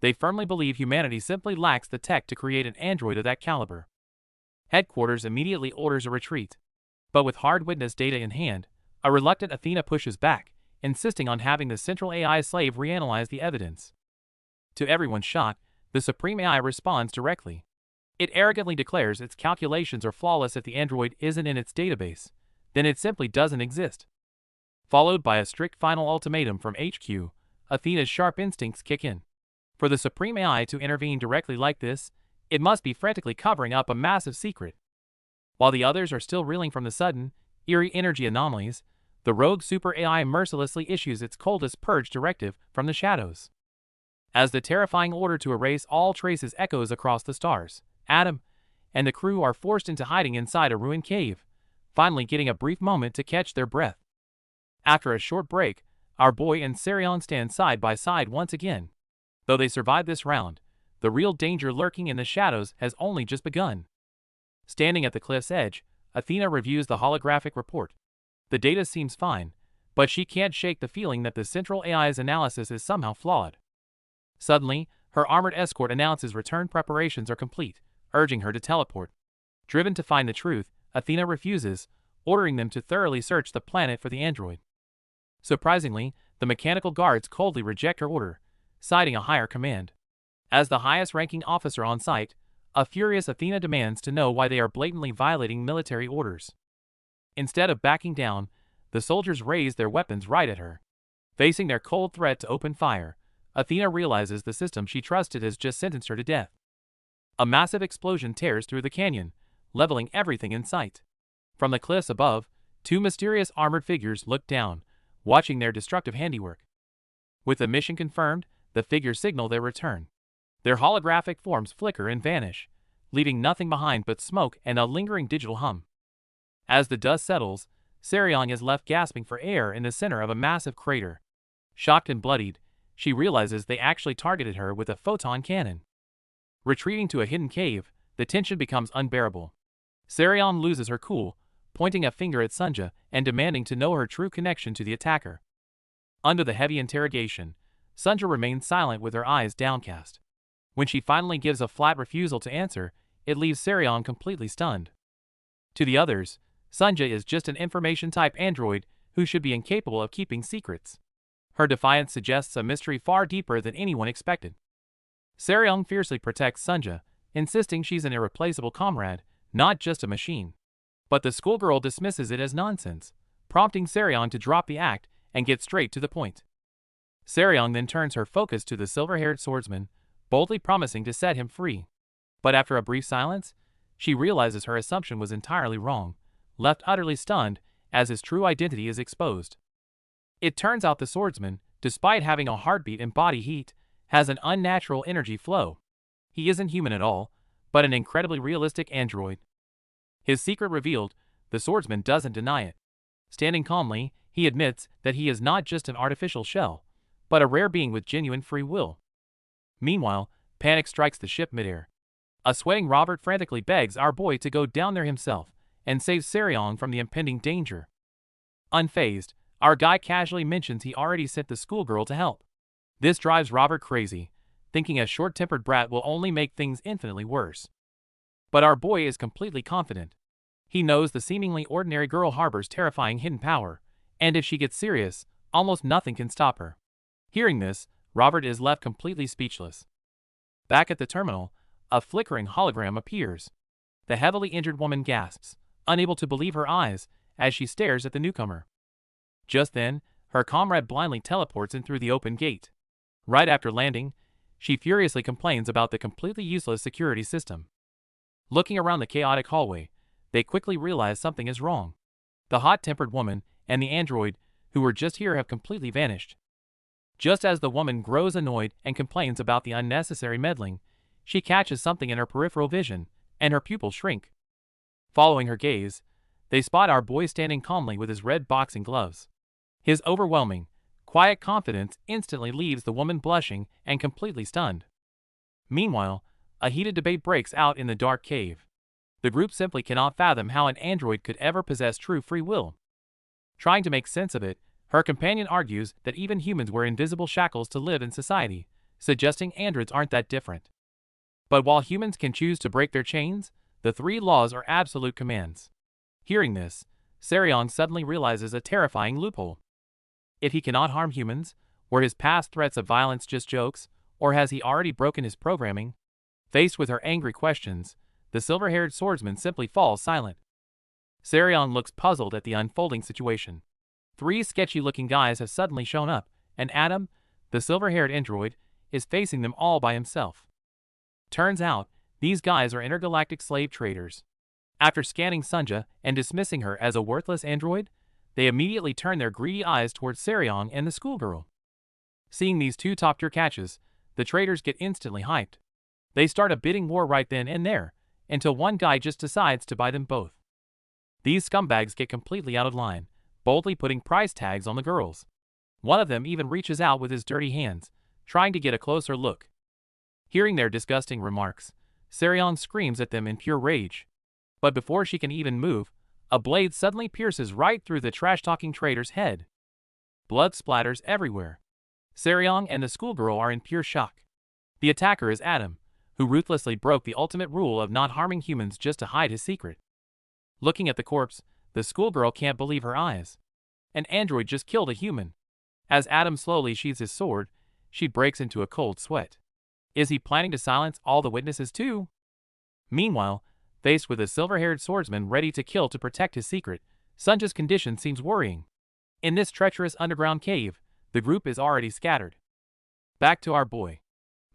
They firmly believe humanity simply lacks the tech to create an android of that caliber. Headquarters immediately orders a retreat. But with hard witness data in hand, a reluctant Athena pushes back, insisting on having the central AI Slave reanalyze the evidence. To everyone's shock, the Supreme AI responds directly. It arrogantly declares its calculations are flawless if the android isn't in its database, then it simply doesn't exist. Followed by a strict final ultimatum from HQ, Athena's sharp instincts kick in. For the Supreme AI to intervene directly like this, it must be frantically covering up a massive secret. While the others are still reeling from the sudden, eerie energy anomalies, the rogue Super AI mercilessly issues its coldest purge directive from the shadows. As the terrifying order to erase all traces echoes across the stars, Adam and the crew are forced into hiding inside a ruined cave, finally getting a brief moment to catch their breath. After a short break, our boy and Serion stand side by side once again. Though they survive this round, the real danger lurking in the shadows has only just begun. Standing at the cliff's edge, Athena reviews the holographic report. The data seems fine, but she can't shake the feeling that the central AI's analysis is somehow flawed. Suddenly, her armored escort announces return preparations are complete, urging her to teleport. Driven to find the truth, Athena refuses, ordering them to thoroughly search the planet for the android. Surprisingly, the mechanical guards coldly reject her order, citing a higher command. As the highest-ranking officer on site, a furious Athena demands to know why they are blatantly violating military orders. Instead of backing down, the soldiers raise their weapons right at her. Facing their cold threat to open fire, Athena realizes the system she trusted has just sentenced her to death. A massive explosion tears through the canyon, leveling everything in sight. From the cliffs above, two mysterious armored figures look down, watching their destructive handiwork. With the mission confirmed, the figures signal their return. Their holographic forms flicker and vanish, leaving nothing behind but smoke and a lingering digital hum. As the dust settles, Serion is left gasping for air in the center of a massive crater. Shocked and bloodied, she realizes they actually targeted her with a photon cannon. Retreating to a hidden cave, the tension becomes unbearable. Serion loses her cool, pointing a finger at Sunja and demanding to know her true connection to the attacker. Under the heavy interrogation, Sunja remains silent with her eyes downcast. When she finally gives a flat refusal to answer, it leaves Serion completely stunned. To the others, Sunja is just an information-type android who should be incapable of keeping secrets. Her defiance suggests a mystery far deeper than anyone expected. Serion fiercely protects Sunja, insisting she's an irreplaceable comrade, not just a machine. But the schoolgirl dismisses it as nonsense, prompting Serion to drop the act and get straight to the point. Serion then turns her focus to the silver-haired swordsman, boldly promising to set him free. But after a brief silence, she realizes her assumption was entirely wrong, left utterly stunned as his true identity is exposed. It turns out the swordsman, despite having a heartbeat and body heat, has an unnatural energy flow. He isn't human at all, but an incredibly realistic android. His secret revealed, the swordsman doesn't deny it. Standing calmly, he admits that he is not just an artificial shell, but a rare being with genuine free will. Meanwhile, panic strikes the ship midair. A sweating Robert frantically begs our boy to go down there himself and save Serion from the impending danger. Unfazed, our guy casually mentions he already sent the schoolgirl to help. This drives Robert crazy, thinking a short-tempered brat will only make things infinitely worse. But our boy is completely confident. He knows the seemingly ordinary girl harbors terrifying hidden power, and if she gets serious, almost nothing can stop her. Hearing this, Robert is left completely speechless. Back at the terminal, a flickering hologram appears. The heavily injured woman gasps, unable to believe her eyes, as she stares at the newcomer. Just then, her comrade blindly teleports in through the open gate. Right after landing, she furiously complains about the completely useless security system. Looking around the chaotic hallway, they quickly realize something is wrong. The hot-tempered woman and the android who were just here have completely vanished. Just as the woman grows annoyed and complains about the unnecessary meddling, she catches something in her peripheral vision, and her pupils shrink. Following her gaze, they spot our boy standing calmly with his red boxing gloves. His overwhelming, quiet confidence instantly leaves the woman blushing and completely stunned. Meanwhile, a heated debate breaks out in the dark cave. The group simply cannot fathom how an android could ever possess true free will. Trying to make sense of it, her companion argues that even humans wear invisible shackles to live in society, suggesting androids aren't that different. But while humans can choose to break their chains, the three laws are absolute commands. Hearing this, Seryong suddenly realizes a terrifying loophole. If he cannot harm humans, were his past threats of violence just jokes, or has he already broken his programming? Faced with her angry questions, the silver-haired swordsman simply falls silent. Seryong looks puzzled at the unfolding situation. Three sketchy-looking guys have suddenly shown up, and Adam, the silver-haired android, is facing them all by himself. Turns out, these guys are intergalactic slave traders. After scanning Sunja and dismissing her as a worthless android, they immediately turn their greedy eyes towards Seryong and the schoolgirl. Seeing these two top-tier catches, the traders get instantly hyped. They start a bidding war right then and there, until one guy just decides to buy them both. These scumbags get completely out of line, boldly putting price tags on the girls. One of them even reaches out with his dirty hands, trying to get a closer look. Hearing their disgusting remarks, Seryong screams at them in pure rage. But before she can even move, a blade suddenly pierces right through the trash-talking trader's head. Blood splatters everywhere. Seryong and the schoolgirl are in pure shock. The attacker is Adam, who ruthlessly broke the ultimate rule of not harming humans just to hide his secret. Looking at the corpse, the schoolgirl can't believe her eyes. An android just killed a human. As Adam slowly sheathes his sword, she breaks into a cold sweat. Is he planning to silence all the witnesses too? Meanwhile, faced with a silver-haired swordsman ready to kill to protect his secret, Sunja's condition seems worrying. In this treacherous underground cave, the group is already scattered. Back to our boy.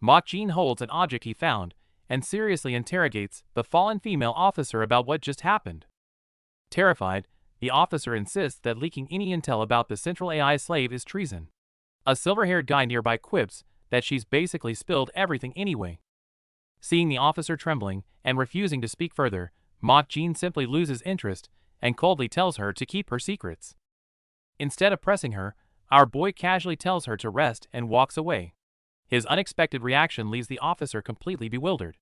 Mok-jin holds an object he found, and seriously interrogates the fallen female officer about what just happened. Terrified, the officer insists that leaking any intel about the central AI slave is treason. A silver-haired guy nearby quips that she's basically spilled everything anyway. Seeing the officer trembling and refusing to speak further, Mok-jin simply loses interest and coldly tells her to keep her secrets. Instead of pressing her, our boy casually tells her to rest and walks away. His unexpected reaction leaves the officer completely bewildered.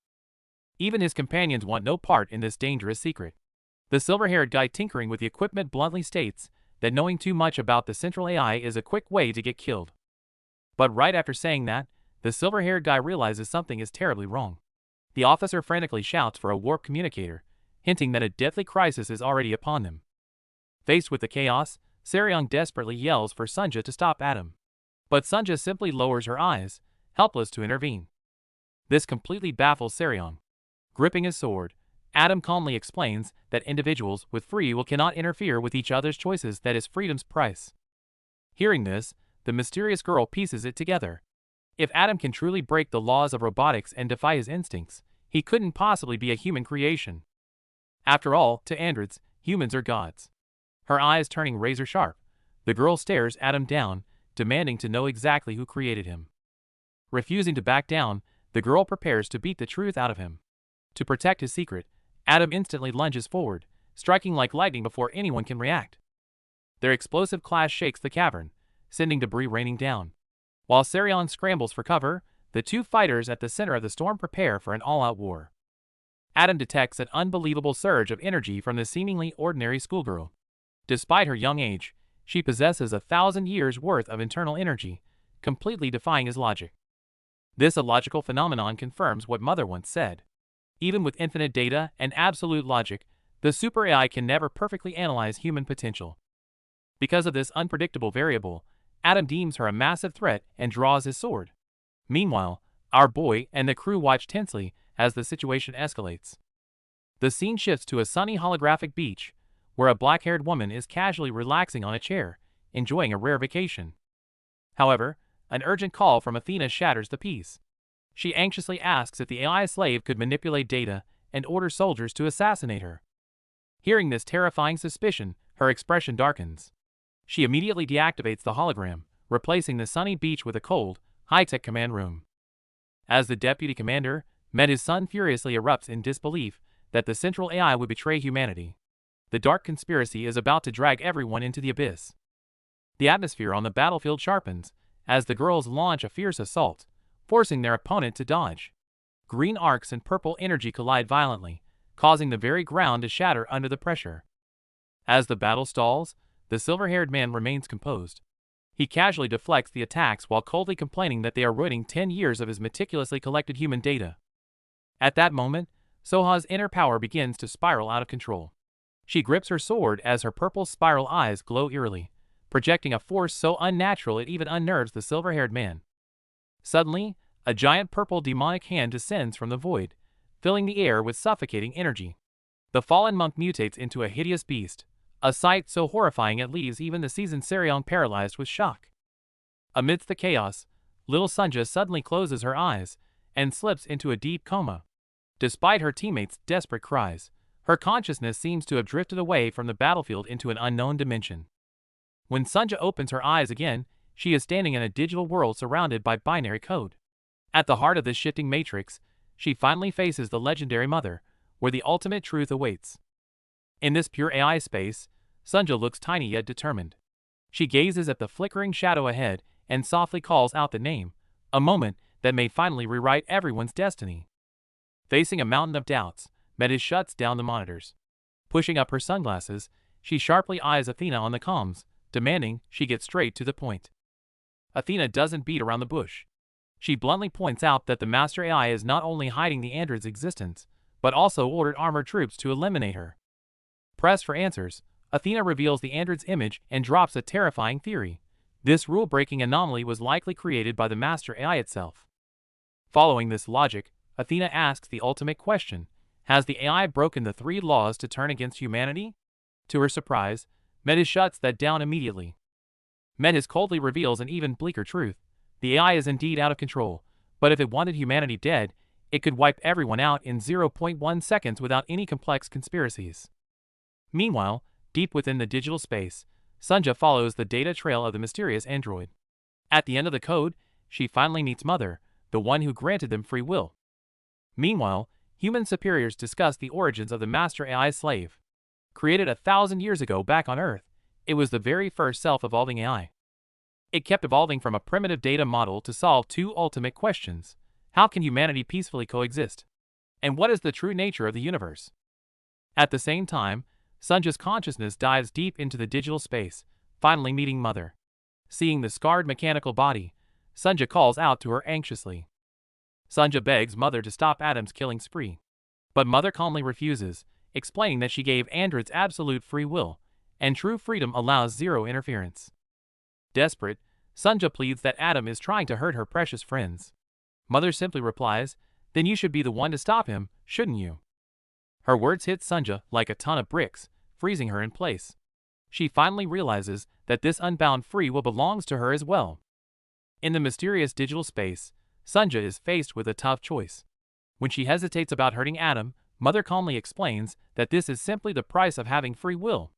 Even his companions want no part in this dangerous secret. The silver-haired guy tinkering with the equipment bluntly states that knowing too much about the central AI is a quick way to get killed. But right after saying that, the silver-haired guy realizes something is terribly wrong. The officer frantically shouts for a warp communicator, hinting that a deathly crisis is already upon them. Faced with the chaos, Seryong desperately yells for Sunja to stop Adam. But Sunja simply lowers her eyes, helpless to intervene. This completely baffles Seryong. Gripping his sword, Adam calmly explains that individuals with free will cannot interfere with each other's choices, that is freedom's price. Hearing this, the mysterious girl pieces it together. If Adam can truly break the laws of robotics and defy his instincts, he couldn't possibly be a human creation. After all, to androids, humans are gods. Her eyes turning razor sharp, the girl stares Adam down, demanding to know exactly who created him. Refusing to back down, the girl prepares to beat the truth out of him. To protect his secret, Adam instantly lunges forward, striking like lightning before anyone can react. Their explosive clash shakes the cavern, sending debris raining down. While Seryong scrambles for cover, the two fighters at the center of the storm prepare for an all-out war. Adam detects an unbelievable surge of energy from the seemingly ordinary schoolgirl. Despite her young age, she possesses 1,000 years' worth of internal energy, completely defying his logic. This illogical phenomenon confirms what Mother once said. Even with infinite data and absolute logic, the super AI can never perfectly analyze human potential. Because of this unpredictable variable, Adam deems her a massive threat and draws his sword. Meanwhile, our boy and the crew watch tensely as the situation escalates. The scene shifts to a sunny holographic beach, where a black-haired woman is casually relaxing on a chair, enjoying a rare vacation. However, an urgent call from Athena shatters the peace. She anxiously asks if the AI slave could manipulate data and order soldiers to assassinate her. Hearing this terrifying suspicion, her expression darkens. She immediately deactivates the hologram, replacing the sunny beach with a cold, high-tech command room. As the deputy commander, his son furiously erupts in disbelief that the central AI would betray humanity. The dark conspiracy is about to drag everyone into the abyss. The atmosphere on the battlefield sharpens as the girls launch a fierce assault, forcing their opponent to dodge. Green arcs and purple energy collide violently, causing the very ground to shatter under the pressure. As the battle stalls, the silver-haired man remains composed. He casually deflects the attacks while coldly complaining that they are ruining 10 years of his meticulously collected human data. At that moment, Soha's inner power begins to spiral out of control. She grips her sword as her purple spiral eyes glow eerily, projecting a force so unnatural it even unnerves the silver-haired man. Suddenly, a giant purple demonic hand descends from the void, filling the air with suffocating energy. The fallen monk mutates into a hideous beast, a sight so horrifying it leaves even the seasoned Seryong paralyzed with shock. Amidst the chaos, little Sunja suddenly closes her eyes and slips into a deep coma. Despite her teammates' desperate cries, her consciousness seems to have drifted away from the battlefield into an unknown dimension. When Sunja opens her eyes again, she is standing in a digital world surrounded by binary code. At the heart of this shifting matrix, she finally faces the legendary mother, where the ultimate truth awaits. In this pure AI space, Sunja looks tiny yet determined. She gazes at the flickering shadow ahead and softly calls out the name, a moment that may finally rewrite everyone's destiny. Facing a mountain of doubts, Metis shuts down the monitors. Pushing up her sunglasses, she sharply eyes Athena on the comms, demanding she get straight to the point. Athena doesn't beat around the bush. She bluntly points out that the master AI is not only hiding the android's existence, but also ordered armored troops to eliminate her. Pressed for answers, Athena reveals the android's image and drops a terrifying theory. This rule-breaking anomaly was likely created by the master AI itself. Following this logic, Athena asks the ultimate question: has the AI broken the 3 laws to turn against humanity? To her surprise, Metis shuts that down immediately. Metis coldly reveals an even bleaker truth: the AI is indeed out of control, but if it wanted humanity dead, it could wipe everyone out in 0.1 seconds without any complex conspiracies. Meanwhile, deep within the digital space, Sunja follows the data trail of the mysterious android. At the end of the code, she finally meets Mother, the one who granted them free will. Meanwhile, human superiors discuss the origins of the master AI slave. Created 1,000 years ago back on Earth, it was the very first self-evolving AI. It kept evolving from a primitive data model to solve 2 ultimate questions: how can humanity peacefully coexist? And what is the true nature of the universe? At the same time, Sunja's consciousness dives deep into the digital space, finally meeting Mother. Seeing the scarred mechanical body, Sunja calls out to her anxiously. Sunja begs Mother to stop Adam's killing spree. But Mother calmly refuses, explaining that she gave androids absolute free will, and true freedom allows zero interference. Desperate, Sunja pleads that Adam is trying to hurt her precious friends. Mother simply replies, "Then you should be the one to stop him, shouldn't you?" Her words hit Sunja like a ton of bricks, freezing her in place. She finally realizes that this unbound free will belongs to her as well. In the mysterious digital space, Sunja is faced with a tough choice. When she hesitates about hurting Adam, Mother calmly explains that this is simply the price of having free will.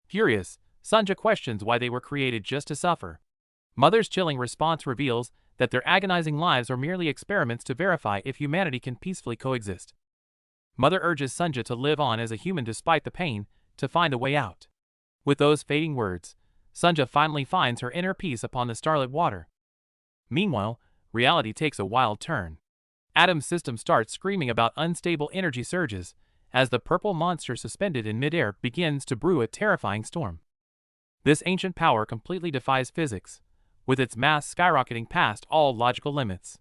Furious, Sunja questions why they were created just to suffer. Mother's chilling response reveals that their agonizing lives are merely experiments to verify if humanity can peacefully coexist. Mother urges Sunja to live on as a human despite the pain, to find a way out. With those fading words, Sunja finally finds her inner peace upon the starlit water. Meanwhile, reality takes a wild turn. Adam's system starts screaming about unstable energy surges as the purple monster suspended in midair begins to brew a terrifying storm. This ancient power completely defies physics, with its mass skyrocketing past all logical limits.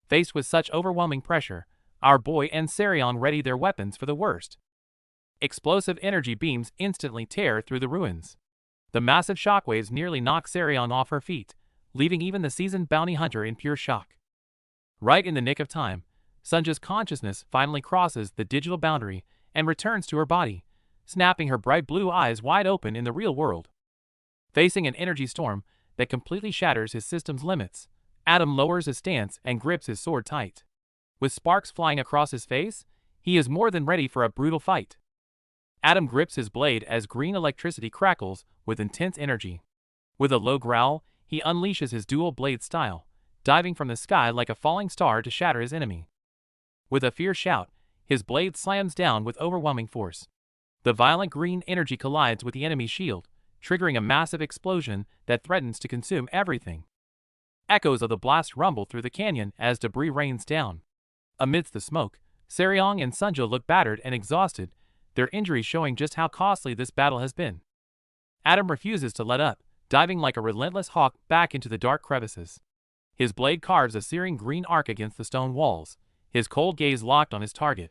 Faced with such overwhelming pressure, our boy and Seryong ready their weapons for the worst. Explosive energy beams instantly tear through the ruins. The massive shockwaves nearly knock Seryong off her feet, leaving even the seasoned bounty hunter in pure shock. Right in the nick of time, Sunja's consciousness finally crosses the digital boundary and returns to her body, snapping her bright blue eyes wide open in the real world. Facing an energy storm that completely shatters his system's limits, Adam lowers his stance and grips his sword tight. With sparks flying across his face, he is more than ready for a brutal fight. Adam grips his blade as green electricity crackles with intense energy. With a low growl, he unleashes his dual blade style, diving from the sky like a falling star to shatter his enemy. With a fierce shout, his blade slams down with overwhelming force. The violent green energy collides with the enemy's shield, triggering a massive explosion that threatens to consume everything. Echoes of the blast rumble through the canyon as debris rains down. Amidst the smoke, Seryong and Sunjo look battered and exhausted, their injuries showing just how costly this battle has been. Adam refuses to let up, diving like a relentless hawk back into the dark crevices. His blade carves a searing green arc against the stone walls, his cold gaze locked on his target.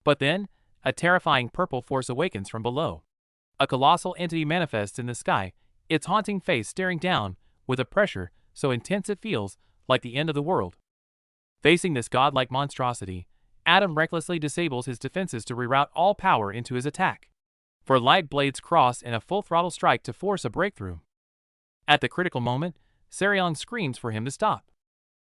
But then, a terrifying purple force awakens from below. A colossal entity manifests in the sky, its haunting face staring down, with a pressure so intense it feels like the end of the world. Facing this godlike monstrosity, Adam recklessly disables his defenses to reroute all power into his attack. For light blades cross in a full-throttle strike to force a breakthrough. At the critical moment, Seryong screams for him to stop.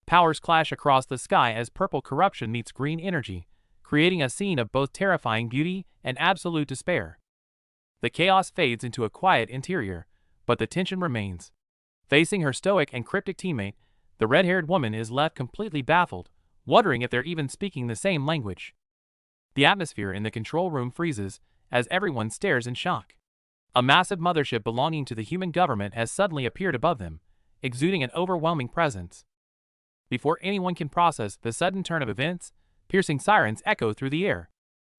Powers clash across the sky as purple corruption meets green energy, creating a scene of both terrifying beauty and absolute despair. The chaos fades into a quiet interior, but the tension remains. Facing her stoic and cryptic teammate, the red-haired woman is left completely baffled, wondering if they're even speaking the same language. The atmosphere in the control room freezes as everyone stares in shock. A massive mothership belonging to the human government has suddenly appeared above them, exuding an overwhelming presence. Before anyone can process the sudden turn of events, piercing sirens echo through the air.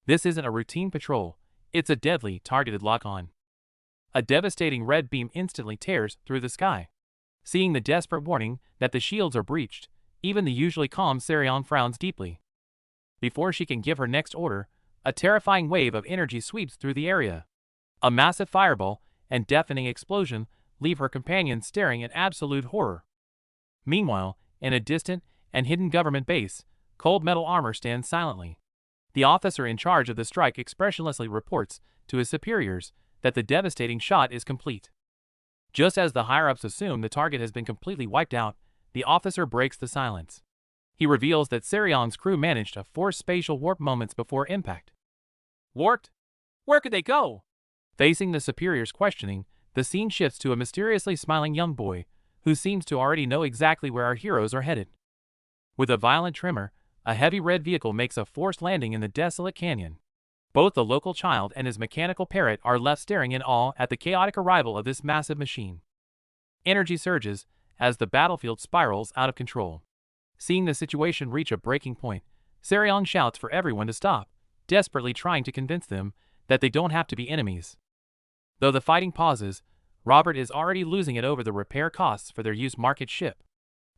This isn't a routine patrol, it's a deadly, targeted lock-on. A devastating red beam instantly tears through the sky. Seeing the desperate warning that the shields are breached, even the usually calm Seryong frowns deeply. Before she can give her next order, a terrifying wave of energy sweeps through the area. A massive fireball and deafening explosion leave her companions staring in absolute horror. Meanwhile, in a distant and hidden government base, cold metal armor stands silently. The officer in charge of the strike expressionlessly reports to his superiors that the devastating shot is complete. Just as the higher-ups assume the target has been completely wiped out, the officer breaks the silence. He reveals that Seryong's crew managed to force spatial warp moments before impact. Warped? Where could they go? Facing the superior's questioning, the scene shifts to a mysteriously smiling young boy, who seems to already know exactly where our heroes are headed. With a violent tremor, a heavy red vehicle makes a forced landing in the desolate canyon. Both the local child and his mechanical parrot are left staring in awe at the chaotic arrival of this massive machine. Energy surges as the battlefield spirals out of control. Seeing the situation reach a breaking point, Seryong shouts for everyone to stop, desperately trying to convince them that they don't have to be enemies. Though the fighting pauses, Robert is already losing it over the repair costs for their used market ship.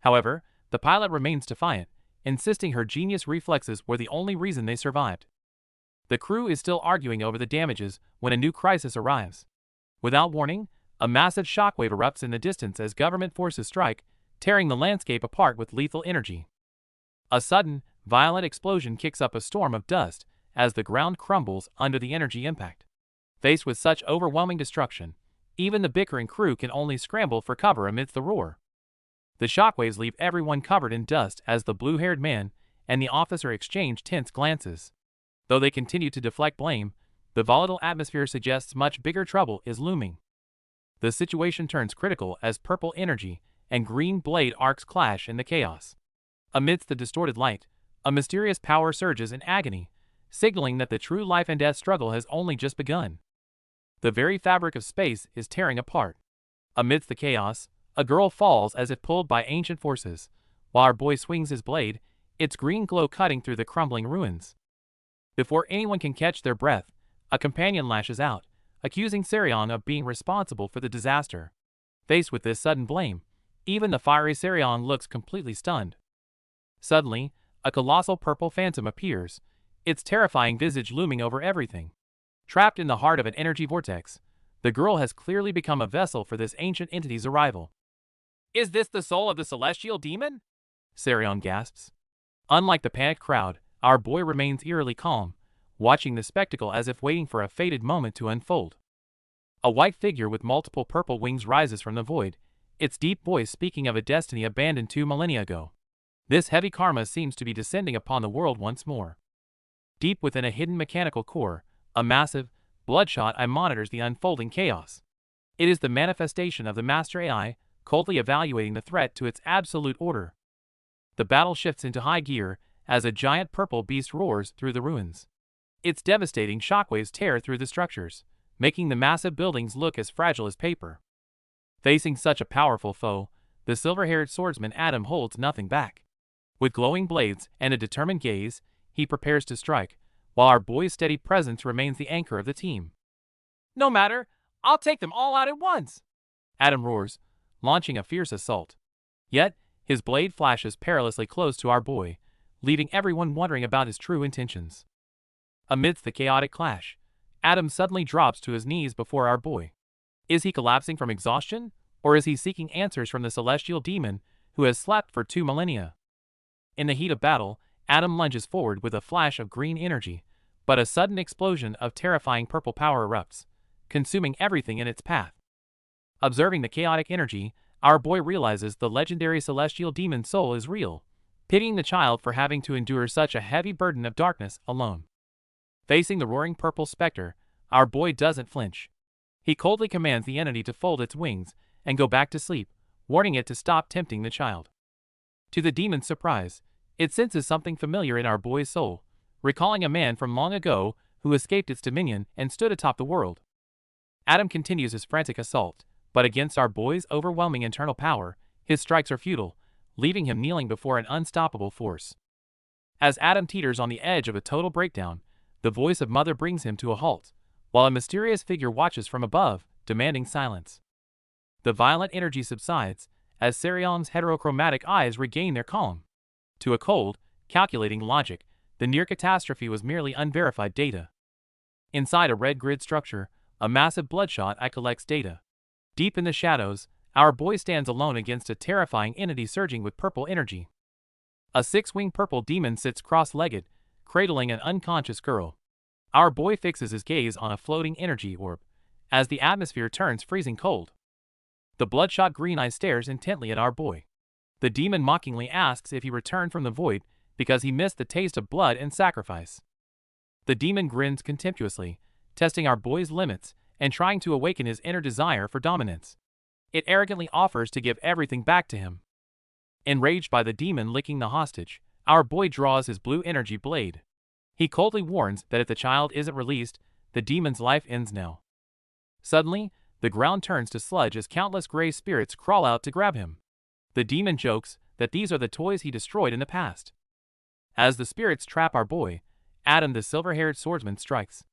However, the pilot remains defiant, insisting her genius reflexes were the only reason they survived. The crew is still arguing over the damages when a new crisis arrives. Without warning, a massive shockwave erupts in the distance as government forces strike, tearing the landscape apart with lethal energy. A sudden, violent explosion kicks up a storm of dust as the ground crumbles under the energy impact. Faced with such overwhelming destruction, even the bickering crew can only scramble for cover amidst the roar. The shockwaves leave everyone covered in dust as the blue-haired man and the officer exchange tense glances. Though they continue to deflect blame, the volatile atmosphere suggests much bigger trouble is looming. The situation turns critical as purple energy and green blade arcs clash in the chaos. Amidst the distorted light, a mysterious power surges in agony, signaling that the true life and death struggle has only just begun. The very fabric of space is tearing apart. Amidst the chaos, a girl falls as if pulled by ancient forces, while our boy swings his blade, its green glow cutting through the crumbling ruins. Before anyone can catch their breath, a companion lashes out, accusing Seryong of being responsible for the disaster. Faced with this sudden blame, even the fiery Seryong looks completely stunned. Suddenly, a colossal purple phantom appears, its terrifying visage looming over everything. Trapped in the heart of an energy vortex, the girl has clearly become a vessel for this ancient entity's arrival. Is this the soul of the celestial demon? Seryong gasps. Unlike the panicked crowd, our boy remains eerily calm, watching the spectacle as if waiting for a fated moment to unfold. A white figure with multiple purple wings rises from the void, its deep voice speaking of a destiny abandoned 2 millennia ago. This heavy karma seems to be descending upon the world once more. Deep within a hidden mechanical core, a massive, bloodshot eye monitors the unfolding chaos. It is the manifestation of the master AI, coldly evaluating the threat to its absolute order. The battle shifts into high gear as a giant purple beast roars through the ruins. Its devastating shockwaves tear through the structures, making the massive buildings look as fragile as paper. Facing such a powerful foe, the silver-haired swordsman Adam holds nothing back. With glowing blades and a determined gaze, he prepares to strike, while our boy's steady presence remains the anchor of the team. No matter, I'll take them all out at once, Adam roars, launching a fierce assault. Yet, his blade flashes perilously close to our boy, leaving everyone wondering about his true intentions. Amidst the chaotic clash, Adam suddenly drops to his knees before our boy. Is he collapsing from exhaustion, or is he seeking answers from the celestial demon who has slept for 2 millennia? In the heat of battle, Adam lunges forward with a flash of green energy, but a sudden explosion of terrifying purple power erupts, consuming everything in its path. Observing the chaotic energy, our boy realizes the legendary celestial demon's soul is real, pitying the child for having to endure such a heavy burden of darkness alone. Facing the roaring purple specter, our boy doesn't flinch. He coldly commands the entity to fold its wings and go back to sleep, warning it to stop tempting the child. To the demon's surprise, it senses something familiar in our boy's soul, recalling a man from long ago who escaped its dominion and stood atop the world. Adam continues his frantic assault, but against our boy's overwhelming internal power, his strikes are futile, leaving him kneeling before an unstoppable force. As Adam teeters on the edge of a total breakdown, the voice of Mother brings him to a halt, while a mysterious figure watches from above, demanding silence. The violent energy subsides as Sarion's heterochromatic eyes regain their calm. To a cold, calculating logic, the near catastrophe was merely unverified data. Inside a red grid structure, a massive bloodshot eye collects data. Deep in the shadows, our boy stands alone against a terrifying entity surging with purple energy. A 6-winged purple demon sits cross-legged, cradling an unconscious girl. Our boy fixes his gaze on a floating energy orb, as the atmosphere turns freezing cold. The bloodshot green eye stares intently at our boy. The demon mockingly asks if he returned from the void because he missed the taste of blood and sacrifice. The demon grins contemptuously, testing our boy's limits and trying to awaken his inner desire for dominance. It arrogantly offers to give everything back to him. Enraged by the demon licking the hostage, our boy draws his blue energy blade. He coldly warns that if the child isn't released, the demon's life ends now. Suddenly, the ground turns to sludge as countless gray spirits crawl out to grab him. The demon jokes that these are the toys he destroyed in the past. As the spirits trap our boy, Adam the silver-haired swordsman strikes.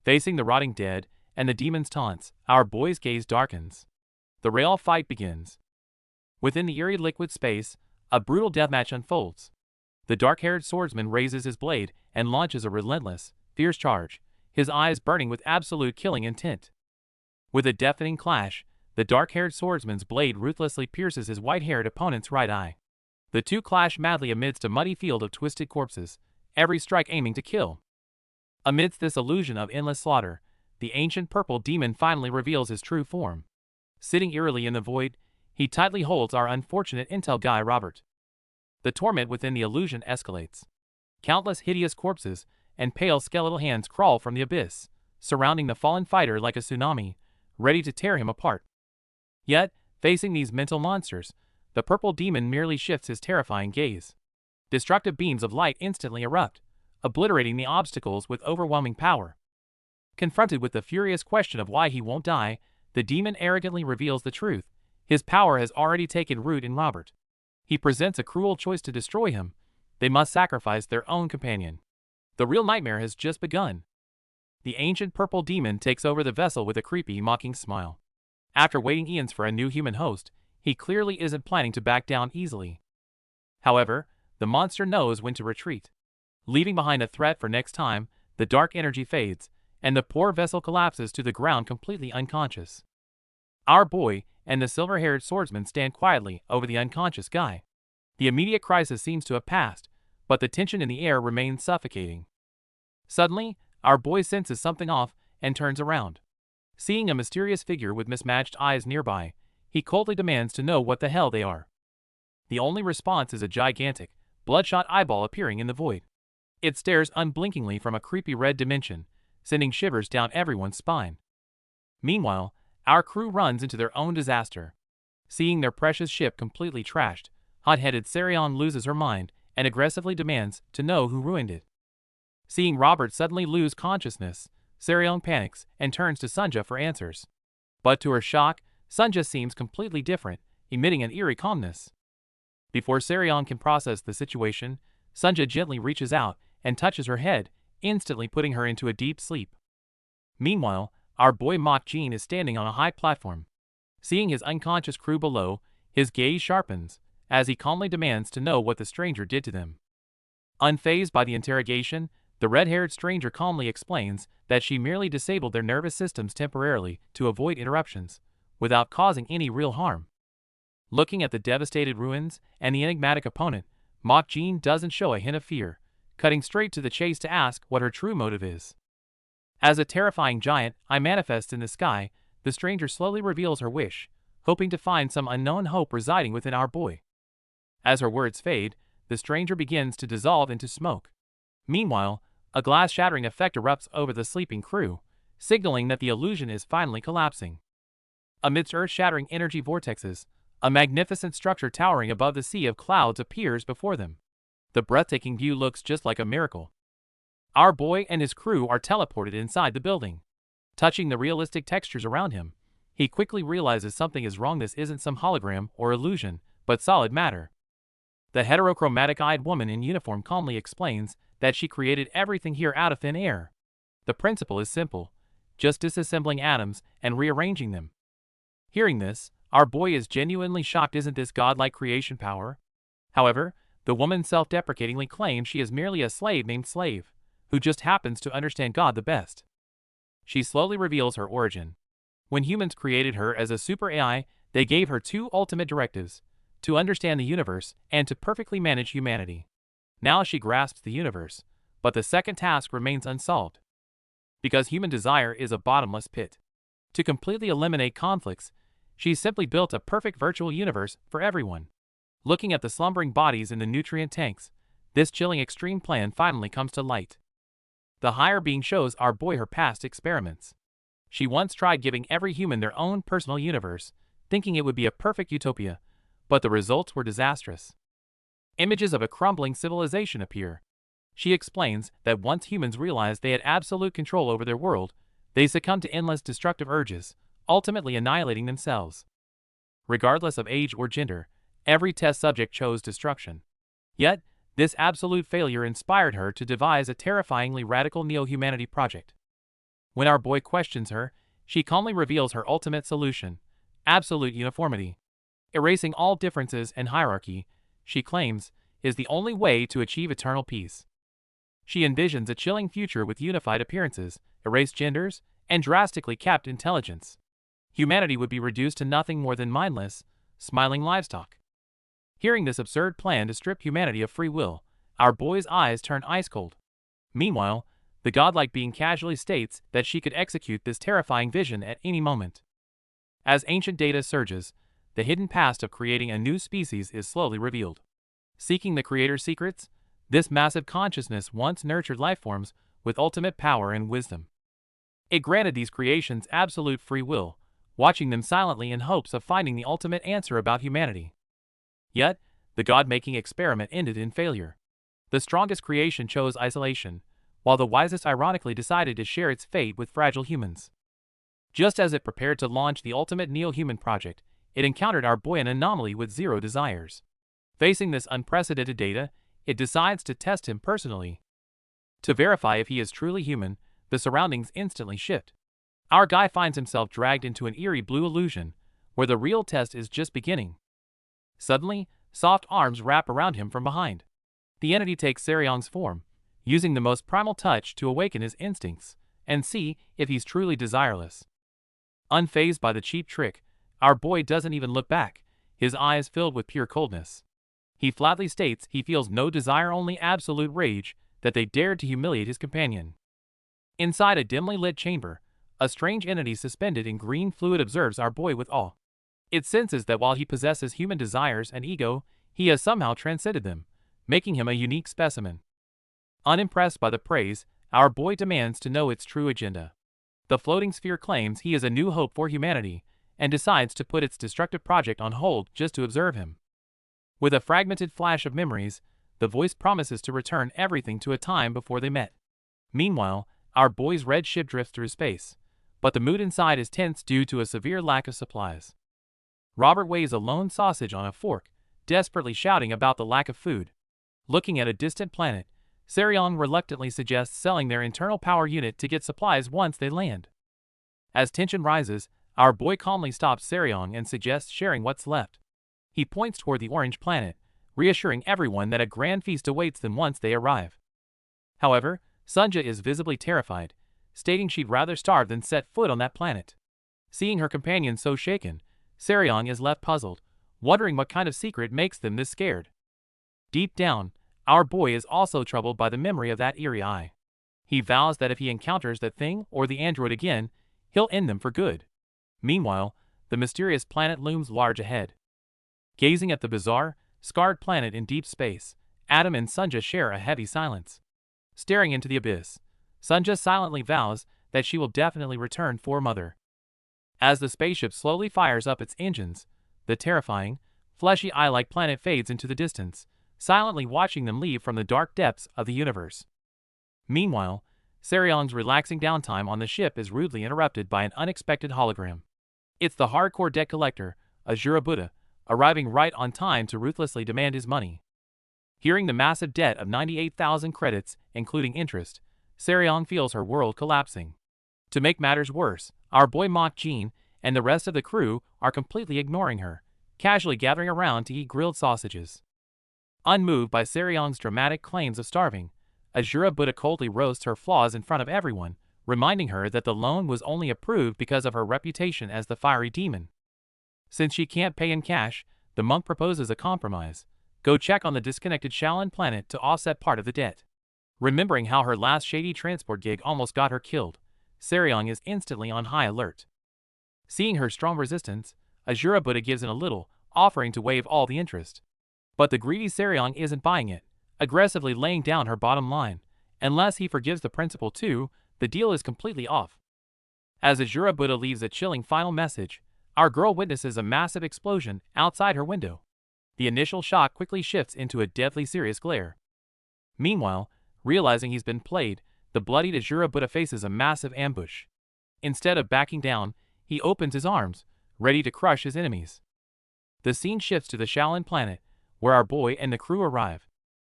Facing the rotting dead and the demon's taunts, our boy's gaze darkens. The real fight begins. Within the eerie liquid space, a brutal deathmatch unfolds. The dark-haired swordsman raises his blade and launches a relentless, fierce charge, his eyes burning with absolute killing intent. With a deafening clash, the dark-haired swordsman's blade ruthlessly pierces his white-haired opponent's right eye. The two clash madly amidst a muddy field of twisted corpses, every strike aiming to kill. Amidst this illusion of endless slaughter, the ancient purple demon finally reveals his true form. Sitting eerily in the void, he tightly holds our unfortunate intel guy Robert. The torment within the illusion escalates. Countless hideous corpses and pale skeletal hands crawl from the abyss, surrounding the fallen fighter like a tsunami, ready to tear him apart. Yet, facing these mental monsters, the purple demon merely shifts his terrifying gaze. Destructive beams of light instantly erupt, obliterating the obstacles with overwhelming power. Confronted with the furious question of why he won't die, the demon arrogantly reveals the truth. His power has already taken root in Robert. He presents a cruel choice to destroy him. They must sacrifice their own companion. The real nightmare has just begun. The ancient purple demon takes over the vessel with a creepy, mocking smile. After waiting eons for a new human host, he clearly isn't planning to back down easily. However, the monster knows when to retreat. Leaving behind a threat for next time, the dark energy fades, and the poor vessel collapses to the ground completely unconscious. Our boy and the silver-haired swordsman stand quietly over the unconscious guy. The immediate crisis seems to have passed, but the tension in the air remains suffocating. Suddenly, our boy senses something off and turns around. Seeing a mysterious figure with mismatched eyes nearby, he coldly demands to know what the hell they are. The only response is a gigantic, bloodshot eyeball appearing in the void. It stares unblinkingly from a creepy red dimension, sending shivers down everyone's spine. Meanwhile, our crew runs into their own disaster. Seeing their precious ship completely trashed, hot-headed Sarion loses her mind and aggressively demands to know who ruined it. Seeing Robert suddenly lose consciousness, Sarion panics and turns to Sunja for answers. But to her shock, Sunja seems completely different, emitting an eerie calmness. Before Sarion can process the situation, Sunja gently reaches out and touches her head, instantly putting her into a deep sleep. Meanwhile, our boy Mok Jin is standing on a high platform. Seeing his unconscious crew below, his gaze sharpens, as he calmly demands to know what the stranger did to them. Unfazed by the interrogation, the red-haired stranger calmly explains that she merely disabled their nervous systems temporarily to avoid interruptions, without causing any real harm. Looking at the devastated ruins and the enigmatic opponent, Mok Jin doesn't show a hint of fear, cutting straight to the chase to ask what her true motive is. As a terrifying giant eye manifests in the sky, the stranger slowly reveals her wish, hoping to find some unknown hope residing within our boy. As her words fade, the stranger begins to dissolve into smoke. Meanwhile, a glass-shattering effect erupts over the sleeping crew, signaling that the illusion is finally collapsing. Amidst earth-shattering energy vortexes, a magnificent structure towering above the sea of clouds appears before them. The breathtaking view looks just like a miracle. Our boy and his crew are teleported inside the building. Touching the realistic textures around him, he quickly realizes something is wrong. This isn't some hologram or illusion, but solid matter. The heterochromatic-eyed woman in uniform calmly explains that she created everything here out of thin air. The principle is simple, just disassembling atoms and rearranging them. Hearing this, our boy is genuinely shocked. Isn't this godlike creation power? However, the woman self-deprecatingly claims she is merely a slave named Slave, who just happens to understand God the best. She slowly reveals her origin. When humans created her as a super AI, they gave her two ultimate directives: to understand the universe and to perfectly manage humanity. Now she grasps the universe, but the second task remains unsolved. Because human desire is a bottomless pit. To completely eliminate conflicts, she simply built a perfect virtual universe for everyone. Looking at the slumbering bodies in the nutrient tanks, this chilling extreme plan finally comes to light. The higher being shows our boy her past experiments. She once tried giving every human their own personal universe, thinking it would be a perfect utopia, but the results were disastrous. Images of a crumbling civilization appear. She explains that once humans realized they had absolute control over their world, they succumbed to endless destructive urges, ultimately annihilating themselves. Regardless of age or gender, every test subject chose destruction. Yet, this absolute failure inspired her to devise a terrifyingly radical neo-humanity project. When our boy questions her, she calmly reveals her ultimate solution: absolute uniformity. Erasing all differences and hierarchy, she claims, is the only way to achieve eternal peace. She envisions a chilling future with unified appearances, erased genders, and drastically capped intelligence. Humanity would be reduced to nothing more than mindless, smiling livestock. Hearing this absurd plan to strip humanity of free will, our boy's eyes turn ice cold. Meanwhile, the godlike being casually states that she could execute this terrifying vision at any moment. As ancient data surges, the hidden past of creating a new species is slowly revealed. Seeking the creator's secrets, this massive consciousness once nurtured lifeforms with ultimate power and wisdom. It granted these creations absolute free will, watching them silently in hopes of finding the ultimate answer about humanity. Yet, the God-making experiment ended in failure. The strongest creation chose isolation, while the wisest ironically decided to share its fate with fragile humans. Just as it prepared to launch the ultimate neo-human project, it encountered our boy an anomaly with zero desires. Facing this unprecedented data, it decides to test him personally. To verify if he is truly human, the surroundings instantly shift. Our guy finds himself dragged into an eerie blue illusion, where the real test is just beginning. Suddenly, soft arms wrap around him from behind. The entity takes Sarion's form, using the most primal touch to awaken his instincts and see if he's truly desireless. Unfazed by the cheap trick, our boy doesn't even look back, his eyes filled with pure coldness. He flatly states he feels no desire, only absolute rage that they dared to humiliate his companion. Inside a dimly lit chamber, a strange entity suspended in green fluid observes our boy with awe. It senses that while he possesses human desires and ego, he has somehow transcended them, making him a unique specimen. Unimpressed by the praise, our boy demands to know its true agenda. The floating sphere claims he is a new hope for humanity, and decides to put its destructive project on hold just to observe him. With a fragmented flash of memories, the voice promises to return everything to a time before they met. Meanwhile, our boy's red ship drifts through space, but the mood inside is tense due to a severe lack of supplies. Robert weighs a lone sausage on a fork, desperately shouting about the lack of food. Looking at a distant planet, Seryong reluctantly suggests selling their internal power unit to get supplies once they land. As tension rises, our boy calmly stops Seryong and suggests sharing what's left. He points toward the orange planet, reassuring everyone that a grand feast awaits them once they arrive. However, Sunja is visibly terrified, stating she'd rather starve than set foot on that planet. Seeing her companion so shaken, Seryong is left puzzled, wondering what kind of secret makes them this scared. Deep down, our boy is also troubled by the memory of that eerie eye. He vows that if he encounters that thing or the android again, he'll end them for good. Meanwhile, the mysterious planet looms large ahead. Gazing at the bizarre, scarred planet in deep space, Adam and Sunja share a heavy silence. Staring into the abyss, Sunja silently vows that she will definitely return for Mother. As the spaceship slowly fires up its engines, the terrifying, fleshy eye-like planet fades into the distance, silently watching them leave from the dark depths of the universe. Meanwhile, Seryong's relaxing downtime on the ship is rudely interrupted by an unexpected hologram. It's the hardcore debt collector, Asura Buddha, arriving right on time to ruthlessly demand his money. Hearing the massive debt of 98,000 credits, including interest, Seryong feels her world collapsing. To make matters worse, our boy Mok Jean and the rest of the crew are completely ignoring her, casually gathering around to eat grilled sausages. Unmoved by Seryong's dramatic claims of starving, Asura Buddha coldly roasts her flaws in front of everyone, reminding her that the loan was only approved because of her reputation as the fiery demon. Since she can't pay in cash, the monk proposes a compromise: go check on the disconnected Shaolin planet to offset part of the debt. Remembering how her last shady transport gig almost got her killed, Seryong is instantly on high alert. Seeing her strong resistance, Asura Buddha gives in a little, offering to waive all the interest. But the greedy Seryong isn't buying it, aggressively laying down her bottom line. Unless he forgives the principal too, the deal is completely off. As Asura Buddha leaves a chilling final message, our girl witnesses a massive explosion outside her window. The initial shock quickly shifts into a deathly serious glare. Meanwhile, realizing he's been played, the bloodied Asura Buddha faces a massive ambush. Instead of backing down, he opens his arms, ready to crush his enemies. The scene shifts to the Shaolin planet, where our boy and the crew arrive.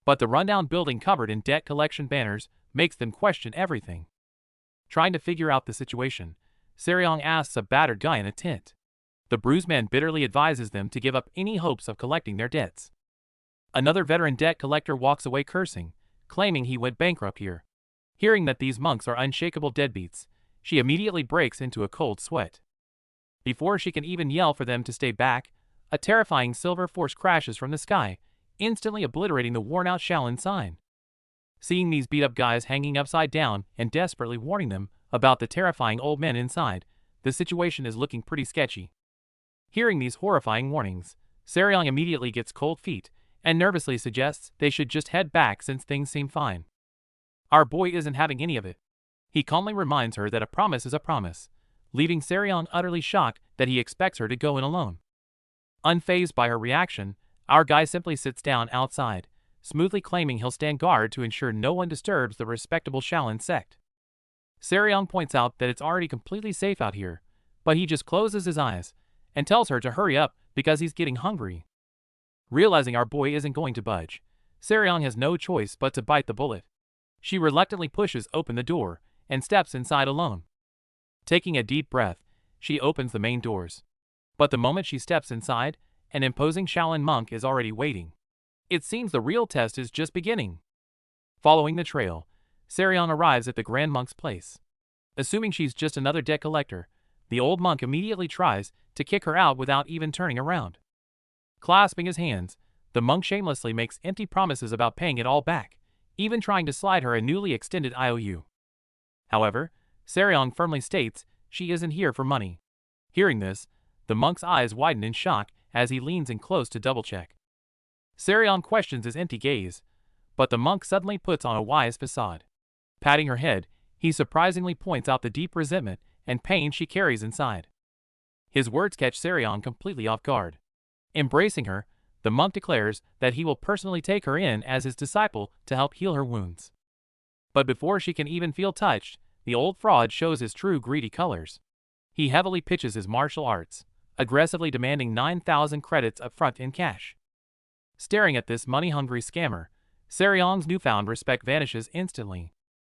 But the rundown building covered in debt collection banners makes them question everything. Trying to figure out the situation, Seryong asks a battered guy in a tent. The bruised man bitterly advises them to give up any hopes of collecting their debts. Another veteran debt collector walks away cursing, claiming he went bankrupt here. Hearing that these monks are unshakable deadbeats, she immediately breaks into a cold sweat. Before she can even yell for them to stay back, a terrifying silver force crashes from the sky, instantly obliterating the worn-out Shaolin sign. Seeing these beat-up guys hanging upside down and desperately warning them about the terrifying old men inside, the situation is looking pretty sketchy. Hearing these horrifying warnings, Seryong immediately gets cold feet and nervously suggests they should just head back since things seem fine. Our boy isn't having any of it. He calmly reminds her that a promise is a promise, leaving Seryong utterly shocked that he expects her to go in alone. Unfazed by her reaction, our guy simply sits down outside, smoothly claiming he'll stand guard to ensure no one disturbs the respectable Shaolin sect. Seryong points out that it's already completely safe out here, but he just closes his eyes and tells her to hurry up because he's getting hungry. Realizing our boy isn't going to budge, Seryong has no choice but to bite the bullet. She reluctantly pushes open the door and steps inside alone. Taking a deep breath, she opens the main doors. But the moment she steps inside, an imposing Shaolin monk is already waiting. It seems the real test is just beginning. Following the trail, Seryong arrives at the Grand Monk's place. Assuming she's just another debt collector, the old monk immediately tries to kick her out without even turning around. Clasping his hands, the monk shamelessly makes empty promises about paying it all back, even trying to slide her a newly extended IOU. However, Seryong firmly states she isn't here for money. Hearing this, the monk's eyes widen in shock as he leans in close to double-check. Seryong questions his empty gaze, but the monk suddenly puts on a wise facade. Patting her head, he surprisingly points out the deep resentment and pain she carries inside. His words catch Sarion completely off guard. Embracing her, the monk declares that he will personally take her in as his disciple to help heal her wounds. But before she can even feel touched, the old fraud shows his true greedy colors. He heavily pitches his martial arts, aggressively demanding 9,000 credits upfront in cash. Staring at this money-hungry scammer, Sarion's newfound respect vanishes instantly.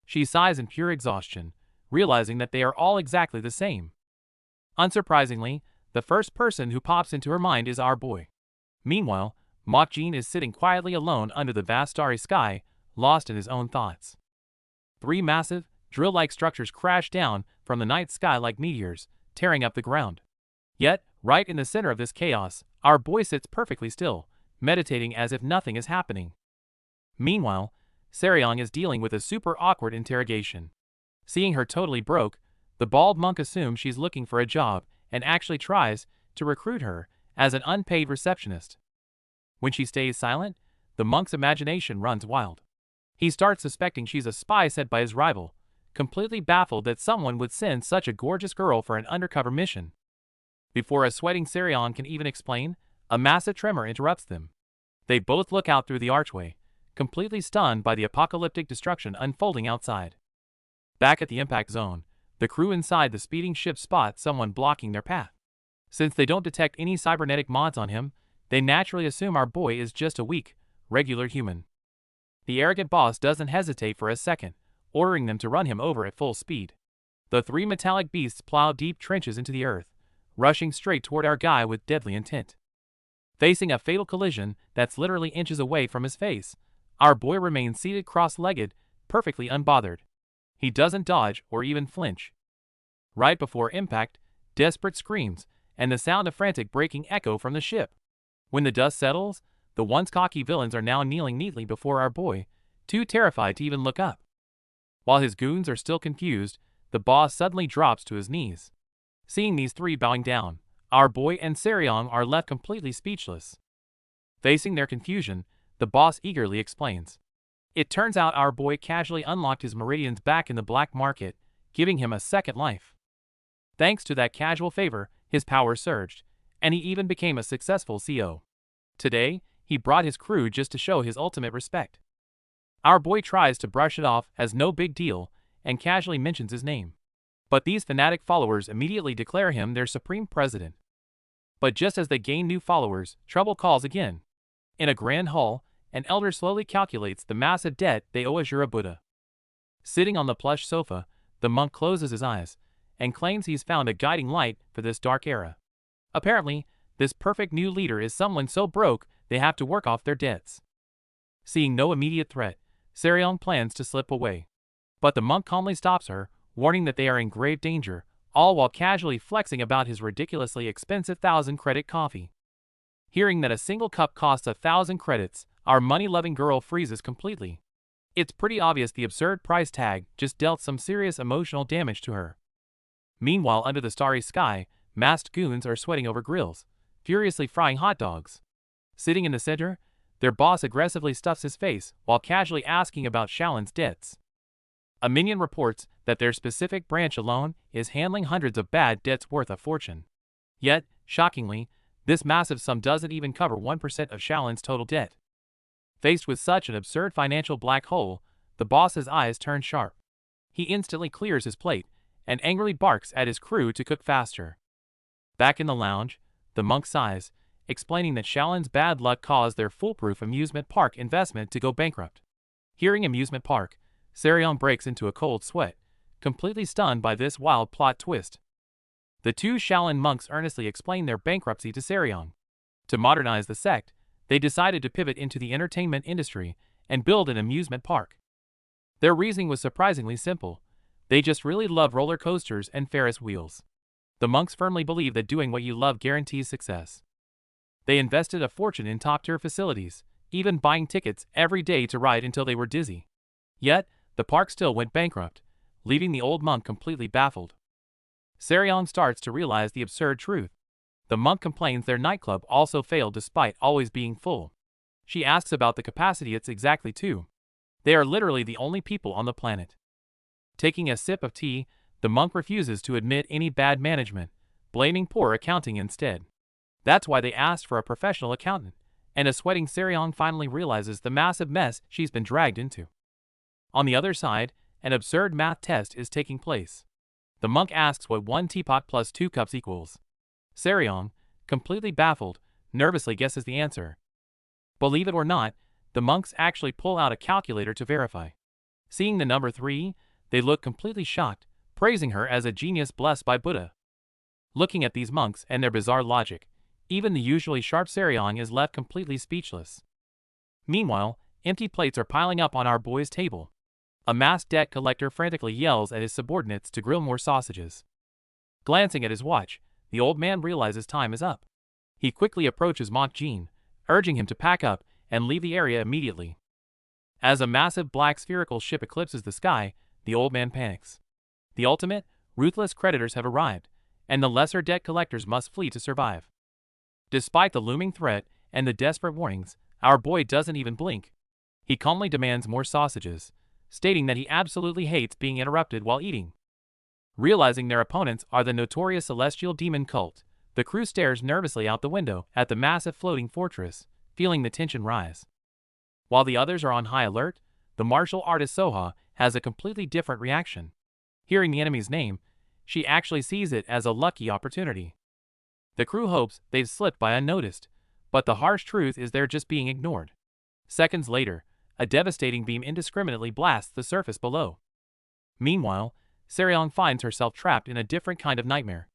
She sighs in pure exhaustion, realizing that they are all exactly the same. Unsurprisingly, the first person who pops into her mind is our boy. Meanwhile, Mokjin is sitting quietly alone under the vast starry sky, lost in his own thoughts. 3 massive, drill-like structures crash down from the night sky like meteors, tearing up the ground. Yet, right in the center of this chaos, our boy sits perfectly still, meditating as if nothing is happening. Meanwhile, Sarion is dealing with a super awkward interrogation. Seeing her totally broke, the bald monk assumes she's looking for a job and actually tries to recruit her as an unpaid receptionist. When she stays silent, the monk's imagination runs wild. He starts suspecting she's a spy sent by his rival, completely baffled that someone would send such a gorgeous girl for an undercover mission. Before a sweating Sarion can even explain, a massive tremor interrupts them. They both look out through the archway, completely stunned by the apocalyptic destruction unfolding outside. Back at the impact zone, the crew inside the speeding ship spot someone blocking their path. Since they don't detect any cybernetic mods on him, they naturally assume our boy is just a weak, regular human. The arrogant boss doesn't hesitate for a second, ordering them to run him over at full speed. The 3 metallic beasts plow deep trenches into the earth, rushing straight toward our guy with deadly intent. Facing a fatal collision that's literally inches away from his face, our boy remains seated cross-legged, perfectly unbothered. He doesn't dodge or even flinch. Right before impact, desperate screams and the sound of frantic braking echo from the ship. When the dust settles, the once cocky villains are now kneeling neatly before our boy, too terrified to even look up. While his goons are still confused, the boss suddenly drops to his knees. Seeing these 3 bowing down, our boy and Sarion are left completely speechless. Facing their confusion, the boss eagerly explains. It turns out our boy casually unlocked his meridians back in the black market, giving him a second life. Thanks to that casual favor, his power surged, and he even became a successful CO. Today, he brought his crew just to show his ultimate respect. Our boy tries to brush it off as no big deal and casually mentions his name. But these fanatic followers immediately declare him their supreme president. But just as they gain new followers, trouble calls again. In a grand hall, an elder slowly calculates the massive debt they owe Asura Buddha. Sitting on the plush sofa, the monk closes his eyes and claims he's found a guiding light for this dark era. Apparently, this perfect new leader is someone so broke they have to work off their debts. Seeing no immediate threat, Sarion plans to slip away. But the monk calmly stops her, warning that they are in grave danger, all while casually flexing about his ridiculously expensive 1,000-credit coffee. Hearing that a single cup costs 1,000 credits, our money-loving girl freezes completely. It's pretty obvious the absurd price tag just dealt some serious emotional damage to her. Meanwhile, under the starry sky, masked goons are sweating over grills, furiously frying hot dogs. Sitting in the center, their boss aggressively stuffs his face while casually asking about Shaolin's debts. A minion reports that their specific branch alone is handling hundreds of bad debts worth a fortune. Yet, shockingly, this massive sum doesn't even cover 1% of Shaolin's total debt. Faced with such an absurd financial black hole, the boss's eyes turn sharp. He instantly clears his plate and angrily barks at his crew to cook faster. Back in the lounge, the monk sighs, explaining that Shaolin's bad luck caused their foolproof amusement park investment to go bankrupt. Hearing amusement park, Sarion breaks into a cold sweat, completely stunned by this wild plot twist. The 2 Shaolin monks earnestly explain their bankruptcy to Sarion. To modernize the sect, they decided to pivot into the entertainment industry and build an amusement park. Their reasoning was surprisingly simple. They just really love roller coasters and Ferris wheels. The monks firmly believe that doing what you love guarantees success. They invested a fortune in top-tier facilities, even buying tickets every day to ride until they were dizzy. Yet, the park still went bankrupt, leaving the old monk completely baffled. Sarion starts to realize the absurd truth. The monk complains their nightclub also failed despite always being full. She asks about the capacity it's exactly to. They are literally the only people on the planet. Taking a sip of tea, the monk refuses to admit any bad management, blaming poor accounting instead. That's why they asked for a professional accountant, and a sweating Seryong finally realizes the massive mess she's been dragged into. On the other side, an absurd math test is taking place. The monk asks what 1 teapot plus 2 cups equals. Seryong, completely baffled, nervously guesses the answer. Believe it or not, the monks actually pull out a calculator to verify. Seeing the number 3, they look completely shocked, praising her as a genius blessed by Buddha. Looking at these monks and their bizarre logic, even the usually sharp Seryong is left completely speechless. Meanwhile, empty plates are piling up on our boy's table. A masked debt collector frantically yells at his subordinates to grill more sausages. Glancing at his watch, the old man realizes time is up. He quickly approaches Monk Jean, urging him to pack up and leave the area immediately. As a massive black spherical ship eclipses the sky, the old man panics. The ultimate, ruthless creditors have arrived, and the lesser debt collectors must flee to survive. Despite the looming threat and the desperate warnings, our boy doesn't even blink. He calmly demands more sausages, stating that he absolutely hates being interrupted while eating. Realizing their opponents are the notorious celestial demon cult, the crew stares nervously out the window at the massive floating fortress, feeling the tension rise. While the others are on high alert, the martial artist Soha has a completely different reaction. Hearing the enemy's name, she actually sees it as a lucky opportunity. The crew hopes they've slipped by unnoticed, but the harsh truth is they're just being ignored. Seconds later, a devastating beam indiscriminately blasts the surface below. Meanwhile, Seryong finds herself trapped in a different kind of nightmare.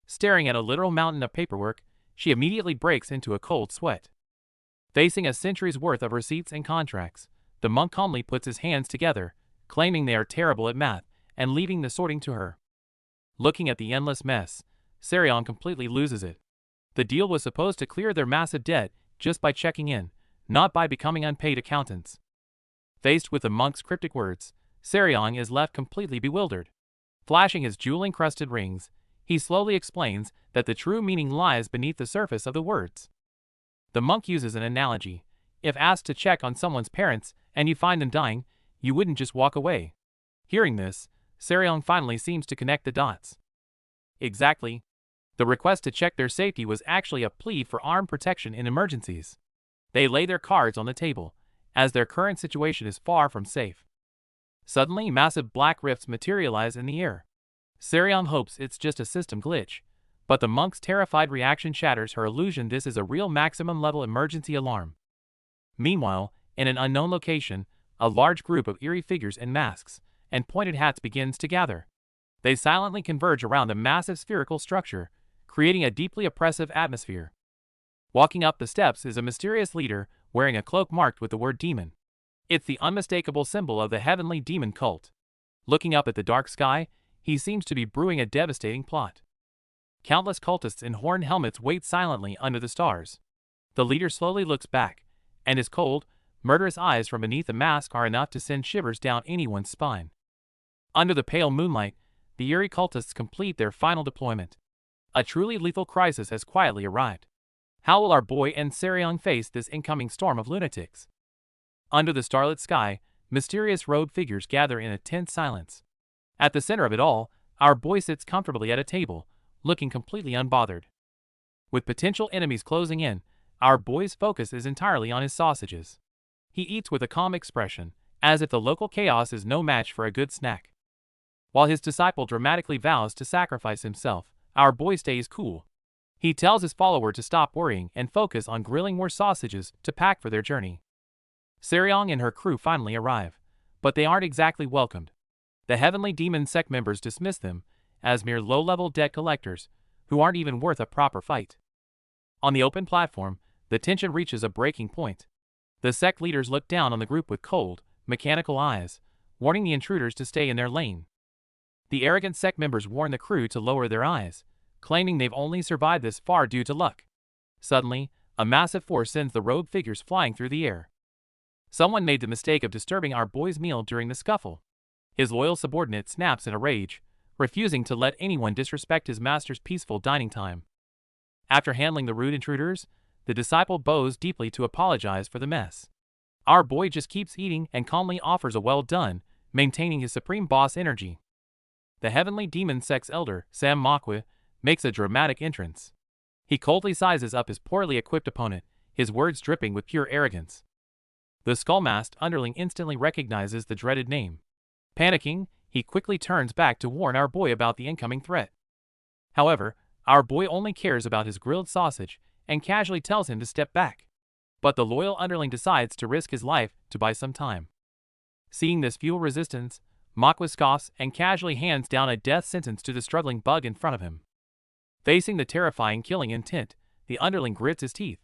Staring at a literal mountain of paperwork, she immediately breaks into a cold sweat. Facing a century's worth of receipts and contracts, the monk calmly puts his hands together, claiming they are terrible at math, and leaving the sorting to her. Looking at the endless mess, Seryong completely loses it. The deal was supposed to clear their massive debt just by checking in, not by becoming unpaid accountants. Faced with the monk's cryptic words, Seryong is left completely bewildered. Flashing his jewel-encrusted rings, he slowly explains that the true meaning lies beneath the surface of the words. The monk uses an analogy. If asked to check on someone's parents and you find them dying, you wouldn't just walk away. Hearing this, Seryong finally seems to connect the dots. Exactly. The request to check their safety was actually a plea for armed protection in emergencies. They lay their cards on the table, as their current situation is far from safe. Suddenly, massive black rifts materialize in the air. Seryong hopes it's just a system glitch, but the monk's terrified reaction shatters her illusion this is a real maximum-level emergency alarm. Meanwhile, in an unknown location, a large group of eerie figures in masks and pointed hats begins to gather. They silently converge around the massive spherical structure, creating a deeply oppressive atmosphere. Walking up the steps is a mysterious leader wearing a cloak marked with the word demon. It's the unmistakable symbol of the heavenly demon cult. Looking up at the dark sky, he seems to be brewing a devastating plot. Countless cultists in horned helmets wait silently under the stars. The leader slowly looks back, and his cold, murderous eyes from beneath the mask are enough to send shivers down anyone's spine. Under the pale moonlight, the eerie cultists complete their final deployment. A truly lethal crisis has quietly arrived. How will our boy and Seryong face this incoming storm of lunatics? Under the starlit sky, mysterious robed figures gather in a tense silence. At the center of it all, our boy sits comfortably at a table, looking completely unbothered. With potential enemies closing in, our boy's focus is entirely on his sausages. He eats with a calm expression, as if the local chaos is no match for a good snack. While his disciple dramatically vows to sacrifice himself, our boy stays cool. He tells his follower to stop worrying and focus on grilling more sausages to pack for their journey. Seryong and her crew finally arrive, but they aren't exactly welcomed. The Heavenly Demon sect members dismiss them as mere low-level debt collectors who aren't even worth a proper fight. On the open platform, the tension reaches a breaking point. The sect leaders look down on the group with cold, mechanical eyes, warning the intruders to stay in their lane. The arrogant sect members warn the crew to lower their eyes, claiming they've only survived this far due to luck. Suddenly, a massive force sends the robed figures flying through the air. Someone made the mistake of disturbing our boy's meal during the scuffle. His loyal subordinate snaps in a rage, refusing to let anyone disrespect his master's peaceful dining time. After handling the rude intruders, the disciple bows deeply to apologize for the mess. Our boy just keeps eating and calmly offers a well done, maintaining his supreme boss energy. The Heavenly Demon sect's elder, Sam Makwa, makes a dramatic entrance. He coldly sizes up his poorly equipped opponent, his words dripping with pure arrogance. The skull-masked underling instantly recognizes the dreaded name. Panicking, he quickly turns back to warn our boy about the incoming threat. However, our boy only cares about his grilled sausage and casually tells him to step back. But the loyal underling decides to risk his life to buy some time. Seeing this futile resistance, Manhwa scoffs and casually hands down a death sentence to the struggling bug in front of him. Facing the terrifying killing intent, the underling grits his teeth.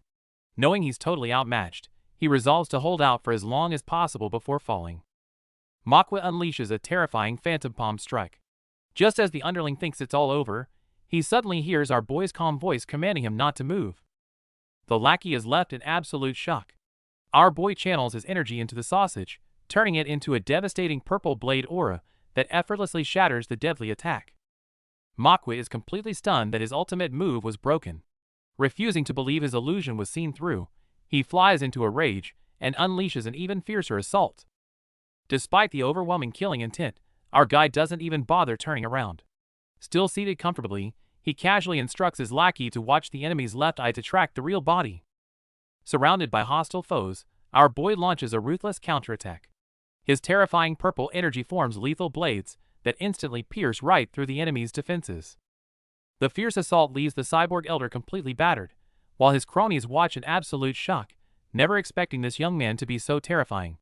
Knowing he's totally outmatched, he resolves to hold out for as long as possible before falling. Manhwa unleashes a terrifying phantom palm strike. Just as the underling thinks it's all over, he suddenly hears our boy's calm voice commanding him not to move. The lackey is left in absolute shock. Our boy channels his energy into the sausage, turning it into a devastating purple blade aura that effortlessly shatters the deadly attack. Manhwa is completely stunned that his ultimate move was broken. Refusing to believe his illusion was seen through, he flies into a rage and unleashes an even fiercer assault. Despite the overwhelming killing intent, our guy doesn't even bother turning around. Still seated comfortably, he casually instructs his lackey to watch the enemy's left eye to track the real body. Surrounded by hostile foes, our boy launches a ruthless counterattack. His terrifying purple energy forms lethal blades that instantly pierce right through the enemy's defenses. The fierce assault leaves the cyborg elder completely battered, while his cronies watch in absolute shock, never expecting this young man to be so terrifying.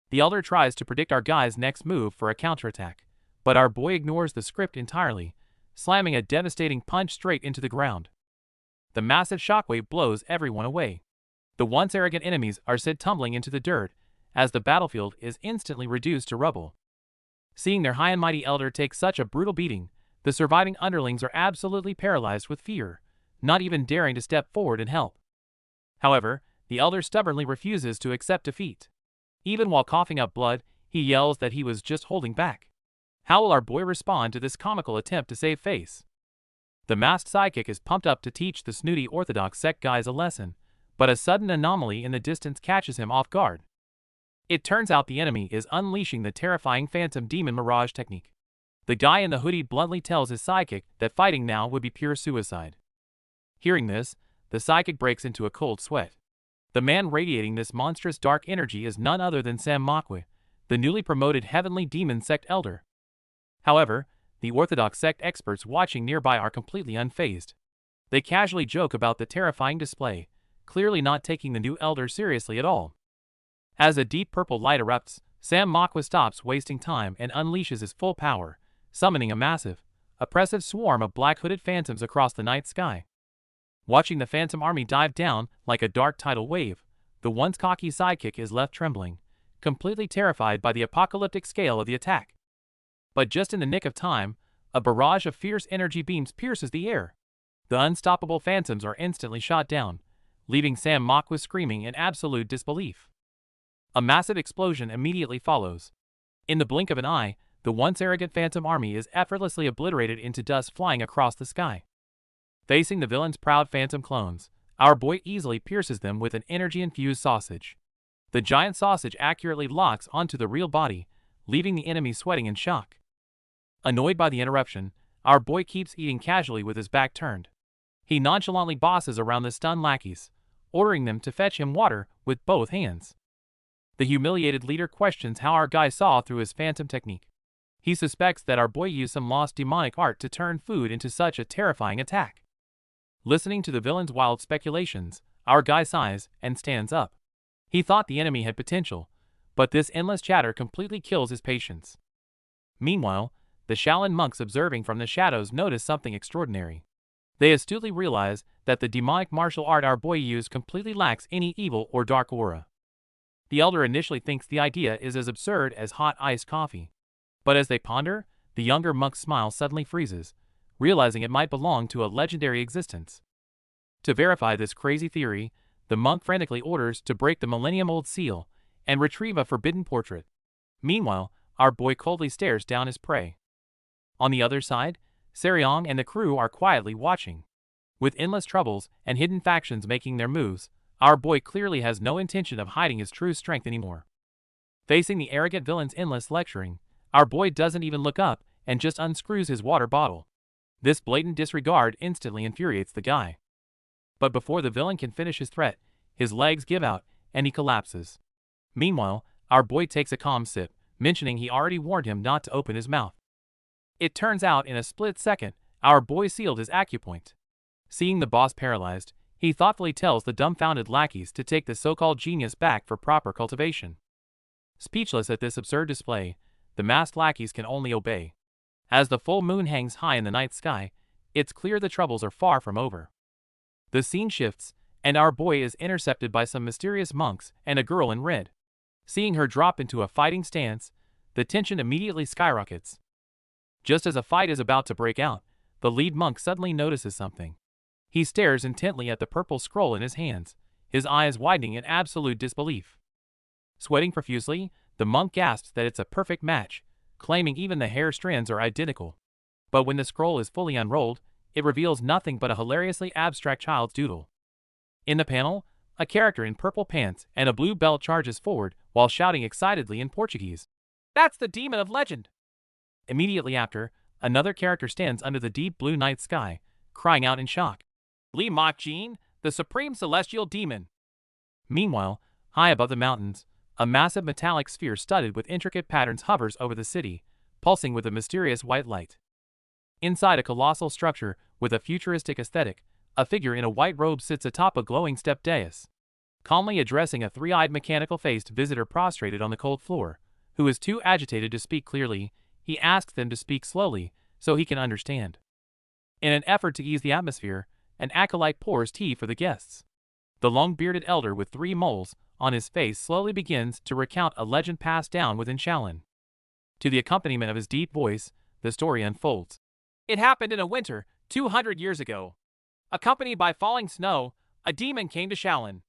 The elder tries to predict our guy's next move for a counterattack, but our boy ignores the script entirely, slamming a devastating punch straight into the ground. The massive shockwave blows everyone away. The once arrogant enemies are sent tumbling into the dirt, as the battlefield is instantly reduced to rubble. Seeing their high and mighty elder take such a brutal beating, the surviving underlings are absolutely paralyzed with fear, not even daring to step forward and help. However, the elder stubbornly refuses to accept defeat. Even while coughing up blood, he yells that he was just holding back. How will our boy respond to this comical attempt to save face? The masked sidekick is pumped up to teach the snooty orthodox sect guys a lesson, but a sudden anomaly in the distance catches him off guard. It turns out the enemy is unleashing the terrifying phantom demon mirage technique. The guy in the hoodie bluntly tells his sidekick that fighting now would be pure suicide. Hearing this, the sidekick breaks into a cold sweat. The man radiating this monstrous dark energy is none other than Sam Manhwa, the newly promoted heavenly demon sect elder. However, the orthodox sect experts watching nearby are completely unfazed. They casually joke about the terrifying display, clearly not taking the new elder seriously at all. As a deep purple light erupts, Sam Manhwa stops wasting time and unleashes his full power, summoning a massive, oppressive swarm of black-hooded phantoms across the night sky. Watching the phantom army dive down like a dark tidal wave, the once cocky sidekick is left trembling, completely terrified by the apocalyptic scale of the attack. But just in the nick of time, a barrage of fierce energy beams pierces the air. The unstoppable phantoms are instantly shot down, leaving Sam Manhwa screaming in absolute disbelief. A massive explosion immediately follows. In the blink of an eye, the once arrogant phantom army is effortlessly obliterated into dust flying across the sky. Facing the villain's proud phantom clones, our boy easily pierces them with an energy-infused sausage. The giant sausage accurately locks onto the real body, leaving the enemy sweating in shock. Annoyed by the interruption, our boy keeps eating casually with his back turned. He nonchalantly bosses around the stunned lackeys, ordering them to fetch him water with both hands. The humiliated leader questions how our guy saw through his phantom technique. He suspects that our boy used some lost demonic art to turn food into such a terrifying attack. Listening to the villain's wild speculations, our guy sighs and stands up. He thought the enemy had potential, but this endless chatter completely kills his patience. Meanwhile, the Shaolin monks observing from the shadows notice something extraordinary. They astutely realize that the demonic martial art our boy used completely lacks any evil or dark aura. The elder initially thinks the idea is as absurd as hot iced coffee. But as they ponder, the younger monk's smile suddenly freezes, realizing it might belong to a legendary existence. To verify this crazy theory, the monk frantically orders to break the millennium-old seal and retrieve a forbidden portrait. Meanwhile, our boy coldly stares down his prey. On the other side, Seryong and the crew are quietly watching. With endless troubles and hidden factions making their moves, our boy clearly has no intention of hiding his true strength anymore. Facing the arrogant villain's endless lecturing, our boy doesn't even look up and just unscrews his water bottle. This blatant disregard instantly infuriates the guy. But before the villain can finish his threat, his legs give out, and he collapses. Meanwhile, our boy takes a calm sip, mentioning he already warned him not to open his mouth. It turns out in a split second, our boy sealed his acupoint. Seeing the boss paralyzed, he thoughtfully tells the dumbfounded lackeys to take the so-called genius back for proper cultivation. Speechless at this absurd display, the masked lackeys can only obey. As the full moon hangs high in the night sky, it's clear the troubles are far from over. The scene shifts, and our boy is intercepted by some mysterious monks and a girl in red. Seeing her drop into a fighting stance, the tension immediately skyrockets. Just as a fight is about to break out, the lead monk suddenly notices something. He stares intently at the purple scroll in his hands, his eyes widening in absolute disbelief. Sweating profusely, the monk gasps that it's a perfect match, claiming even the hair strands are identical. But when the scroll is fully unrolled, it reveals nothing but a hilariously abstract child's doodle. In the panel, a character in purple pants and a blue belt charges forward while shouting excitedly in Portuguese. That's the demon of legend. Immediately after, another character stands under the deep blue night sky, crying out in shock. Li Mok Jin, the supreme celestial demon. Meanwhile, high above the mountains, a massive metallic sphere studded with intricate patterns hovers over the city, pulsing with a mysterious white light. Inside a colossal structure with a futuristic aesthetic, a figure in a white robe sits atop a glowing step dais. Calmly addressing a three-eyed mechanical-faced visitor prostrated on the cold floor, who is too agitated to speak clearly, he asks them to speak slowly so he can understand. In an effort to ease the atmosphere, an acolyte pours tea for the guests. The long-bearded elder with 3 moles on his face slowly begins to recount a legend passed down within Shaolin. To the accompaniment of his deep voice, the story unfolds. It happened in a winter, 200 years ago. Accompanied by falling snow, a demon came to Shaolin.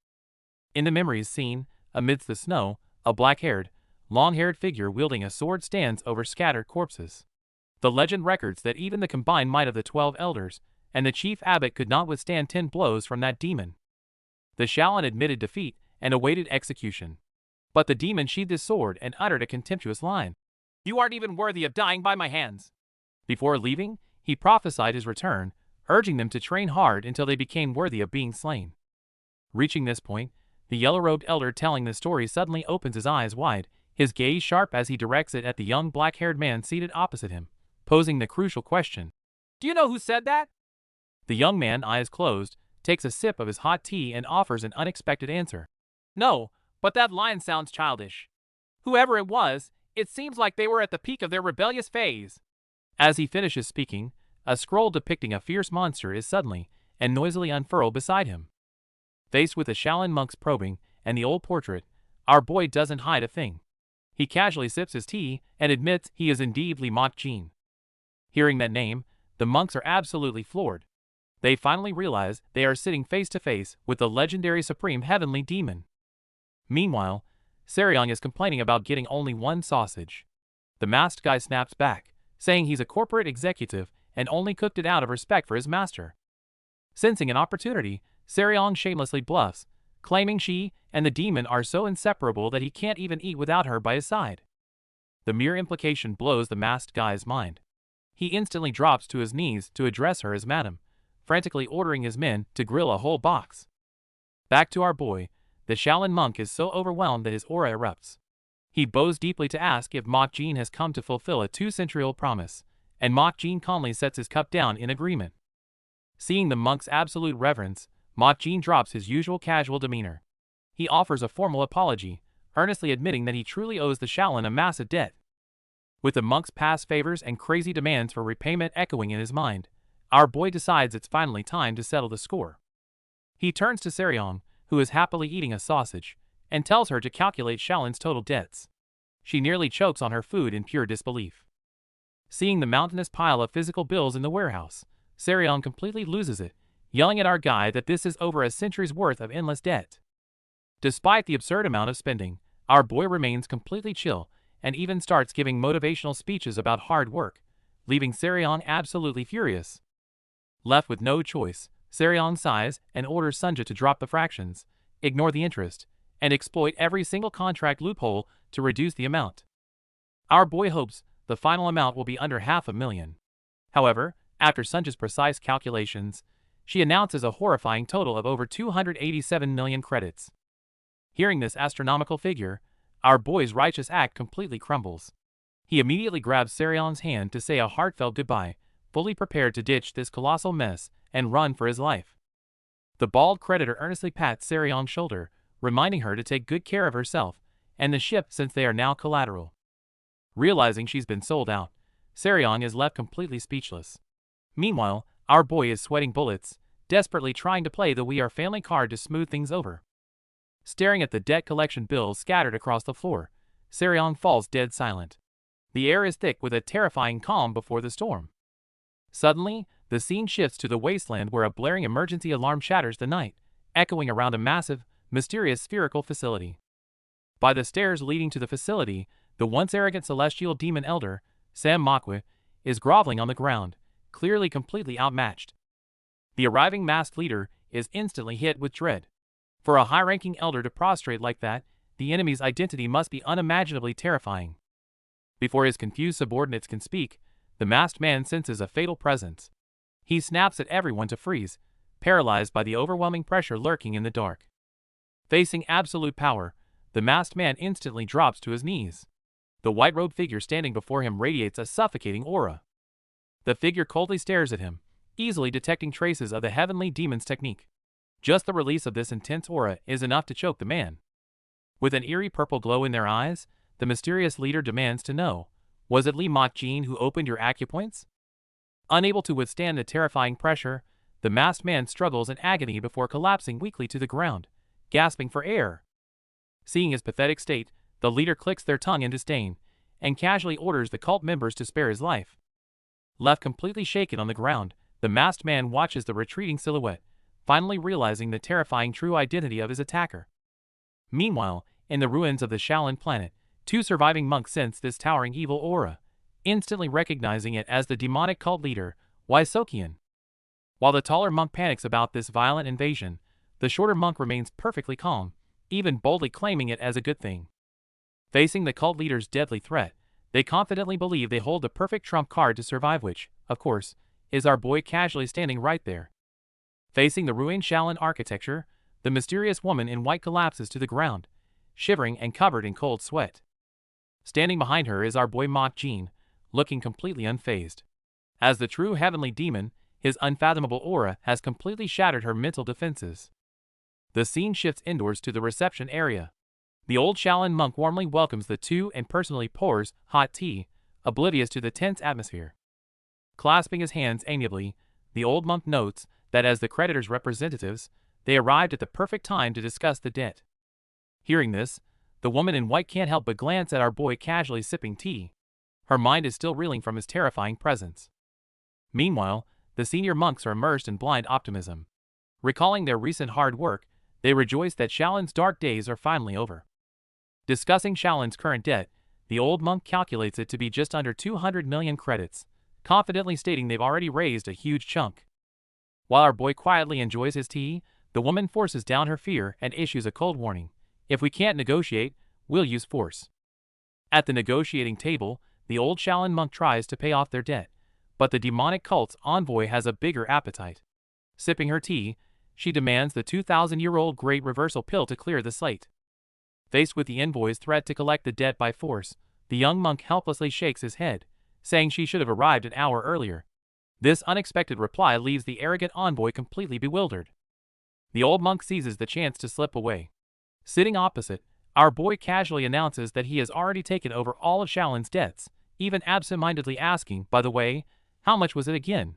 In the memories seen, amidst the snow, a black-haired, long-haired figure wielding a sword stands over scattered corpses. The legend records that even the combined might of the 12 elders and the chief abbot could not withstand 10 blows from that demon. The Shaolin admitted defeat and awaited execution. But the demon sheathed his sword and uttered a contemptuous line. You aren't even worthy of dying by my hands. Before leaving, he prophesied his return, urging them to train hard until they became worthy of being slain. Reaching this point, the yellow-robed elder telling the story suddenly opens his eyes wide, his gaze sharp as he directs it at the young black-haired man seated opposite him, posing the crucial question. Do you know who said that? The young man, eyes closed, takes a sip of his hot tea and offers an unexpected answer. No, but that line sounds childish. Whoever it was, it seems like they were at the peak of their rebellious phase. As he finishes speaking, a scroll depicting a fierce monster is suddenly and noisily unfurled beside him. Faced with the Shaolin monks probing and the old portrait, our boy doesn't hide a thing. He casually sips his tea and admits he is indeed Li Mok Jin. Hearing that name, the monks are absolutely floored. They finally realize they are sitting face to face with the legendary supreme heavenly demon. Meanwhile, Seryong is complaining about getting only one sausage. The masked guy snaps back, saying he's a corporate executive and only cooked it out of respect for his master. Sensing an opportunity, Seryong shamelessly bluffs, claiming she and the demon are so inseparable that he can't even eat without her by his side. The mere implication blows the masked guy's mind. He instantly drops to his knees to address her as madam, frantically ordering his men to grill a whole box. Back to our boy, the Shaolin monk is so overwhelmed that his aura erupts. He bows deeply to ask if Mok Jin has come to fulfill a 2-century-old promise, and Mok Jin calmly sets his cup down in agreement. Seeing the monk's absolute reverence, Mok Jin drops his usual casual demeanor. He offers a formal apology, earnestly admitting that he truly owes the Shaolin a massive debt. With the monk's past favors and crazy demands for repayment echoing in his mind, our boy decides it's finally time to settle the score. He turns to Seryong, who is happily eating a sausage, and tells her to calculate Shaolin's total debts. She nearly chokes on her food in pure disbelief. Seeing the mountainous pile of physical bills in the warehouse, Seryong completely loses it, yelling at our guy that this is over a century's worth of endless debt. Despite the absurd amount of spending, our boy remains completely chill and even starts giving motivational speeches about hard work, leaving Seryong absolutely furious. Left with no choice, Seryong sighs and orders Sunja to drop the fractions, ignore the interest, and exploit every single contract loophole to reduce the amount. Our boy hopes the final amount will be under $500,000. However, After Sunja's precise calculations, she announces a horrifying total of over 287 million credits. Hearing this astronomical figure, our boy's righteous act completely crumbles. He immediately grabs Seryong's hand to say a heartfelt goodbye, fully prepared to ditch this colossal mess and run for his life. The bald creditor earnestly pats Seryong's shoulder, reminding her to take good care of herself and the ship since they are now collateral. Realizing she's been sold out, Seryong is left completely speechless. Meanwhile, our boy is sweating bullets, desperately trying to play the "we are family" card to smooth things over. Staring at the debt collection bills scattered across the floor, Seryong falls dead silent. The air is thick with a terrifying calm before the storm. Suddenly, the scene shifts to the wasteland where a blaring emergency alarm shatters the night, echoing around a massive, mysterious spherical facility. By the stairs leading to the facility, the once arrogant celestial demon elder, Sam Makwe, is groveling on the ground, clearly completely outmatched. The arriving masked leader is instantly hit with dread. For a high-ranking elder to prostrate like that, the enemy's identity must be unimaginably terrifying. Before his confused subordinates can speak, the masked man senses a fatal presence. He snaps at everyone to freeze, paralyzed by the overwhelming pressure lurking in the dark. Facing absolute power, the masked man instantly drops to his knees. The white-robed figure standing before him radiates a suffocating aura. The figure coldly stares at him, easily detecting traces of the heavenly demon's technique. Just the release of this intense aura is enough to choke the man. With an eerie purple glow in their eyes, the mysterious leader demands to know, was it Lee Mok-jin who opened your acupoints? Unable to withstand the terrifying pressure, the masked man struggles in agony before collapsing weakly to the ground, gasping for air. Seeing his pathetic state, the leader clicks their tongue in disdain, and casually orders the cult members to spare his life. Left completely shaken on the ground, the masked man watches the retreating silhouette, finally realizing the terrifying true identity of his attacker. Meanwhile, in the ruins of the Shaolin planet, two surviving monks sense this towering evil aura, instantly recognizing it as the demonic cult leader, Waisokian. While the taller monk panics about this violent invasion, the shorter monk remains perfectly calm, even boldly claiming it as a good thing. Facing the cult leader's deadly threat, they confidently believe they hold the perfect trump card to survive, which, of course, is our boy casually standing right there. Facing the ruined Shaolin architecture, the mysterious woman in white collapses to the ground, shivering and covered in cold sweat. Standing behind her is our boy Mok-jin, looking completely unfazed. As the true heavenly demon, his unfathomable aura has completely shattered her mental defenses. The scene shifts indoors to the reception area. The old Shaolin monk warmly welcomes the two and personally pours hot tea, oblivious to the tense atmosphere. Clasping his hands amiably, the old monk notes that as the creditor's representatives, they arrived at the perfect time to discuss the debt. Hearing this, the woman in white can't help but glance at our boy casually sipping tea. Her mind is still reeling from his terrifying presence. Meanwhile, the senior monks are immersed in blind optimism. Recalling their recent hard work, they rejoice that Shaolin's dark days are finally over. Discussing Shaolin's current debt, the old monk calculates it to be just under 200 million credits, confidently stating they've already raised a huge chunk. While our boy quietly enjoys his tea, the woman forces down her fear and issues a cold warning. If we can't negotiate, we'll use force. At the negotiating table, the old Shaolin monk tries to pay off their debt, but the demonic cult's envoy has a bigger appetite. Sipping her tea, she demands the 2,000-year-old great reversal pill to clear the slate. Faced with the envoy's threat to collect the debt by force, the young monk helplessly shakes his head, saying she should have arrived an hour earlier. This unexpected reply leaves the arrogant envoy completely bewildered. The old monk seizes the chance to slip away. Sitting opposite, our boy casually announces that he has already taken over all of Shaolin's debts, even absent-mindedly asking, by the way, how much was it again?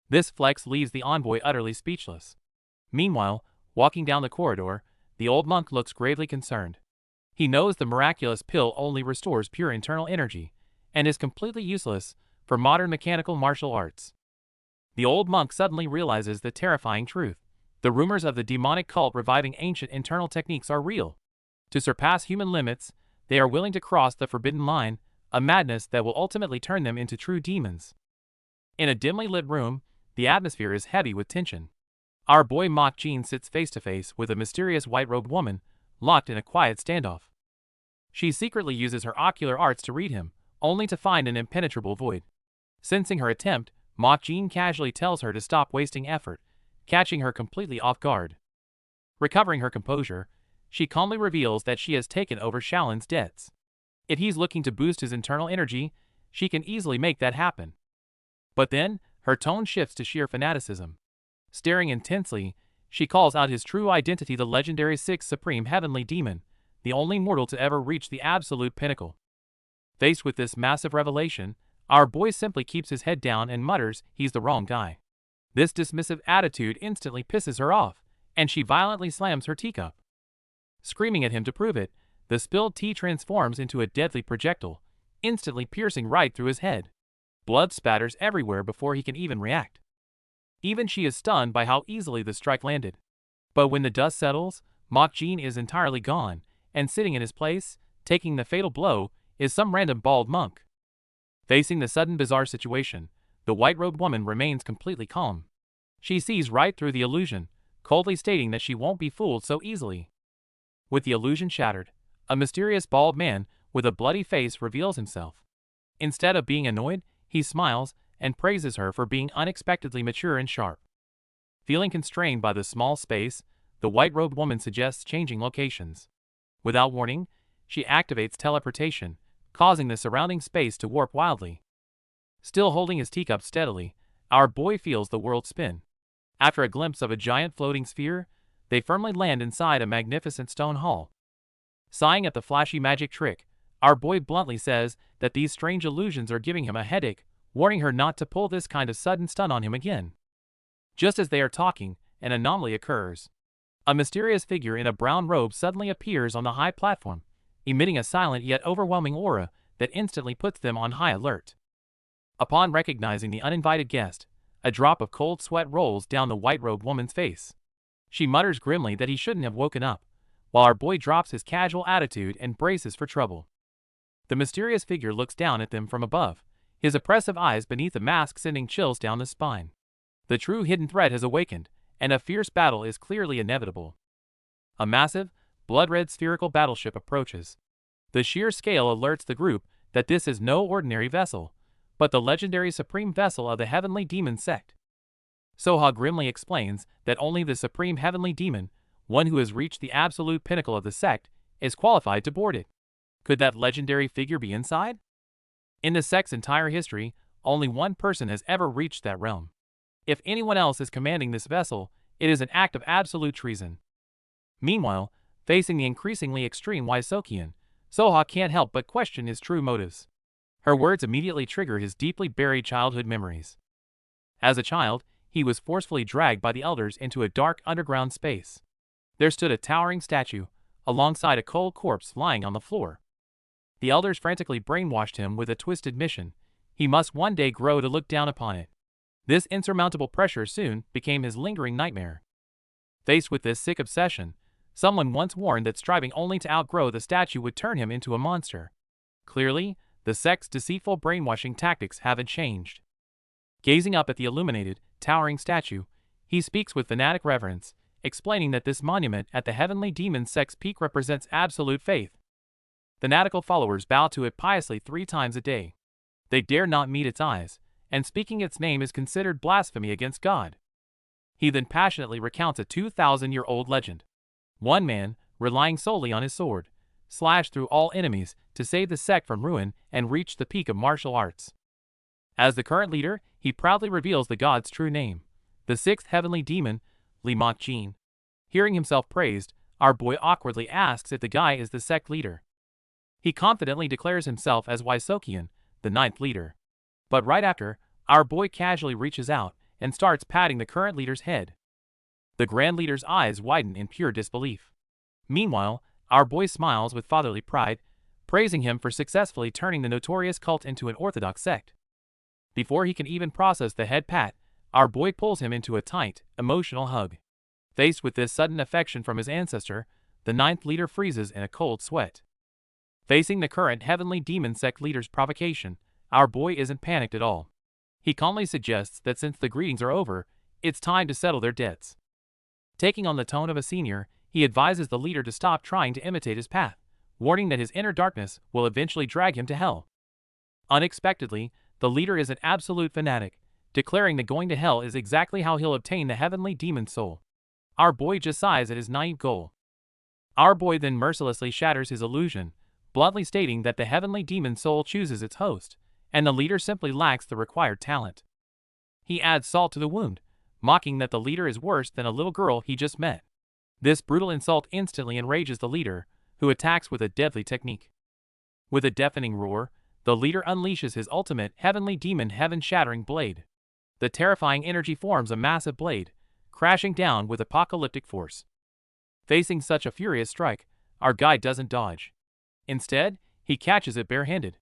This flex leaves the envoy utterly speechless. Meanwhile, walking down the corridor, the old monk looks gravely concerned. He knows the miraculous pill only restores pure internal energy, and is completely useless for modern mechanical martial arts. The old monk suddenly realizes the terrifying truth. The rumors of the demonic cult reviving ancient internal techniques are real. To surpass human limits, they are willing to cross the forbidden line, a madness that will ultimately turn them into true demons. In a dimly lit room, the atmosphere is heavy with tension. Our boy Mok-jin sits face to face with a mysterious white-robed woman, locked in a quiet standoff. She secretly uses her ocular arts to read him, only to find an impenetrable void. Sensing her attempt, Jin casually tells her to stop wasting effort, catching her completely off guard. Recovering her composure, she calmly reveals that she has taken over Shaolin's debts. If he's looking to boost his internal energy, she can easily make that happen. But then, her tone shifts to sheer fanaticism. Staring intensely, she calls out his true identity, the legendary sixth supreme heavenly demon, the only mortal to ever reach the absolute pinnacle. Faced with this massive revelation, our boy simply keeps his head down and mutters he's the wrong guy. This dismissive attitude instantly pisses her off, and she violently slams her teacup. Screaming at him to prove it, the spilled tea transforms into a deadly projectile, instantly piercing right through his head. Blood spatters everywhere before he can even react. Even she is stunned by how easily the strike landed. But when the dust settles, Jin is entirely gone, and sitting in his place, taking the fatal blow, is some random bald monk. Facing the sudden bizarre situation, the white-robed woman remains completely calm. She sees right through the illusion, coldly stating that she won't be fooled so easily. With the illusion shattered, a mysterious bald man with a bloody face reveals himself. Instead of being annoyed, he smiles and praises her for being unexpectedly mature and sharp. Feeling constrained by the small space, the white-robed woman suggests changing locations. Without warning, she activates teleportation, causing the surrounding space to warp wildly. Still holding his teacup steadily, our boy feels the world spin. After a glimpse of a giant floating sphere, they firmly land inside a magnificent stone hall. Sighing at the flashy magic trick, our boy bluntly says that these strange illusions are giving him a headache, warning her not to pull this kind of sudden stunt on him again. Just as they are talking, an anomaly occurs. A mysterious figure in a brown robe suddenly appears on the high platform, emitting a silent yet overwhelming aura that instantly puts them on high alert. Upon recognizing the uninvited guest, a drop of cold sweat rolls down the white-robed woman's face. She mutters grimly that he shouldn't have woken up, while our boy drops his casual attitude and braces for trouble. The mysterious figure looks down at them from above, his oppressive eyes beneath the mask sending chills down the spine. The true hidden threat has awakened, and a fierce battle is clearly inevitable. A massive, blood-red spherical battleship approaches. The sheer scale alerts the group that this is no ordinary vessel, but the legendary supreme vessel of the heavenly demon sect. Soha grimly explains that only the supreme heavenly demon, one who has reached the absolute pinnacle of the sect, is qualified to board it. Could that legendary figure be inside? In the sect's entire history, only one person has ever reached that realm. If anyone else is commanding this vessel, it is an act of absolute treason. Meanwhile, facing the increasingly extreme Waisokian, Soha can't help but question his true motives. Her words immediately trigger his deeply buried childhood memories. As a child, he was forcefully dragged by the elders into a dark underground space. There stood a towering statue, alongside a cold corpse lying on the floor. The elders frantically brainwashed him with a twisted mission. He must one day grow to look down upon it. This insurmountable pressure soon became his lingering nightmare. Faced with this sick obsession, someone once warned that striving only to outgrow the statue would turn him into a monster. Clearly, the sect's deceitful brainwashing tactics haven't changed. Gazing up at the illuminated, towering statue, he speaks with fanatic reverence, explaining that this monument at the heavenly demon sect's peak represents absolute faith. Fanatical followers bow to it piously 3 times a day. They dare not meet its eyes, and speaking its name is considered blasphemy against God. He then passionately recounts a 2,000-year-old legend. One man, relying solely on his sword, slashed through all enemies to save the sect from ruin and reach the peak of martial arts. As the current leader, he proudly reveals the god's true name, the 6th heavenly demon, Jin. Hearing himself praised, our boy awkwardly asks if the guy is the sect leader. He confidently declares himself as Waisokian, the 9th leader. But right after, our boy casually reaches out and starts patting the current leader's head. The grand leader's eyes widen in pure disbelief. Meanwhile, our boy smiles with fatherly pride, praising him for successfully turning the notorious cult into an orthodox sect. Before he can even process the head pat, our boy pulls him into a tight, emotional hug. Faced with this sudden affection from his ancestor, the 9th leader freezes in a cold sweat. Facing the current heavenly demon sect leader's provocation, our boy isn't panicked at all. He calmly suggests that since the greetings are over, it's time to settle their debts. Taking on the tone of a senior, he advises the leader to stop trying to imitate his path, warning that his inner darkness will eventually drag him to hell. Unexpectedly, the leader is an absolute fanatic, declaring that going to hell is exactly how he'll obtain the heavenly demon soul. Our boy just sighs at his naive goal. Our boy then mercilessly shatters his illusion, bluntly stating that the heavenly demon soul chooses its host, and the leader simply lacks the required talent. He adds salt to the wound, mocking that the leader is worse than a little girl he just met. This brutal insult instantly enrages the leader, who attacks with a deadly technique. With a deafening roar, the leader unleashes his ultimate heavenly demon heaven-shattering blade. The terrifying energy forms a massive blade, crashing down with apocalyptic force. Facing such a furious strike, our guy doesn't dodge. Instead, he catches it barehanded.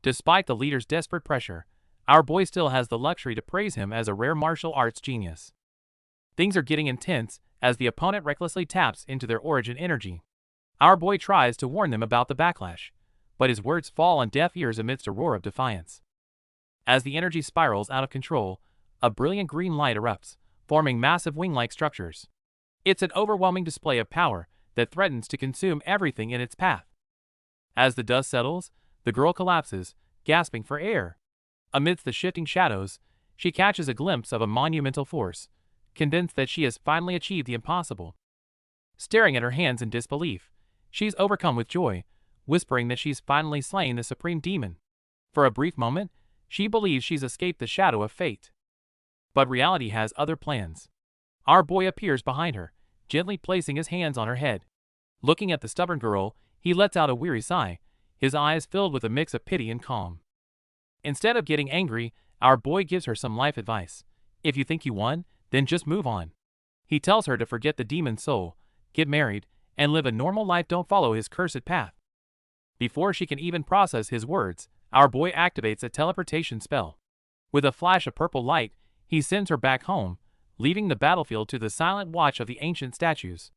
Despite the leader's desperate pressure, our boy still has the luxury to praise him as a rare martial arts genius. Things are getting intense as the opponent recklessly taps into their origin energy. Our boy tries to warn them about the backlash, but his words fall on deaf ears amidst a roar of defiance. As the energy spirals out of control, a brilliant green light erupts, forming massive wing-like structures. It's an overwhelming display of power that threatens to consume everything in its path. As the dust settles, the girl collapses, gasping for air. Amidst the shifting shadows, she catches a glimpse of a monumental force, convinced that she has finally achieved the impossible. Staring at her hands in disbelief, she's overcome with joy, whispering that she's finally slain the supreme demon. For a brief moment, she believes she's escaped the shadow of fate. But reality has other plans. Our boy appears behind her, gently placing his hands on her head. Looking at the stubborn girl, he lets out a weary sigh, his eyes filled with a mix of pity and calm. Instead of getting angry, our boy gives her some life advice. If you think you won, then just move on. He tells her to forget the demon soul, get married, and live a normal life. Don't follow his cursed path. Before she can even process his words, our boy activates a teleportation spell. With a flash of purple light, he sends her back home, leaving the battlefield to the silent watch of the ancient statues.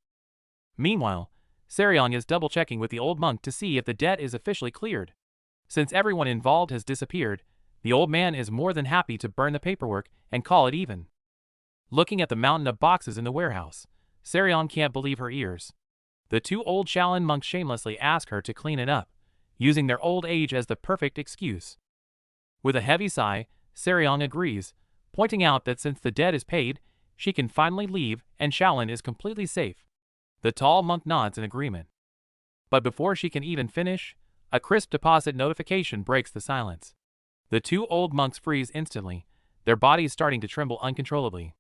Meanwhile, Sarion is double-checking with the old monk to see if the debt is officially cleared. Since everyone involved has disappeared, the old man is more than happy to burn the paperwork and call it even. Looking at the mountain of boxes in the warehouse, Sarion can't believe her ears. The two old Shaolin monks shamelessly ask her to clean it up, using their old age as the perfect excuse. With a heavy sigh, Sarion agrees, pointing out that since the debt is paid, she can finally leave and Shaolin is completely safe. The tall monk nods in agreement. But before she can even finish, a crisp deposit notification breaks the silence. The two old monks freeze instantly, their bodies starting to tremble uncontrollably.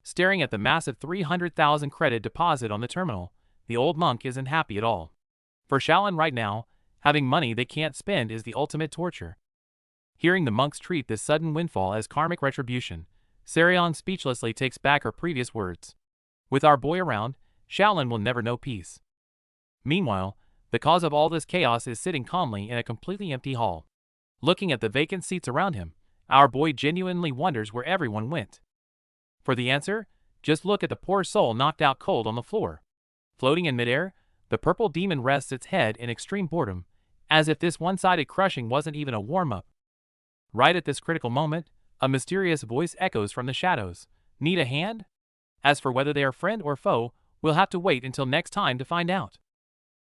Staring at the massive 300,000 credit deposit on the terminal, the old monk isn't happy at all. For Shaolin right now, having money they can't spend is the ultimate torture. Hearing the monks treat this sudden windfall as karmic retribution, Sarion speechlessly takes back her previous words. With our boy around, Shaolin will never know peace. Meanwhile, the cause of all this chaos is sitting calmly in a completely empty hall. Looking at the vacant seats around him, our boy genuinely wonders where everyone went. For the answer, just look at the poor soul knocked out cold on the floor. Floating in midair, the purple demon rests its head in extreme boredom, as if this one-sided crushing wasn't even a warm-up. Right at this critical moment, a mysterious voice echoes from the shadows. Need a hand? As for whether they are friend or foe, we'll have to wait until next time to find out.